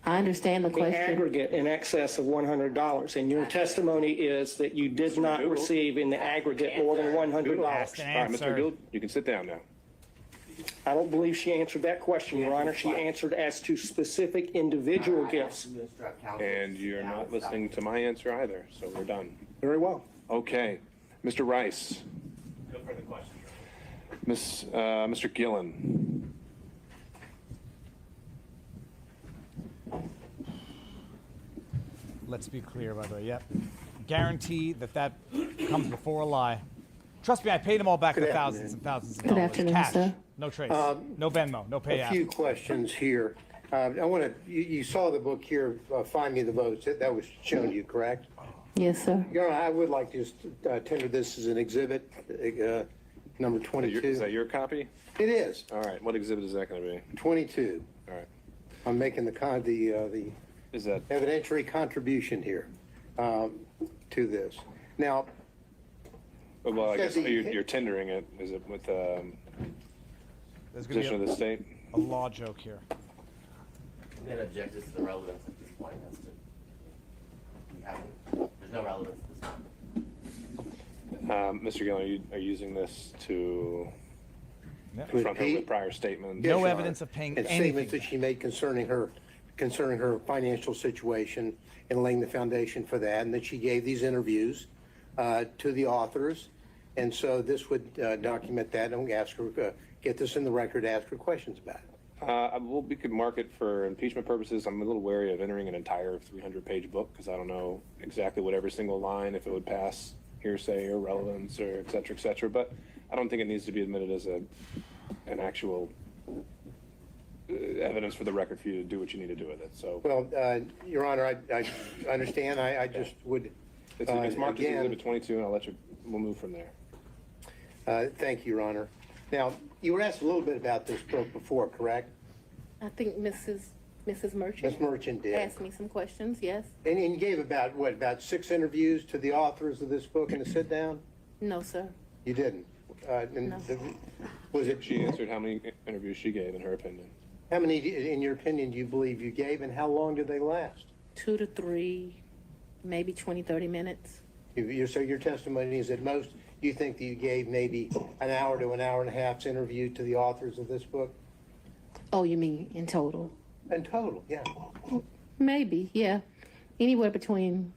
I understand the The question. aggregate in excess of $100, and your testimony is that you did not receive in the aggregate more than $100. Asked and All right, Mr. answered. Gould, you can sit down now. I don't believe she answered that question, Your Honor. She answered as to specific individual gifts. To instruct counsel And to you're sit down not and stop. listening to my answer either, so we're done. Very well. Okay, Mr. Rice, No further questions. Mr. Gillen. Let's be clear, by the way. Yep. Guarantee that comes before a lie. Trust me, I paid them all back the Good thousands and thousands of Good dollars. afternoon, Cash. sir. No trace. No Venmo. No A few payout. questions here. I want to, you saw the book here, Find Me the Votes, that was shown to you, correct? Yes, sir. Your Honor, I would like to just tender this as an exhibit, number Is 22. that your copy? It is, All right, what exhibit is that going to be? 22. All right, I'm making the is that, evidentiary contribution here to this. Now, well, I guess Says that you- you're tendering it, is it with the There's going position to of be the state? a law joke here. I'm going to object this to the relevance at this point. As to, we haven't, there's no relevance at this time. Mr. Gillen, are you using this to Yep. confront her repeat? with prior statements? No Yes, Your evidence Honor. of paying and anything statements that back. she made concerning her financial situation and laying the foundation for that, and that she gave these interviews to the authors. And so this would document that, and we ask her, get this in the record, ask her questions about it. Well, we could mark it for impeachment purposes. I'm a little wary of entering an entire 300-page book because I don't know exactly what every single line, if it would pass hearsay or relevance or et cetera, et cetera. But I don't think it needs to be admitted as an actual evidence for the record for you to do what you need to do with it. So Well, Your Honor, I understand. I just would, it's marked as again, Exhibit 22, and we'll move from there. thank you, Your Honor. Now, you were asked a little bit about this book before, correct? I think Mrs. Merchant Ms. Merchant did. asked me some questions, yes? And you gave about 6 interviews to the authors of this book in a sit-down? No, sir. You didn't? And No. Was it, She answered how many interviews she gave, in her opinion. how many, in your opinion, do you believe you gave, and how long did they last? 2 to 3, maybe 20, 30 minutes. So your testimony is at most, you think that you gave maybe an hour to an hour and a half's interview to the authors of this book? Oh, you mean in total? In total, yeah. Maybe, yeah. Anywhere between,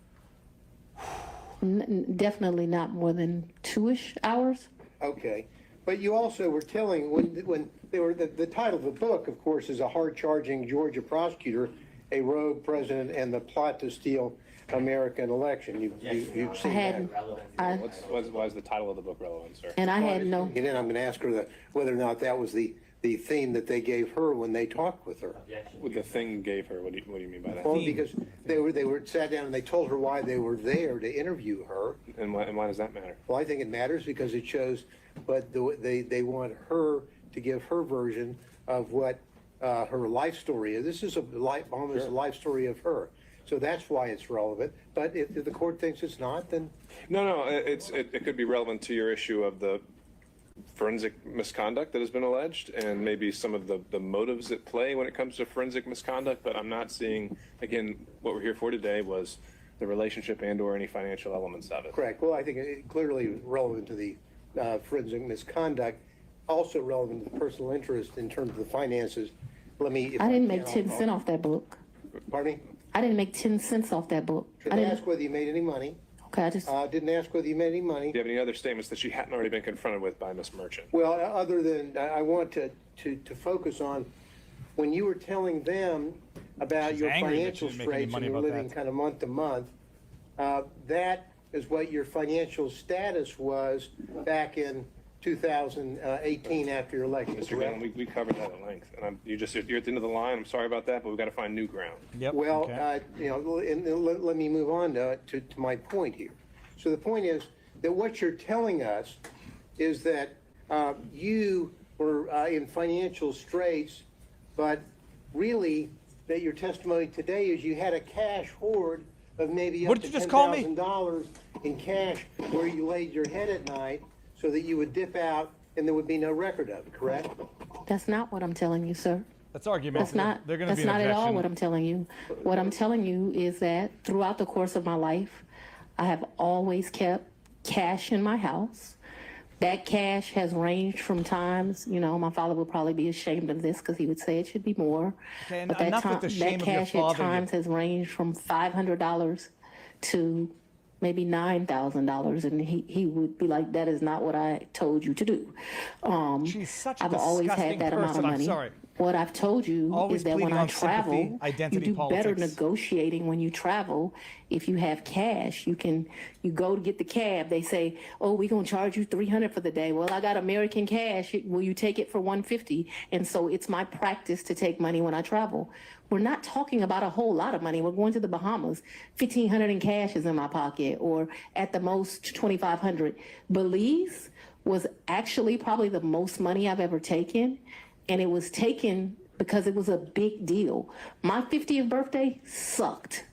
definitely not more than 2-ish hours. Okay. But you also were telling, when they were, the title of the book, of course, is A Hard-Charging Georgia Prosecutor, a Rogue President, and the Plot to Steal American Election. You've I seen that. hadn't, I, Why is the title of the book relevant, sir? and I had no, And then I'm going to ask her whether or not that was the theme that they gave her when they talked with her. What the thing gave her, what do you mean by that? Well, because they were sat down and they told her why they were there to interview her. And why does that matter? Well, I think it matters because it shows, but they want her to give her version of what her life story is. This is almost a life story of her. So that's why it's relevant. But if the court thinks it's not, then No, it could be relevant to your issue of the forensic misconduct that has been alleged and maybe some of the motives at play when it comes to forensic misconduct, but I'm not seeing, again, what we're here for today was the relationship and or any financial elements of it. correct. Well, I think it clearly relevant to the forensic misconduct, also relevant to the personal interest in terms of the finances. Let me. if I didn't can, make 10 cents off that book. Pardon me? I didn't make 10 cents off that book. I Didn't ask didn't, whether you made any money. okay, I just, Didn't ask whether you made any money. Do you have any other statements that she hadn't already been confronted with by Ms. Merchant? Well, other than, I want to focus on, when you were telling them about She's your angry that financial you didn't make any straits money and you're about living that. kind of month to month, that is what your financial status was back in 2018 after your election, Mr. correct? Glenn, we covered that at length, and you're at the end of the line. I'm sorry about that, but we've got to find new ground. Yep. Well, okay. let me move on to my point here. So the point is that what you're telling us is that you were in financial straits, but really that your testimony today is you had a cash hoard of maybe What up to did you just call me? $10,000 in cash where you laid your head at night so that you would dip out and there would be no record of it, correct? that's not what I'm telling you, sir. That's argumentative. They're going to That's be an not at all objection. what I'm telling you. What I'm telling you is that throughout the course of my life, I have always kept cash in my house. That cash has ranged from times, my father would probably be ashamed of this because he would say it should be more. Okay, and But that, enough with the shame that of your cash father. at times has ranged from $500 to maybe $9,000, and he would be like, "That is not what I told you to do." She's such a I've always disgusting had that amount of person, I'm money. sorry. What I've told you Always is that when pleading I on sympathy, travel, you identity do better politics. negotiating when you travel. If you have cash, you go to get the cab. They say, "Oh, we're gonna charge you $300 for the day." Well, I got American cash. Will you take it for $150? And so it's my practice to take money when I travel. We're not talking about a whole lot of money. We're going to the Bahamas. $1,500 in cash is in my pocket, or at the most $2,500. Belize was actually probably the most money I've ever taken, and it was taken because it was a big deal. My 50th birthday sucked.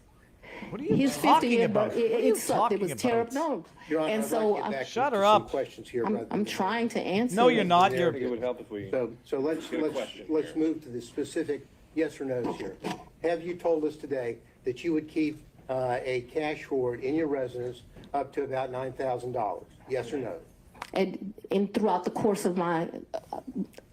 What are you His talking 50th about? birthday, What are you it sucked. It was talking terrible. about? No, Your Honor, and I'd so like to get back Shut to her some up. questions here. rather I'm than- trying to answer. No, you're not. I You're. think it would help if we. So let's Get a question let's here. move to the specific yes or no's here. Have you told us today that you would keep a cash hoard in your residence up to about $9,000? Yes or no? And throughout the course of my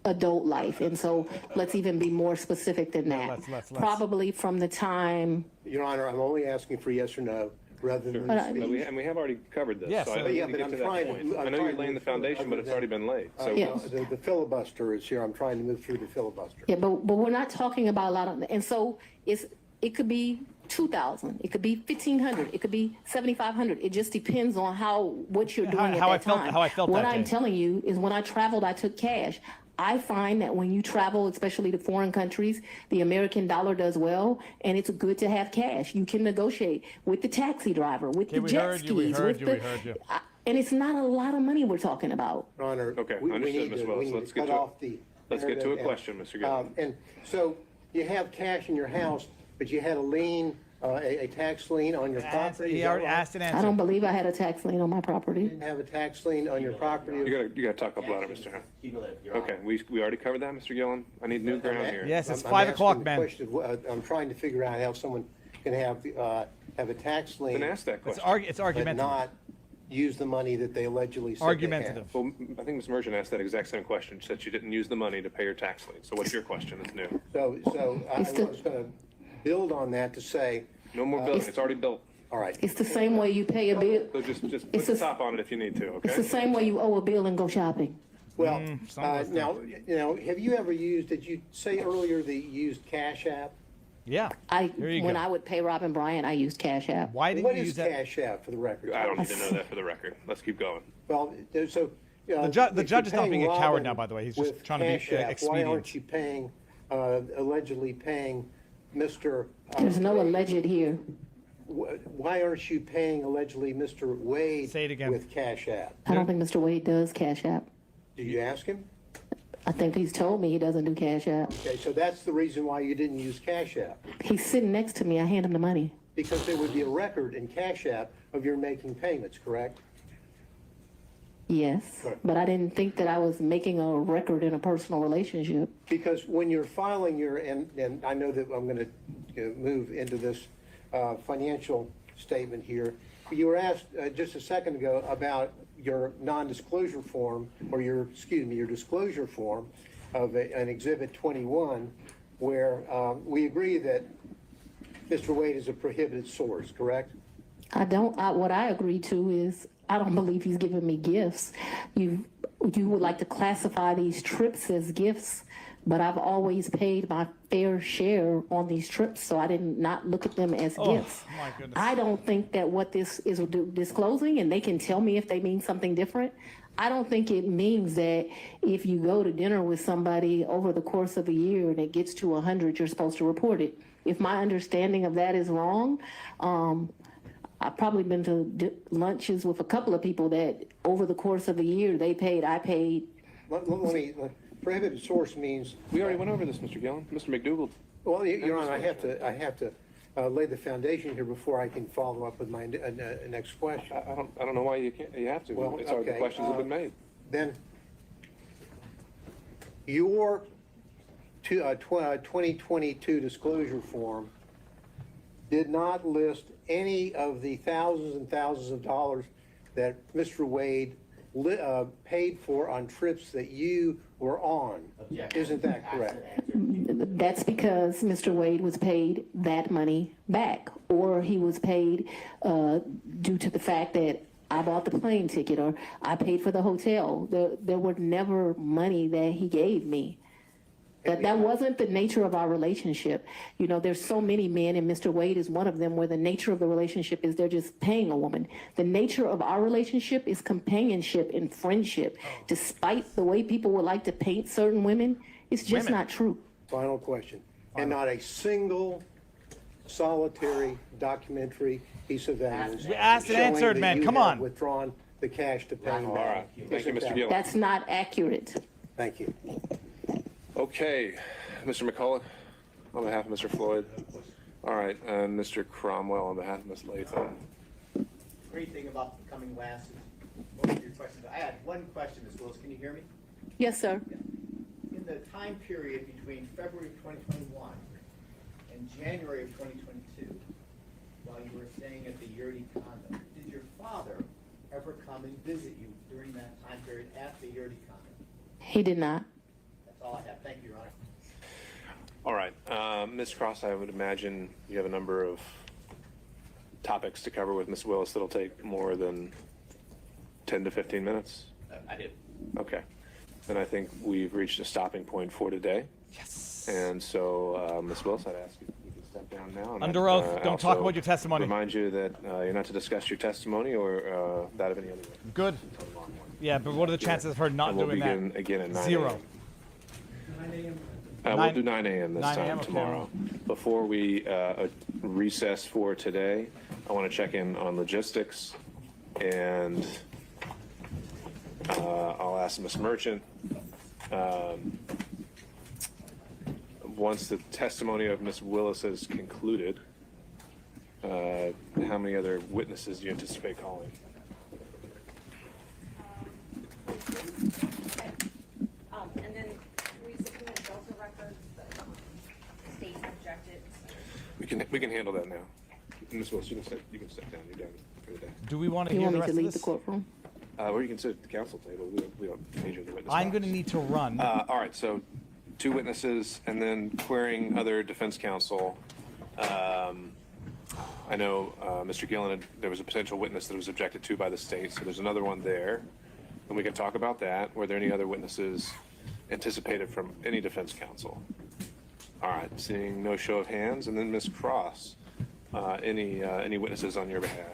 adult life. And so let's even be more specific than that. let's. Probably from the time, Your Honor, I'm only asking for yes or no rather than But I- But speech. we have already covered this. Yes, so I but don't yeah, need but to I'm get to trying that to- point. I'm I know trying you're to laying the move forward foundation, but other it's already than- been laid. So Yes. The filibuster is here. I'm trying to move through the filibuster. yeah, but we're not talking about a lot of, and so it could be 2,000, it could be 1,500, it could be 7,500. It just depends on what you're doing at how I that felt- time. how I felt What that I'm day. telling you is when I traveled, I took cash. I find that when you travel, especially to foreign countries, the American dollar does well, and it's good to have cash. You can negotiate with the taxi driver, with Okay, the we jet heard skis, you, we heard with you, the, we heard you. and it's not a lot of money we're talking about. Your Honor. Okay, we understood, need Ms. to- Willis. we need Let's to get cut to it. off the Let's get to a narrative question, Mr. Gillen. And so you have cash in your house, but you had a lien, a tax lien on your property. He is that already right? asked and I answered. don't believe I had a tax lien on my property. You have a tax lien on your property. You gotta talk up louder, Mr. Hunt. Cumulative, Your Honor. Okay, we already covered that, Mr. Gillen. I need new ground here. Yes, it's I'm 5 asking o'clock, the man. question of, I'm trying to figure out how someone can have a tax lien. Then ask that It's, question. it's But argumentative. not use the money that they allegedly said they had. Argumentative. Well, I think Ms. Merchant asked that exact same question. She said she didn't use the money to pay her tax lien. So what's your question that's new? So I was the- going to build on that to say, No more building. It's already built. all right, It's the same way you pay a bill. So just put It's the a- top on it if you need to, It's the okay? same way you owe a bill and go shopping. well, some of us now, have you ever used, did you say earlier that you used Cash App? Yeah. There you When go. I would pay Robin Bryant, I used Cash App. Why didn't What you is use that? Cash App for the record? I don't need to know that for the record. Let's keep going. Well, so. The judge is not being a coward now, by the way. He's just trying to be Why aren't expedient. you paying, allegedly paying Mr.? There's no alleged here. Why aren't you paying allegedly Mr. Wade? Say it again. With Cash App? I don't think Mr. Wade does Cash App. Did you ask him? I think he's told me he doesn't do Cash App. Okay, so that's the reason why you didn't use Cash App, He's sitting next to me. I hand him the money. because there would be a record in Cash App of your making payments, correct? Yes, Right. but I didn't think that I was making a record in a personal relationship. Because when you're filing your, and I know that I'm going to move into this financial statement here. You were asked just a second ago about your non-disclosure form, or your disclosure form of an Exhibit 21, where we agree that Mr. Wade is a prohibited source, correct? What I agree to is, I don't believe he's giving me gifts. You would like to classify these trips as gifts, but I've always paid my fair share on these trips, so I did not look at them as gifts. my goodness. I don't think that what this is disclosing, and they can tell me if they mean something different, I don't think it means that if you go to dinner with somebody over the course of a year and it gets to 100, you're supposed to report it. If my understanding of that is wrong, I've probably been to lunches with a couple of people that over the course of a year, I paid. Let me, prohibited source means, We already went over this, Mr. Gillen. Mr. McDougal. well, Your Honor, I have to lay the foundation here before I can follow up with my next question. I don't know why you can't, you have to. Well, It's already, the okay, questions have been made. Then your 2022 disclosure form did not list any of the thousands and thousands of dollars that Mr. Wade paid for on trips that you were on. Objection. Isn't that correct? That's because Mr. Wade was paid that money back, or he was paid due to the fact that I bought the plane ticket or I paid for the hotel. There were never money that he gave me. That wasn't the nature of our relationship. You know, there's so many men, and Mr. Wade is one of them, where the nature of the relationship is they're just paying a woman. The nature of our relationship is companionship and friendship. Despite the way people would like to paint certain women, it's just not true. Final question. And not a single solitary documentary piece of evidence. Asked and showing answered, that man. you Come have on. Withdrawn the cash to pay All back. right. Thank you, Isn't Mr. that- Gillen. That's not accurate. Thank you. Okay, Mr. McCullough, on behalf of Mr. Floyd. All right, and Mr. Cromwell on behalf of Ms. Latham. Great thing about becoming last is most of your questions. I had one question, Ms. Willis. Can you hear me? Yes, sir. In the time period between February of 2021 and January of 2022, while you were staying at the Yurdi condo, did your father ever come and visit you during that time period at the Yurdi condo? He did not. That's all I have. Thank you, Your Honor. All right, Ms. Cross, I would imagine you have a number of topics to cover with Ms. Willis that'll take more than 10 to 15 minutes. I do. Okay, then I think we've reached a stopping point for today. Yes. And so, Ms. Willis, I'd ask you if you could step down now. And Under I'd, oath. Don't talk also about your testimony. Remind you that you're not to discuss your testimony or that of any other witness. Good. Yeah, but what are the chances of her not And we'll doing begin that? again at 9 Zero. a.m. 9 a.m. We'll 9 do 9 a.m. this 9 time a.m., okay. tomorrow. Before we recess for today, I want to check in on logistics, and I'll ask Ms. Merchant. Once the testimony of Ms. Willis is concluded, how many other witnesses do you anticipate calling? And then we submit Delta records that the state objected. We can handle that now. Ms. Willis, you can step down. You're done for the day. Do we want to You hear want the me rest to of leave the this? courtroom? Or you can sit at the council table. We don't need you in the witness I'm box. going to need to run. All right, so 2 witnesses and then querying other defense counsel. I know Mr. Gillen, there was a potential witness that was objected to by the state, so there's another one there. And we can talk about that. Were there any other witnesses anticipated from any defense counsel? All right, seeing no show of hands. And then Ms. Cross, any witnesses on your behalf?